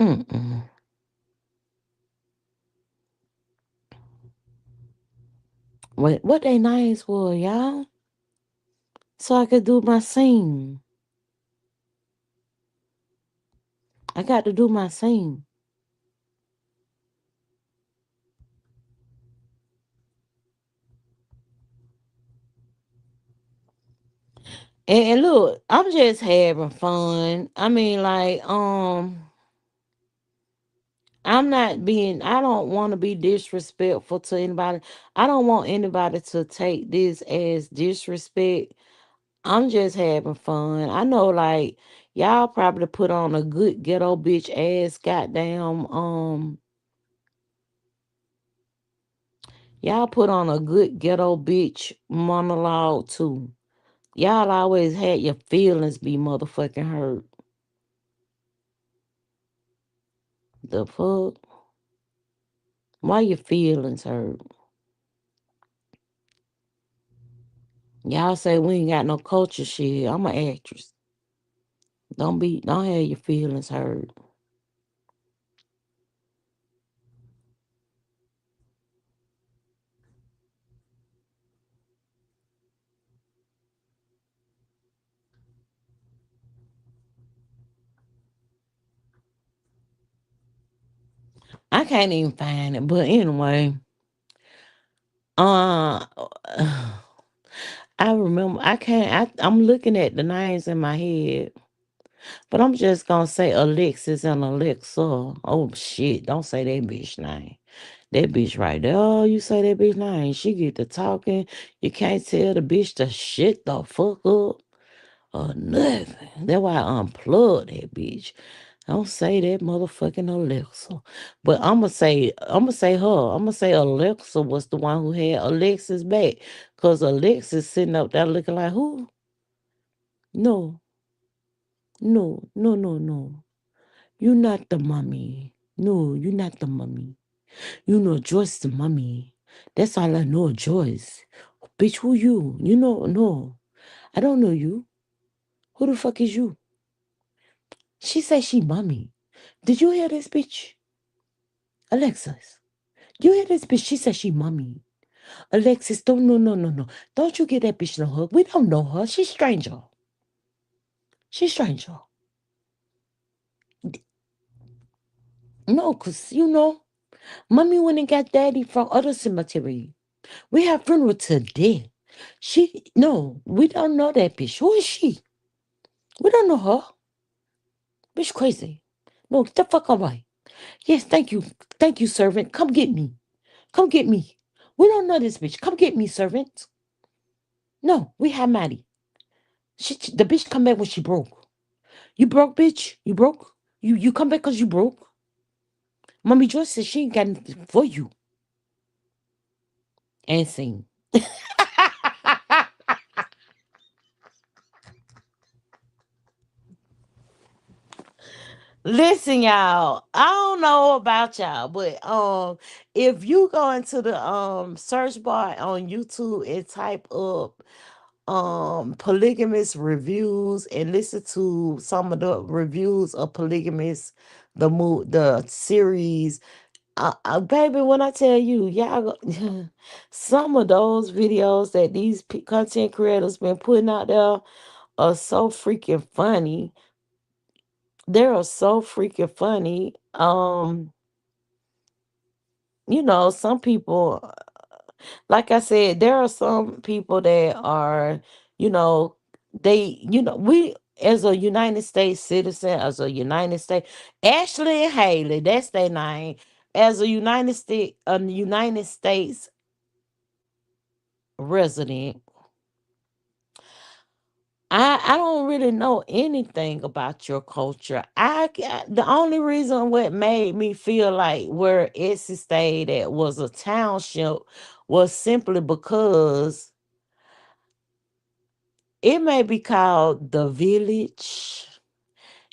Mm-mm. What they names were, y'all? So I could do my scene. I got to do my scene. And look, I'm just having fun. I mean, like, I don't want to be disrespectful to anybody. I don't want anybody to take this as disrespect. I'm just having fun. I know, like, y'all probably put on a good ghetto bitch ass goddamn, y'all put on a good ghetto bitch monologue too. Y'all always had your feelings be motherfucking hurt. The fuck? Why your feelings hurt? Y'all say we ain't got no culture shit. I'm an actress. Don't have your feelings hurt. I can't even find it. But anyway, uh I remember I can't I'm looking at the names in my head. But I'm just gonna say Alexis and Alexa. Oh shit, don't say that bitch name. That bitch right there. Oh, you say that bitch name. She get to talking. You can't tell the bitch to shit the fuck up or nothing. That's why I unplugged that bitch. Don't say that motherfucking Alexa. But I'ma say her. I'ma say Alexa was the one who had Alexis back. Cause Alexis sitting up there looking like who? No, no. You not the mummy. No, you not the mummy. You know Joyce the mummy. That's all I know, Joyce. Bitch, who you? You know, no. I don't know you. Who the fuck is you? She say she mummy. Did you hear this bitch? Alexis. You hear this bitch? She said she mummy. Alexis, don't no. Don't you get that bitch no hug. We don't know her. She's stranger. She's stranger. No, cause you know, mommy went and got daddy from other cemetery. We have funeral today. No, we don't know that bitch. Who is she? We don't know her. Bitch crazy. No, get the fuck away. Yes, thank you. Thank you, servant. Come get me. Come get me. We don't know this bitch. Come get me, servant. No, we have Maddie. The bitch come back when she broke. You broke, bitch. You broke. You come back because you broke. Mommy Joyce said she ain't got anything for you. And sing. Listen, y'all. I don't know about y'all, but if you go into the search bar on YouTube and type up polygamous reviews and listen to some of the reviews of polygamous the series, baby, when I tell you, y'all some of those videos that these content creators been putting out there are so freaking funny. They're so freaking funny. Some people, like I said, there are some people that are, you know, we as a United States citizen, as a United States, Ashley and Haley, that's their name, as a United States resident. I don't really know anything about your culture. The only reason what made me feel like where Essie stayed at was a township was simply because it may be called the village,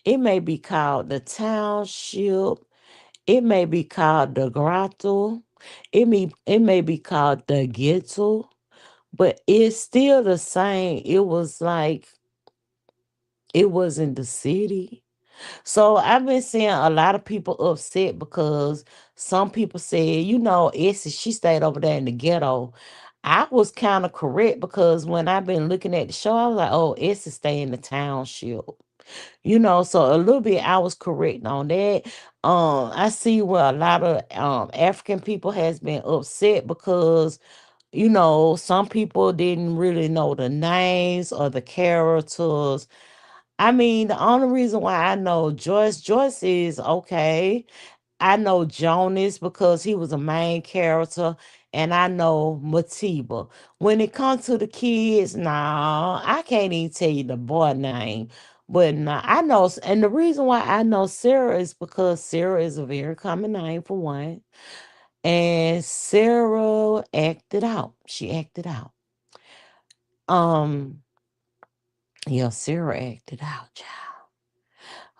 it may be called the township, it may be called the grotto, it may be called the ghetto, but it's still the same. It was like it was in the city. So I've been seeing a lot of people upset because some people said, Essie, she stayed over there in the ghetto. I was kind of correct because when I've been looking at the show, I was like, oh, Essie stay in the township. So a little bit I was correct on that. I see where a lot of African people has been upset because some people didn't really know the names or the characters. I mean, the only reason why I know Joyce is okay. I know Jonas because he was a main character, and I know Matiba. When it comes to the kids, nah, I can't even tell you the boy name. But nah, I know, and the reason why I know Sarah is because Sarah is a very common name for one. And Sarah acted out. She acted out. Um, yeah, Sarah acted out, child.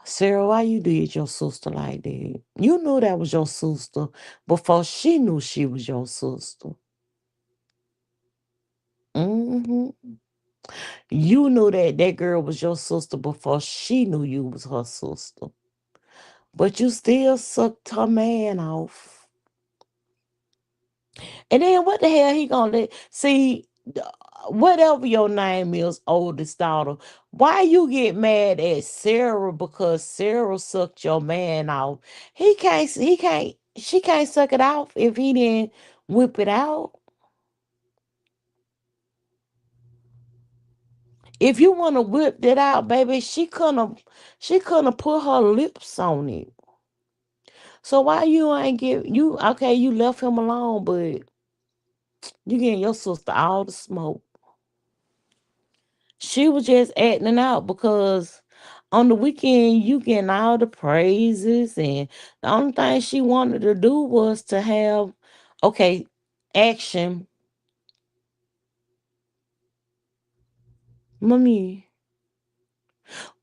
Sarah, why you did your sister like that? You knew that was your sister before she knew she was your sister. hmm You knew that that girl was your sister before she knew you was her sister. But you still sucked her man off. And then what the hell he gonna let see whatever your name is, oldest daughter, why you get mad at Sarah because Sarah sucked your man off? She can't suck it off if he didn't whip it out. If you want to whip that out, baby, she couldn't put her lips on it. So why you ain't give you okay, you left him alone, but you getting your sister all the smoke. She was just acting out because on the weekend you getting all the praises, and the only thing she wanted to do was to have okay action. Mommy,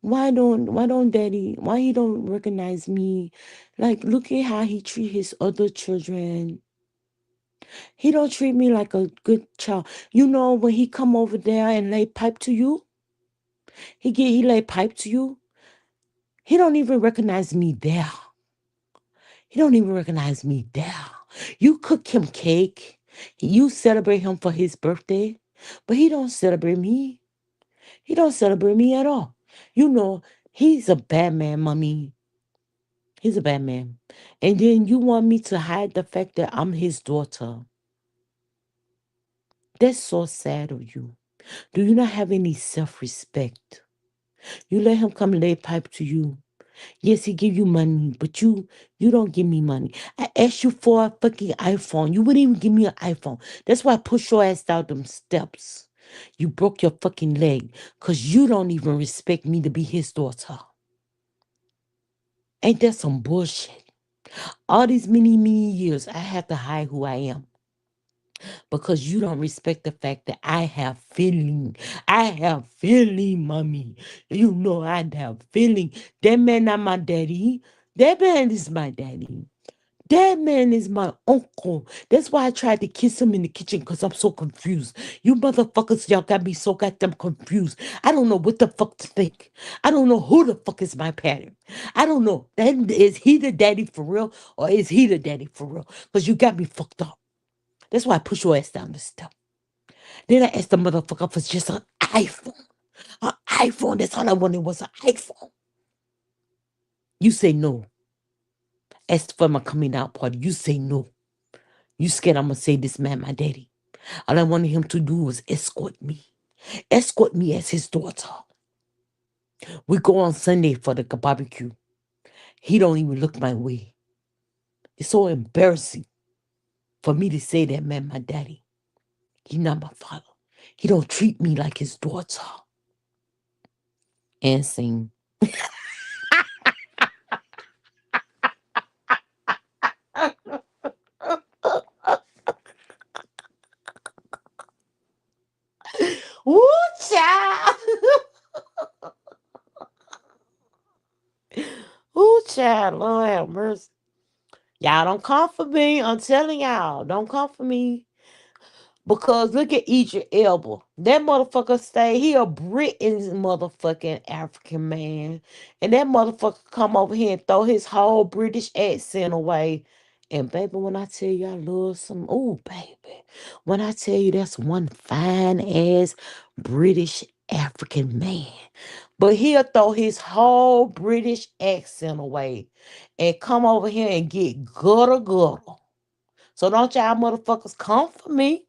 why don't daddy, why he don't recognize me? Like, look at how he treat his other children. He don't treat me like a good child. When he come over there and lay pipe to you, he lay pipe to you. He don't even recognize me there. He don't even recognize me there. You cook him cake. You celebrate him for his birthday. But he don't celebrate me. He don't celebrate me at all. You know, he's a bad man, mommy. He's a bad man. And then you want me to hide the fact that I'm his daughter. That's so sad of you. Do you not have any self-respect? You let him come lay pipe to you. Yes, he give you money, but you don't give me money. I asked you for a fucking iPhone. You wouldn't even give me an iPhone. That's why I push your ass down them steps. You broke your fucking leg because you don't even respect me to be his daughter. Ain't that some bullshit? All these many years, I have to hide who I am because you don't respect the fact that I have feeling. I have feeling, mommy. You know I have feeling. That man not my daddy. That man is my daddy. That man is my uncle. That's why I tried to kiss him in the kitchen because I'm so confused. You motherfuckers, y'all got me so goddamn confused. I don't know what the fuck to think. I don't know who the fuck is my parent. I don't know. Is he the daddy for real or is he the daddy for real? Because you got me fucked up. That's why I push your ass down the step. Then I asked the motherfucker for just an iPhone. An iPhone. That's all I wanted was an iPhone. You say no. Asked for my coming out party. You say no. You scared I'm gonna say this man my daddy. All I wanted him to do was escort me. Escort me as his daughter. We go on Sunday for the barbecue. He don't even look my way. It's so embarrassing for me to say that man my daddy. He not my father. He don't treat me like his daughter. And sing. Woo child. Woo child. Lord have mercy. Y'all don't come for me. I'm telling y'all, don't come for me. Because look at Idris Elba. That motherfucker stay. He a Britain's motherfucking African man. And that motherfucker come over here and throw his whole British accent away. And baby, when I tell you I love some, oh baby. When I tell you that's one fine ass British African man. But he'll throw his whole British accent away and come over here and get gutter gutter. So don't y'all motherfuckers come for me.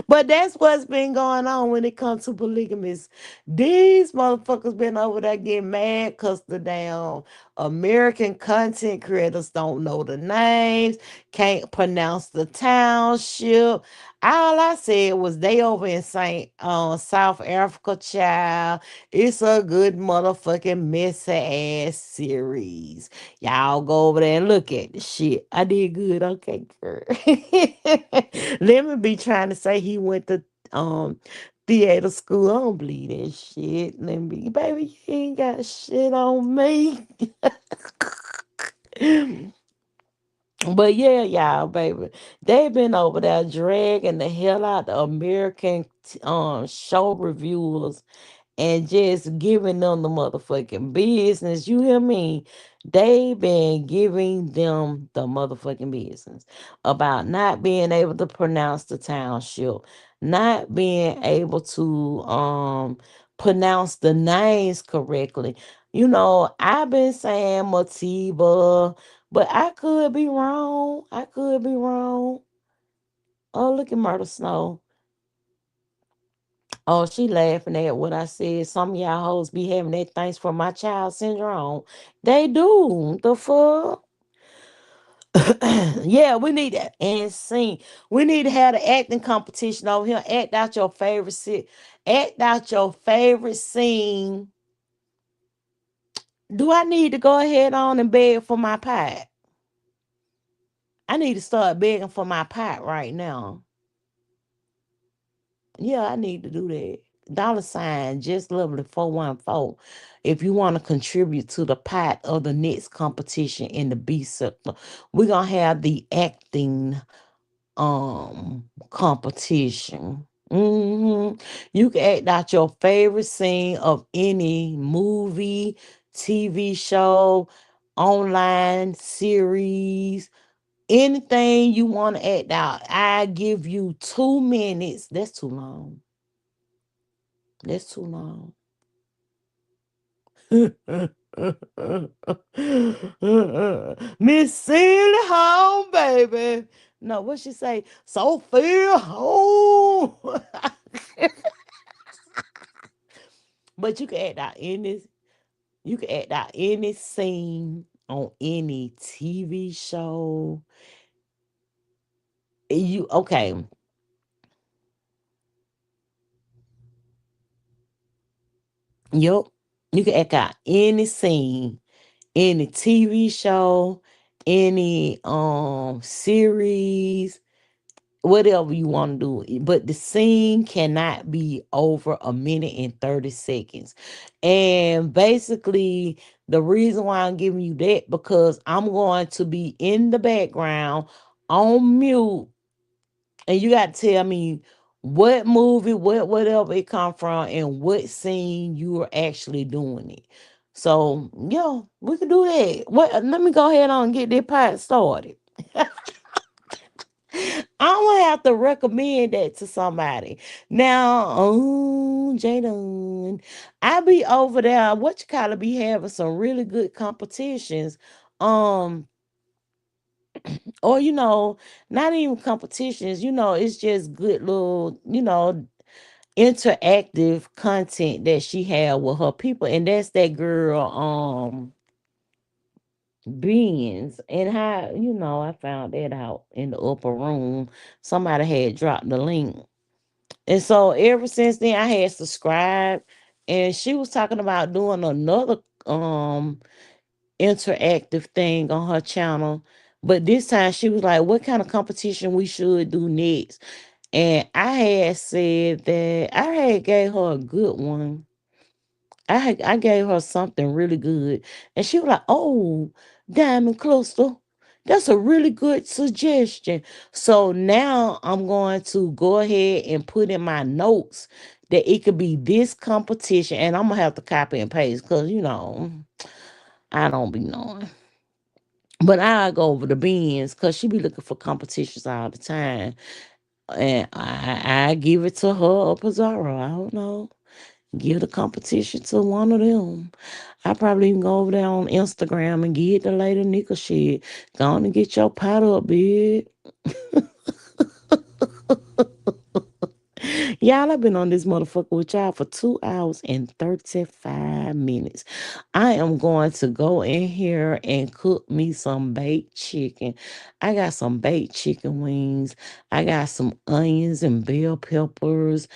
But that's what's been going on when it comes to polygamists. These motherfuckers been over there getting mad because the damn American content creators don't know the names, can't pronounce the township. All I said was they over in Saint South Africa, child. It's a good motherfucking messy ass series. Y'all go over there and look at the shit. I did good. Okay, girl. Let me be trying to say he went to um theater school. I don't believe that shit. Let me be, baby, you ain't got shit on me. But yeah, y'all, baby, they been over there dragging the hell out the American show reviewers and just giving them the motherfucking business. You hear me? They been giving them the motherfucking business about not being able to pronounce the township, not being able to pronounce the names correctly. You know, I've been saying Motiva, but I could be wrong. I could be wrong. Oh, look at Myrtle Snow. Oh, she laughing at what I said. Some of y'all hoes be having that thanks for my child syndrome. They do. The fuck? Yeah, we need that. And sing. We need to have the acting competition over here. Act out your favorite act out your favorite scene. Do I need to go ahead on and beg for my pot? I need to start begging for my pot right now. Yeah, I need to do that. $sign just lovely 414. If you want to contribute to the pot of the next competition in the B sector, we're gonna have the acting competition. You can act out your favorite scene of any movie, TV show, online series, anything you want to act out. I give you 2 minutes. That's too long. That's too long. Miss Silly home, baby. No, what she say? Sophia home. But you can act out any. You can act out any scene on any TV show. You okay? Yep. You can act out any scene, any TV show, any series, whatever you want to do. But the scene cannot be over a minute and 30 seconds. And basically, the reason why I'm giving you that because I'm going to be in the background on mute, and you got to tell me what movie, what whatever it come from, and what scene you are actually doing it. So yeah, we can do that. What? Let me go ahead on and get this part started. I'm gonna have to recommend that to somebody. Now, oh, Jadon, I be over there. What you call it? Be having some really good competitions. Um, or not even competitions. It's just good little, interactive content that she had with her people, and that's that girl, Beans. And how I found that out in the upper room. Somebody had dropped the link. And so ever since then I had subscribed, and she was talking about doing another interactive thing on her channel. But this time she was like, what kind of competition we should do next? And I had said that I had gave her a good one. I gave her something really good. And she was like, oh, Diamond Cluster. That's a really good suggestion. So now I'm going to go ahead and put in my notes that it could be this competition, and I'm gonna have to copy and paste because I don't be knowing. But I go over the bins because she be looking for competitions all the time, and I give it to her or Pizarro. I don't know. Give the competition to one of them. I probably even go over there on Instagram and get the lady Nika shit. Go on and get your pot up, big. Y'all, I've been on this motherfucker with y'all for 2 hours and 35 minutes. I am going to go in here and cook me some baked chicken. I got some baked chicken wings. I got some onions and bell peppers.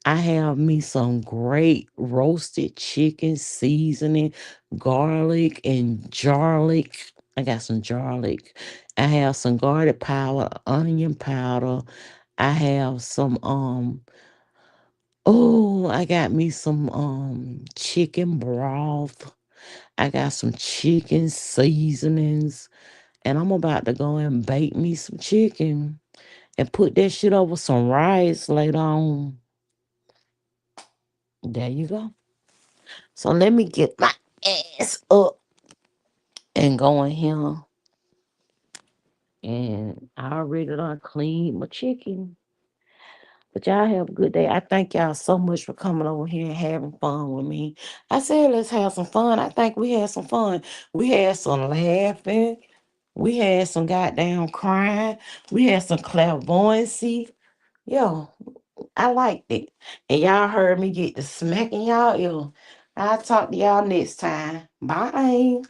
I have me some great roasted chicken seasoning, garlic and garlic. I got some garlic. I have some garlic powder, onion powder. I have some oh, I got me some chicken broth. I got some chicken seasonings, and I'm about to go and bake me some chicken and put that shit over some rice later on. There you go. So let me get my ass up and go in here. And I already done cleaned my chicken. But y'all have a good day. I thank y'all so much for coming over here and having fun with me. I said let's have some fun. I think we had some fun. We had some laughing. We had some goddamn crying. We had some clairvoyancy. Yo, I liked it. And y'all heard me get the smacking y'all ear. I'll talk to y'all next time. Bye.